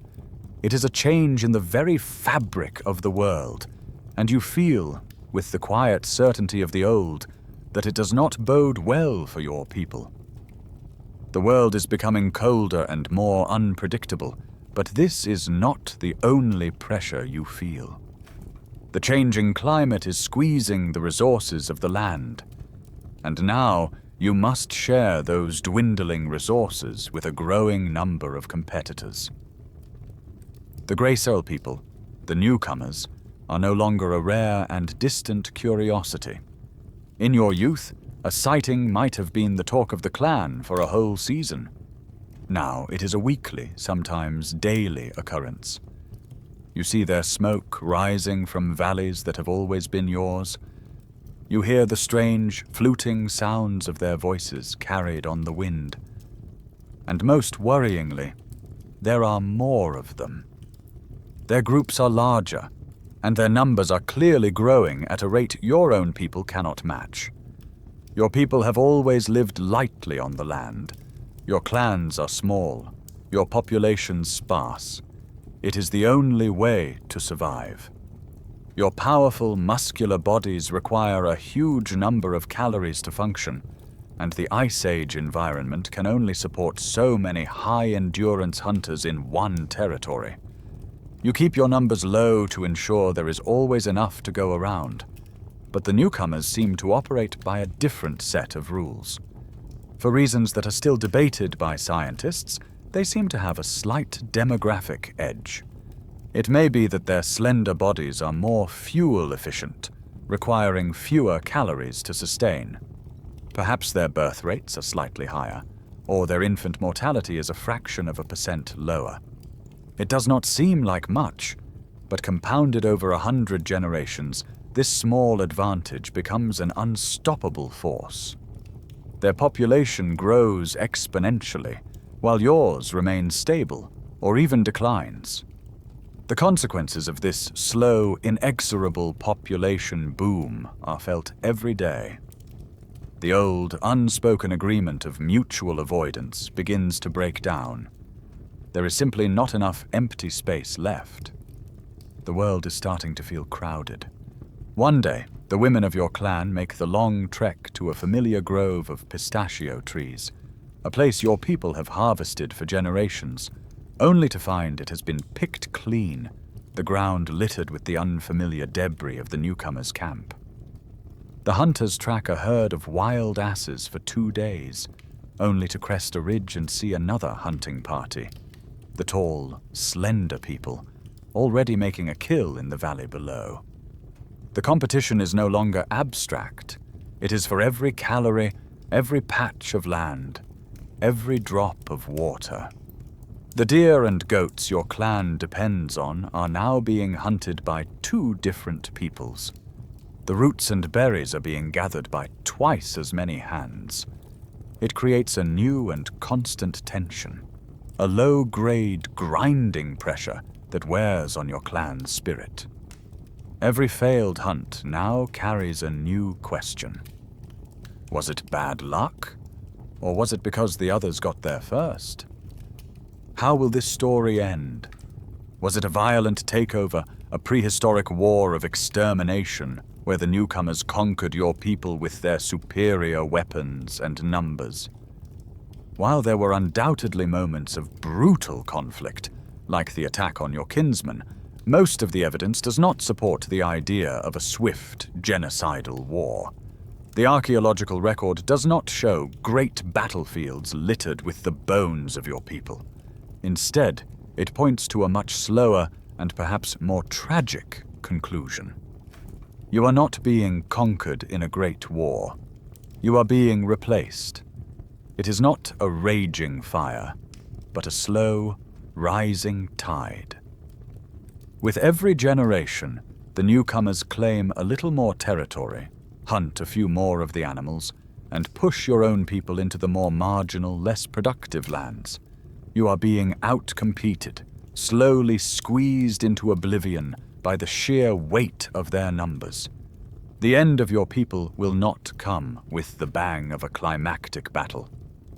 It is a change in the very fabric of the world, and you feel, with the quiet certainty of the old, that it does not bode well for your people. The world is becoming colder and more unpredictable, but this is not the only pressure you feel. The changing climate is squeezing the resources of the land, and now you must share those dwindling resources with a growing number of competitors. The Grey Soil people, the newcomers, are no longer a rare and distant curiosity. In your youth, a sighting might have been the talk of the clan for a whole season. Now it is a weekly, sometimes daily occurrence. You see their smoke rising from valleys that have always been yours. You hear the strange, fluting sounds of their voices carried on the wind. And most worryingly, there are more of them. Their groups are larger, and their numbers are clearly growing at a rate your own people cannot match. Your people have always lived lightly on the land. Your clans are small, your populations sparse. It is the only way to survive. Your powerful, muscular bodies require a huge number of calories to function, and the Ice Age environment can only support so many high-endurance hunters in one territory. You keep your numbers low to ensure there is always enough to go around, but the newcomers seem to operate by a different set of rules. For reasons that are still debated by scientists, they seem to have a slight demographic edge. It may be that their slender bodies are more fuel efficient, requiring fewer calories to sustain. Perhaps their birth rates are slightly higher, or their infant mortality is a fraction of a percent lower. It does not seem like much, but compounded over 100 generations, this small advantage becomes an unstoppable force. Their population grows exponentially, while yours remains stable or even declines. The consequences of this slow, inexorable population boom are felt every day. The old, unspoken agreement of mutual avoidance begins to break down. There is simply not enough empty space left. The world is starting to feel crowded. One day, the women of your clan make the long trek to a familiar grove of pistachio trees, a place your people have harvested for generations, only to find it has been picked clean, the ground littered with the unfamiliar debris of the newcomers' camp. The hunters track a herd of wild asses for 2 days, only to crest a ridge and see another hunting party. The tall, slender people, already making a kill in the valley below. The competition is no longer abstract. It is for every calorie, every patch of land, every drop of water. The deer and goats your clan depends on are now being hunted by 2 different peoples. The roots and berries are being gathered by twice as many hands. It creates a new and constant tension, a low-grade grinding pressure that wears on your clan's spirit. Every failed hunt now carries a new question. Was it bad luck? Or was it because the others got there first? How will this story end? Was it a violent takeover, a prehistoric war of extermination, where the newcomers conquered your people with their superior weapons and numbers? While there were undoubtedly moments of brutal conflict, like the attack on your kinsmen, most of the evidence does not support the idea of a swift, genocidal war. The archaeological record does not show great battlefields littered with the bones of your people. Instead, it points to a much slower and perhaps more tragic conclusion. You are not being conquered in a great war. You are being replaced. It is not a raging fire, but a slow, rising tide. With every generation, the newcomers claim a little more territory, hunt a few more of the animals, and push your own people into the more marginal, less productive lands. You are being outcompeted, slowly squeezed into oblivion by the sheer weight of their numbers. The end of your people will not come with the bang of a climactic battle,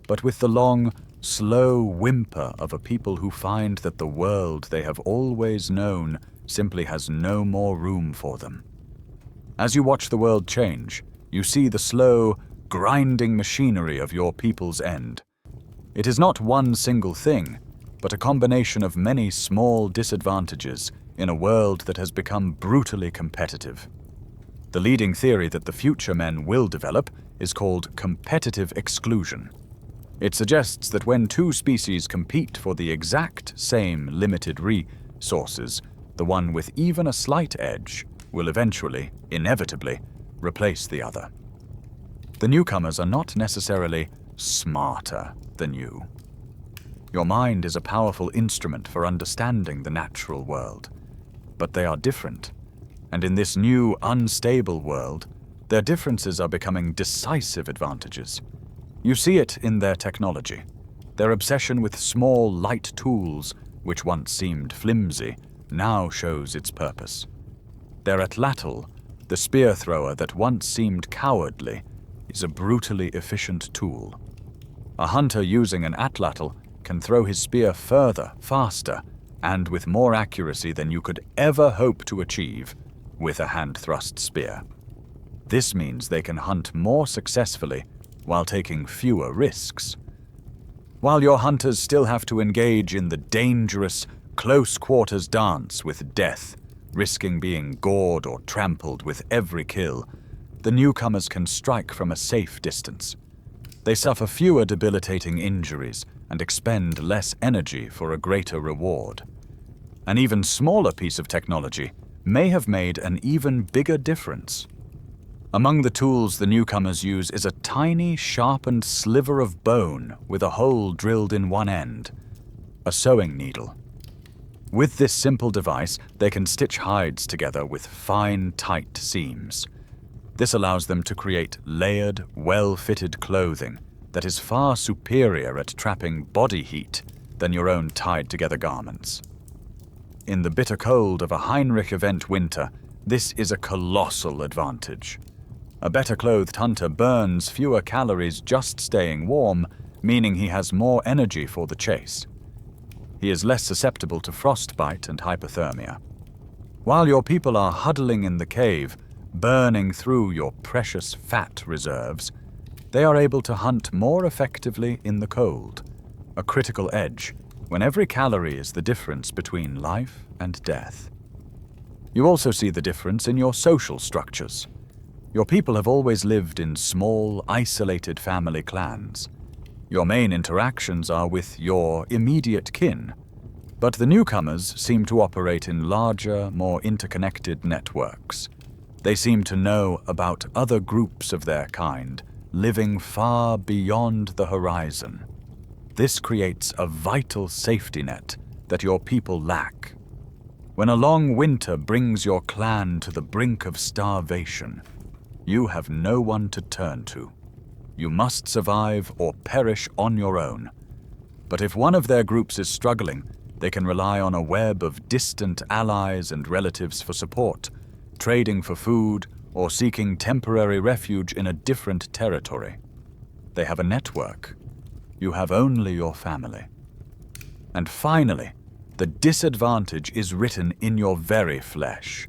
but with the long, slow whimper of a people who find that the world they have always known simply has no more room for them. As you watch the world change, you see the slow, grinding machinery of your people's end. It is not one single thing, but a combination of many small disadvantages in a world that has become brutally competitive. The leading theory that the future men will develop is called competitive exclusion. It suggests that when two species compete for the exact same limited resources, the one with even a slight edge will eventually, inevitably, replace the other. The newcomers are not necessarily smarter than you. Your mind is a powerful instrument for understanding the natural world, but they are different, and in this new, unstable world, their differences are becoming decisive advantages. You see it in their technology. Their obsession with small, light tools, which once seemed flimsy, now shows its purpose. Their atlatl, the spear thrower that once seemed cowardly, is a brutally efficient tool. A hunter using an atlatl can throw his spear further, faster, and with more accuracy than you could ever hope to achieve with a hand-thrust spear. This means they can hunt more successfully while taking fewer risks. While your hunters still have to engage in the dangerous, close-quarters dance with death, risking being gored or trampled with every kill, the newcomers can strike from a safe distance. They suffer fewer debilitating injuries and expend less energy for a greater reward. An even smaller piece of technology may have made an even bigger difference. Among the tools the newcomers use is a tiny, sharpened sliver of bone with a hole drilled in one end, a sewing needle. With this simple device, they can stitch hides together with fine, tight seams. This allows them to create layered, well-fitted clothing that is far superior at trapping body heat than your own tied-together garments. In the bitter cold of a Heinrich event winter, this is a colossal advantage. A better-clothed hunter burns fewer calories just staying warm, meaning he has more energy for the chase. He is less susceptible to frostbite and hypothermia. While your people are huddling in the cave, burning through your precious fat reserves, they are able to hunt more effectively in the cold, a critical edge, when every calorie is the difference between life and death. You also see the difference in your social structures. Your people have always lived in small, isolated family clans. Your main interactions are with your immediate kin, but the newcomers seem to operate in larger, more interconnected networks. They seem to know about other groups of their kind, living far beyond the horizon. This creates a vital safety net that your people lack. When a long winter brings your clan to the brink of starvation, you have no one to turn to. You must survive or perish on your own. But if one of their groups is struggling, they can rely on a web of distant allies and relatives for support, trading for food or seeking temporary refuge in a different territory. They have a network. You have only your family. And finally, the disadvantage is written in your very flesh.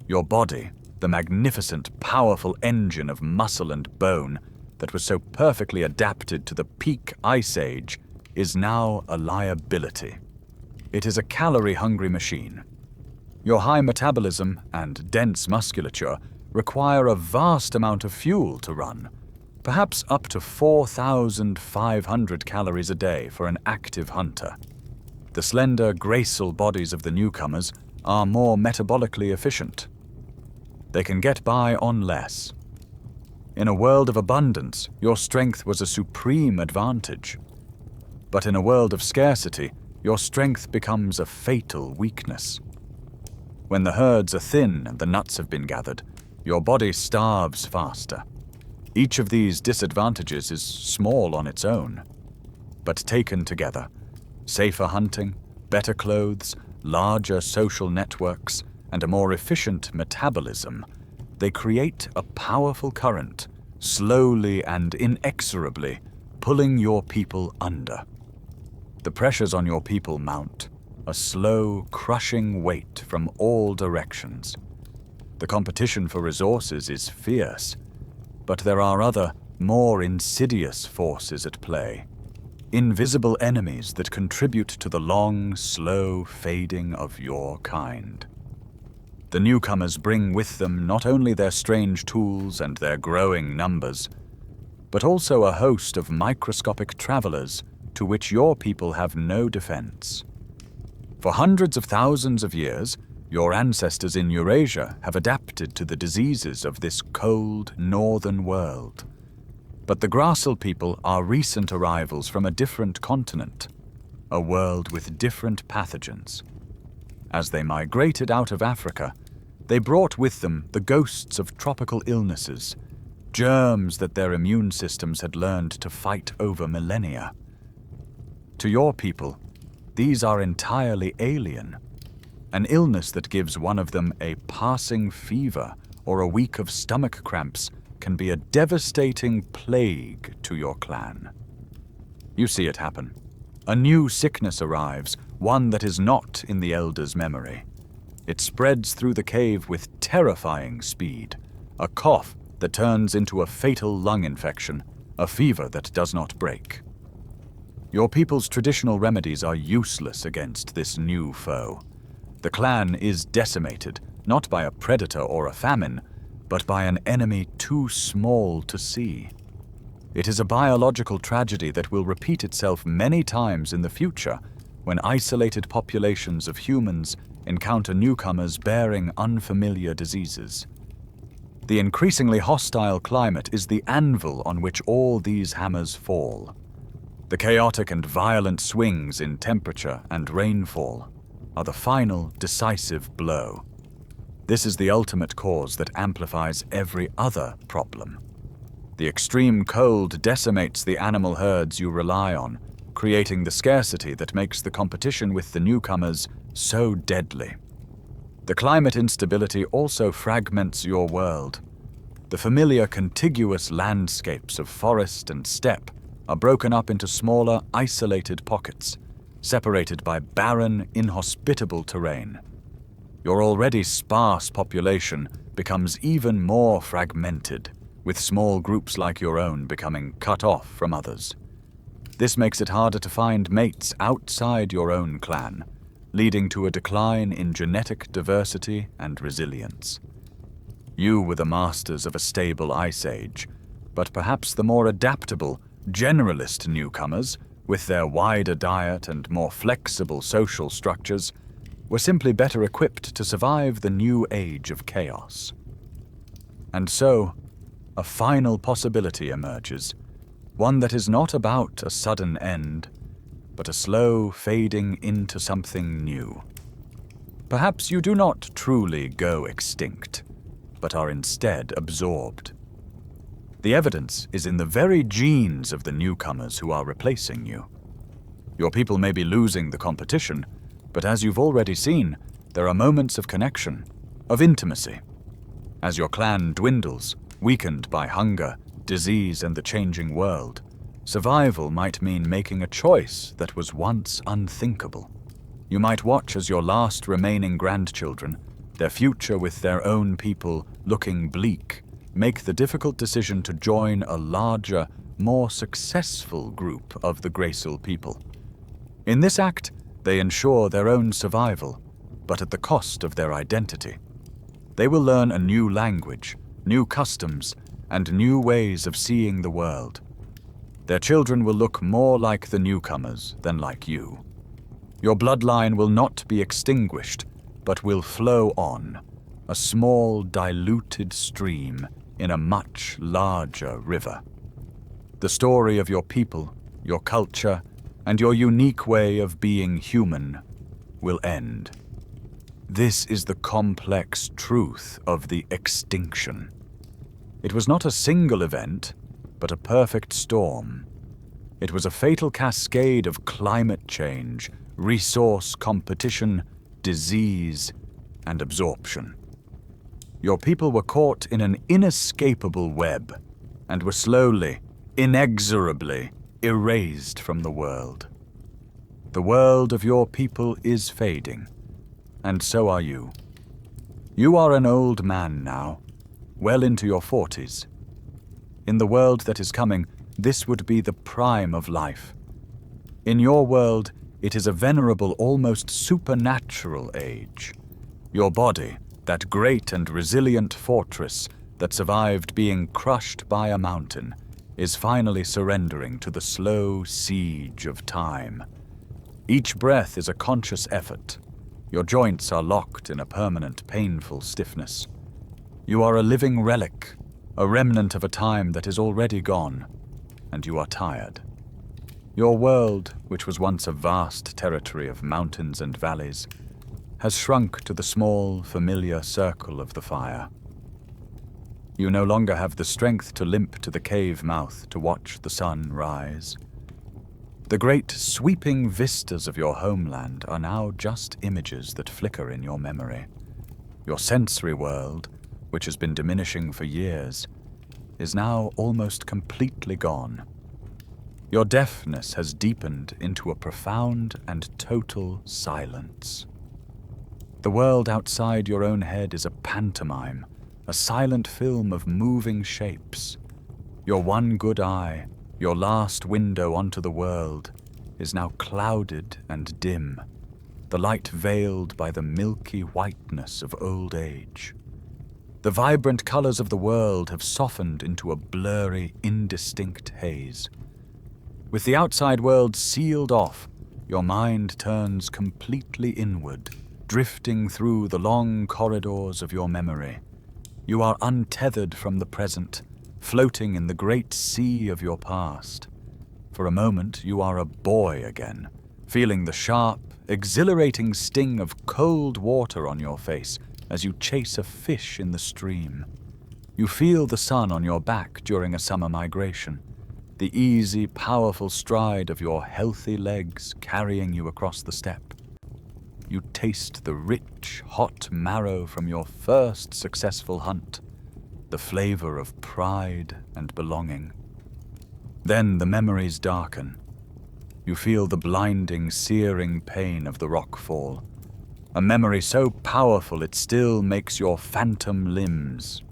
Your body, the magnificent, powerful engine of muscle and bone that was so perfectly adapted to the peak ice age, is now a liability. It is a calorie-hungry machine. Your high metabolism and dense musculature require a vast amount of fuel to run, perhaps up to 4,500 calories a day for an active hunter. The slender, graceful bodies of the newcomers are more metabolically efficient. They can get by on less. In a world of abundance, your strength was a supreme advantage. But in a world of scarcity, your strength becomes a fatal weakness. When the herds are thin and the nuts have been gathered, Your body starves faster. Each of these disadvantages is small on its own, but taken together, safer hunting, better clothes, larger social networks, and a more efficient metabolism, they create a powerful current, slowly and inexorably pulling your people under. The pressures on your people mount, a slow, crushing weight from all directions. The competition for resources is fierce, but there are other, more insidious forces at play. Invisible enemies that contribute to the long, slow fading of your kind. The newcomers bring with them not only their strange tools and their growing numbers, but also a host of microscopic travelers to which your people have no defense. For hundreds of thousands of years, your ancestors in Eurasia have adapted to the diseases of this cold, northern world. But the Grasl people are recent arrivals from a different continent, a world with different pathogens. As they migrated out of Africa, they brought with them the ghosts of tropical illnesses, germs that their immune systems had learned to fight over millennia. To your people, these are entirely alien. An illness that gives one of them a passing fever or a week of stomach cramps can be a devastating plague to your clan. You see it happen. A new sickness arrives, one that is not in the elders' memory. It spreads through the cave with terrifying speed, a cough that turns into a fatal lung infection, a fever that does not break. Your people's traditional remedies are useless against this new foe. The clan is decimated, not by a predator or a famine, but by an enemy too small to see. It is a biological tragedy that will repeat itself many times in the future when isolated populations of humans encounter newcomers bearing unfamiliar diseases. The increasingly hostile climate is the anvil on which all these hammers fall. The chaotic and violent swings in temperature and rainfall are the final, decisive blow. This is the ultimate cause that amplifies every other problem. The extreme cold decimates the animal herds you rely on, creating the scarcity that makes the competition with the newcomers so deadly. The climate instability also fragments your world. The familiar contiguous landscapes of forest and steppe are broken up into smaller, isolated pockets, separated by barren, inhospitable terrain. Your already sparse population becomes even more fragmented, with small groups like your own becoming cut off from others. This makes it harder to find mates outside your own clan, leading to a decline in genetic diversity and resilience. You were the masters of a stable ice age, but perhaps the more adaptable, generalist newcomers, with their wider diet and more flexible social structures, were simply better equipped to survive the new age of chaos. And so, a final possibility emerges, one that is not about a sudden end, but a slow fading into something new. Perhaps you do not truly go extinct, but are instead absorbed. The evidence is in the very genes of the newcomers who are replacing you. Your people may be losing the competition, but as you've already seen, there are moments of connection, of intimacy. As your clan dwindles, weakened by hunger, disease, and the changing world, survival might mean making a choice that was once unthinkable. You might watch as your last remaining grandchildren, their future with their own people looking bleak, make the difficult decision to join a larger, more successful group of the Gracil people. In this act, they ensure their own survival, but at the cost of their identity. They will learn a new language, new customs, and new ways of seeing the world. Their children will look more like the newcomers than like you. Your bloodline will not be extinguished, but will flow on, a small, diluted stream in a much larger river. The story of your people, your culture, and your unique way of being human will end. This is the complex truth of the extinction. It was not a single event, but a perfect storm. It was a fatal cascade of climate change, resource competition, disease, and absorption. Your people were caught in an inescapable web and were slowly, inexorably erased from the world. The world of your people is fading, and so are you. You are an old man now, well into your 40s. In the world that is coming, this would be the prime of life. In your world, it is a venerable, almost supernatural age. Your body, that great and resilient fortress that survived being crushed by a mountain, is finally surrendering to the slow siege of time. Each breath is a conscious effort. Your joints are locked in a permanent, painful stiffness. You are a living relic, a remnant of a time that is already gone, and you are tired. Your world, which was once a vast territory of mountains and valleys, has shrunk to the small, familiar circle of the fire. You no longer have the strength to limp to the cave mouth to watch the sun rise. The great sweeping vistas of your homeland are now just images that flicker in your memory. Your sensory world, which has been diminishing for years, is now almost completely gone. Your deafness has deepened into a profound and total silence. The world outside your own head is a pantomime, a silent film of moving shapes. Your one good eye, your last window onto the world, is now clouded and dim, the light veiled by the milky whiteness of old age. The vibrant colors of the world have softened into a blurry, indistinct haze. With the outside world sealed off, your mind turns completely inward, drifting through the long corridors of your memory. You are untethered from the present, floating in the great sea of your past. For a moment, you are a boy again, feeling the sharp, exhilarating sting of cold water on your face as you chase a fish in the stream. You feel the sun on your back during a summer migration, the easy, powerful stride of your healthy legs carrying you across the steppe. You taste the rich, hot marrow from your first successful hunt, the flavor of pride and belonging. Then the memories darken. You feel the blinding, searing pain of the rockfall, a memory so powerful it still makes your phantom limbs.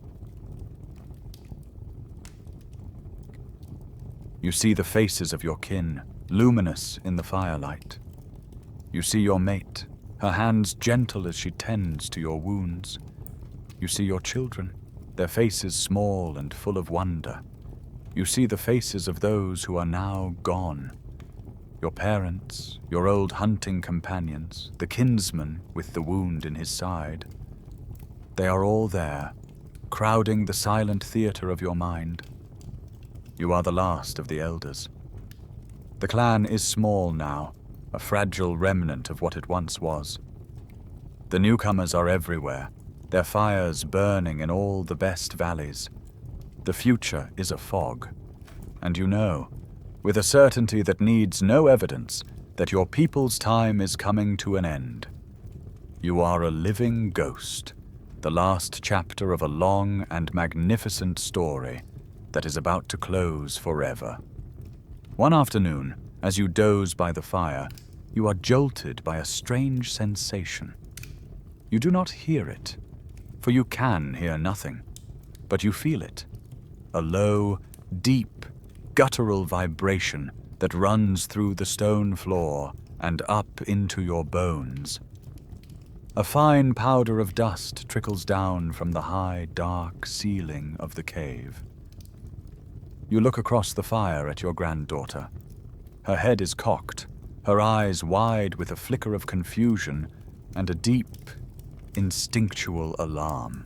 You see the faces of your kin, luminous in the firelight. You see your mate, her hands gentle as she tends to your wounds. You see your children, their faces small and full of wonder. You see the faces of those who are now gone. Your parents, your old hunting companions, the kinsman with the wound in his side. They are all there, crowding the silent theater of your mind. You are the last of the elders. The clan is small now, a fragile remnant of what it once was. The newcomers are everywhere, their fires burning in all the best valleys. The future is a fog, and you know, with a certainty that needs no evidence, that your people's time is coming to an end. You are a living ghost, the last chapter of a long and magnificent story that is about to close forever. One afternoon, as you doze by the fire, you are jolted by a strange sensation. You do not hear it, for you can hear nothing, but you feel it. A low, deep, guttural vibration that runs through the stone floor and up into your bones. A fine powder of dust trickles down from the high, dark ceiling of the cave. You look across the fire at your granddaughter. Her head is cocked, her eyes wide with a flicker of confusion and a deep, instinctual alarm.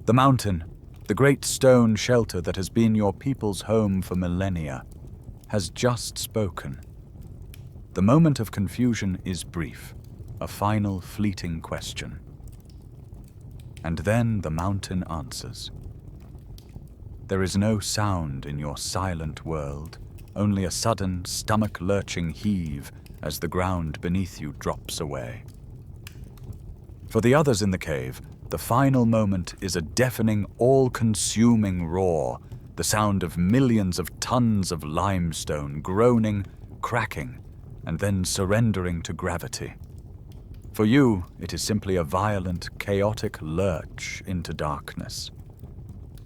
The mountain, the great stone shelter that has been your people's home for millennia, has just spoken. The moment of confusion is brief. a final fleeting question. And then the mountain answers. There is no sound in your silent world, only a sudden, stomach-lurching heave as the ground beneath you drops away. For the others in the cave, the final moment is a deafening, all-consuming roar, the sound of millions of tons of limestone groaning, cracking, and then surrendering to gravity. For you, it is simply a violent, chaotic lurch into darkness.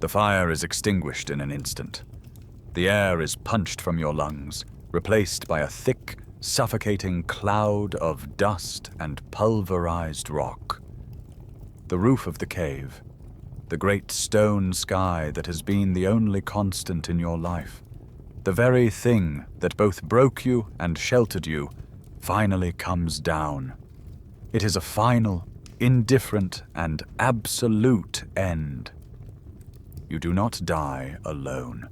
The fire is extinguished in an instant. The air is punched from your lungs, replaced by a thick, suffocating cloud of dust and pulverized rock. The roof of the cave, the great stone sky that has been the only constant in your life, the very thing that both broke you and sheltered you, finally comes down. It is a final, indifferent, and absolute end. You do not die alone.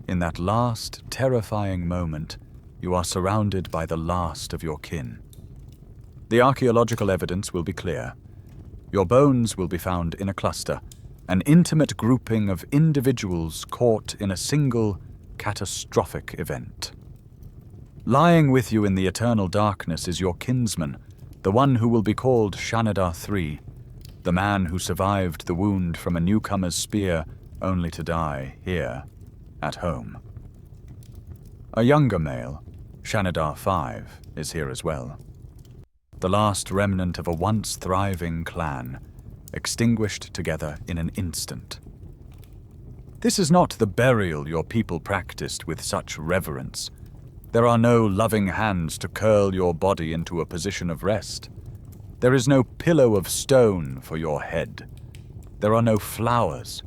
In that last, terrifying moment, you are surrounded by the last of your kin. The archaeological evidence will be clear. Your bones will be found in a cluster, an intimate grouping of individuals caught in a single, catastrophic event. Lying with you in the eternal darkness is your kinsman, the one who will be called Shanidar III, the man who survived the wound from a newcomer's spear only to die here, at home. A younger male, Shanidar V, is here as well. The last remnant of a once thriving clan, extinguished together in an instant. This is not the burial your people practiced with such reverence. There are no loving hands to curl your body into a position of rest. There is no pillow of stone for your head. There are no flowers,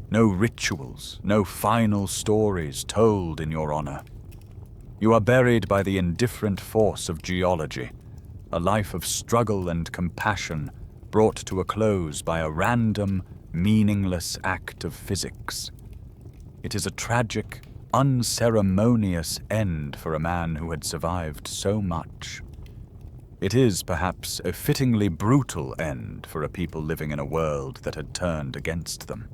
no rituals, no final stories told in your honor. You are buried by the indifferent force of geology, a life of struggle and compassion brought to a close by a random, meaningless act of physics. It is a tragic, unceremonious end for a man who had survived so much. It is, perhaps, a fittingly brutal end for a people living in a world that had turned against them.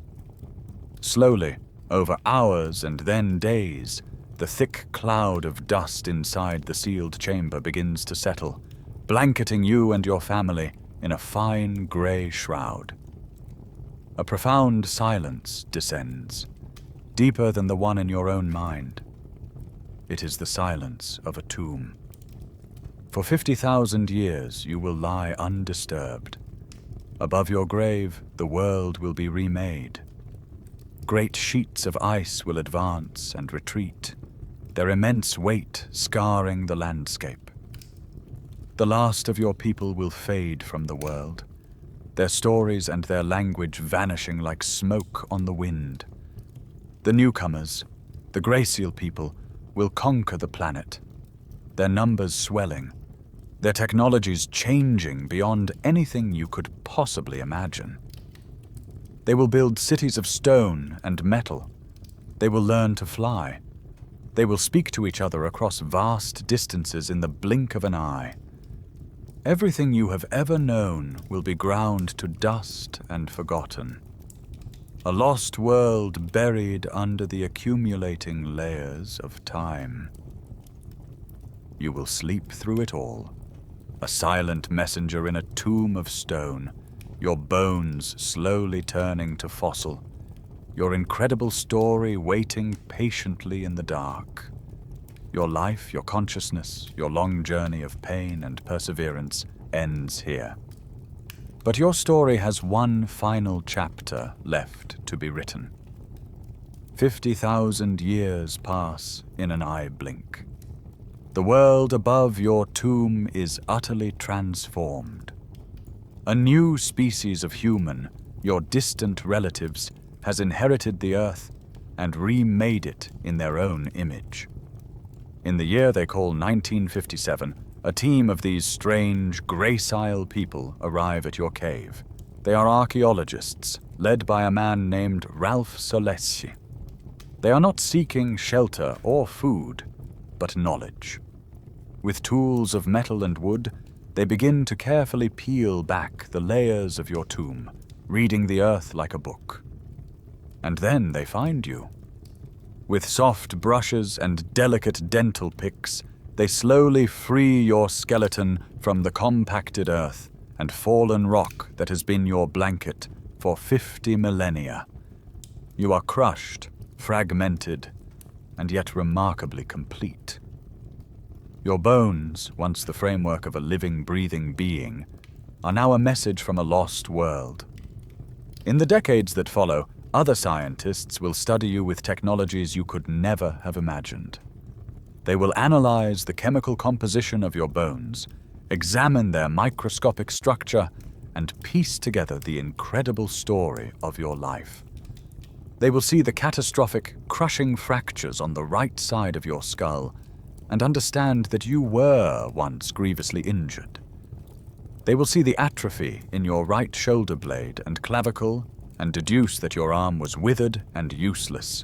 Slowly, over hours and then days, the thick cloud of dust inside the sealed chamber begins to settle, blanketing you and your family in a fine gray shroud. A profound silence descends, deeper than the one in your own mind. It is the silence of a tomb. For 50,000 years you will lie undisturbed. Above your grave, the world will be remade. Great sheets of ice will advance and retreat, their immense weight scarring the landscape. The last of your people will fade from the world, their stories and their language vanishing like smoke on the wind. The newcomers, the glacial people, will conquer the planet, their numbers swelling, their technologies changing beyond anything you could possibly imagine. They will build cities of stone and metal. They will learn to fly. They will speak to each other across vast distances in the blink of an eye. Everything you have ever known will be ground to dust and forgotten. A lost world buried under the accumulating layers of time. You will sleep through it all, a silent messenger in a tomb of stone, your bones slowly turning to fossil, your incredible story waiting patiently in the dark. Your life, your consciousness, your long journey of pain and perseverance ends here. But your story has one final chapter left to be written. 50,000 years pass in an eye blink. The world above your tomb is utterly transformed. A new species of human, your distant relatives, has inherited the earth and remade it in their own image. In the year they call 1957, a team of these strange, gracile people arrive at your cave. They are archaeologists, led by a man named Ralph Solesci. They are not seeking shelter or food, but knowledge. With tools of metal and wood, They begin to carefully peel back the layers of your tomb, reading the earth like a book. And then they find you. With soft brushes and delicate dental picks, they slowly free your skeleton from the compacted earth and fallen rock that has been your blanket for 50 millennia. You are crushed, fragmented, and yet remarkably complete. Your bones, once the framework of a living, breathing being, are now a message from a lost world. In the decades that follow, other scientists will study you with technologies you could never have imagined. They will analyze the chemical composition of your bones, examine their microscopic structure, and piece together the incredible story of your life. They will see the catastrophic, crushing fractures on the right side of your skull and understand that you were once grievously injured. They will see the atrophy in your right shoulder blade and clavicle and deduce that your arm was withered and useless.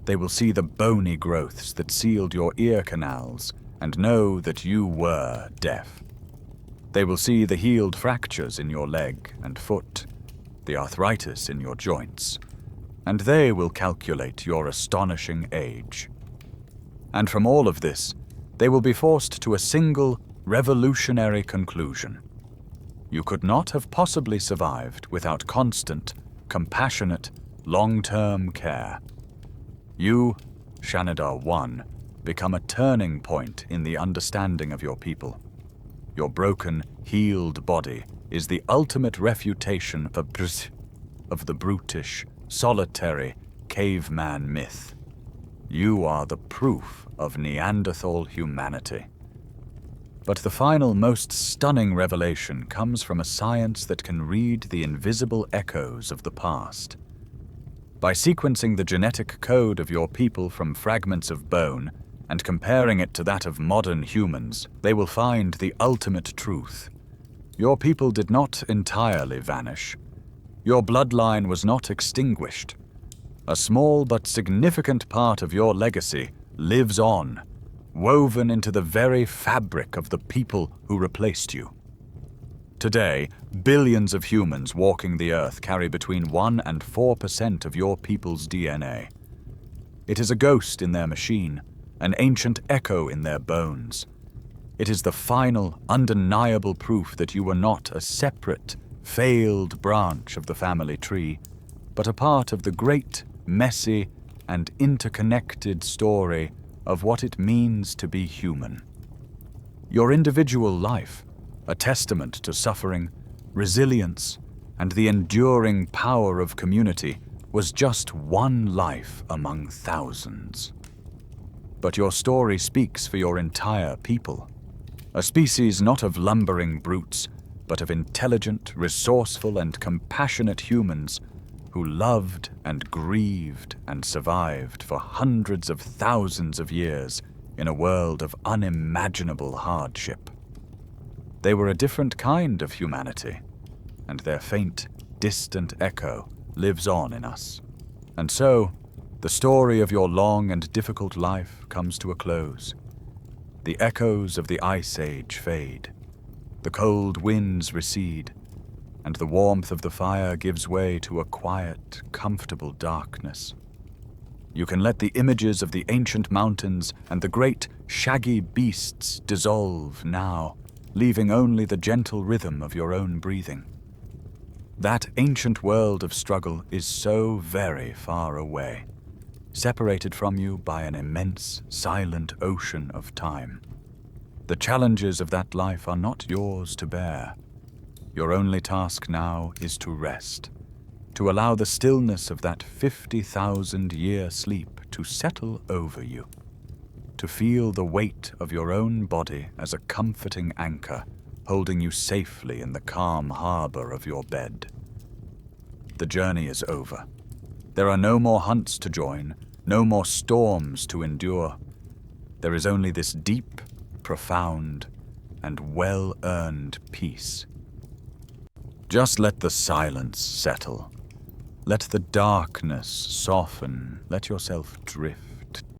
They will see the bony growths that sealed your ear canals and know that you were deaf. They will see the healed fractures in your leg and foot, the arthritis in your joints, and they will calculate your astonishing age. And from all of this, they will be forced to a single, revolutionary conclusion. You could not have possibly survived without constant, compassionate, long-term care. You, Shanidar I, become a turning point in the understanding of your people. Your broken, healed body is the ultimate refutation of the brutish, solitary, caveman myth. You are the proof of Neanderthal humanity. But the final, most stunning revelation comes from a science that can read the invisible echoes of the past. By sequencing the genetic code of your people from fragments of bone and comparing it to that of modern humans, they will find the ultimate truth. Your people did not entirely vanish. Your bloodline was not extinguished. A small but significant part of your legacy lives on, woven into the very fabric of the people who replaced you. Today, billions of humans walking the earth carry between 1% and 4% of your people's DNA. It is a ghost in their machine, an ancient echo in their bones. It is the final, undeniable proof that you were not a separate, failed branch of the family tree, but a part of the great, messy, and interconnected story of what it means to be human. Your individual life, a testament to suffering, resilience, and the enduring power of community, was just one life among thousands. But your story speaks for your entire people, a species not of lumbering brutes, but of intelligent, resourceful, and compassionate humans who loved and grieved and survived for hundreds of thousands of years in a world of unimaginable hardship. They were a different kind of humanity, and their faint, distant echo lives on in us. And so, the story of your long and difficult life comes to a close. The echoes of the Ice Age fade. The cold winds recede, and the warmth of the fire gives way to a quiet, comfortable darkness. You can let the images of the ancient mountains and the great, shaggy beasts dissolve now, leaving only the gentle rhythm of your own breathing. That ancient world of struggle is so very far away, separated from you by an immense, silent ocean of time. The challenges of that life are not yours to bear. Your only task now is to rest, to allow the stillness of that 50,000-year sleep to settle over you, to feel the weight of your own body as a comforting anchor, holding you safely in the calm harbor of your bed. The journey is over. There are no more hunts to join, no more storms to endure. There is only this deep, profound, and well-earned peace. Just let the silence settle. Let the darkness soften. Let yourself drift.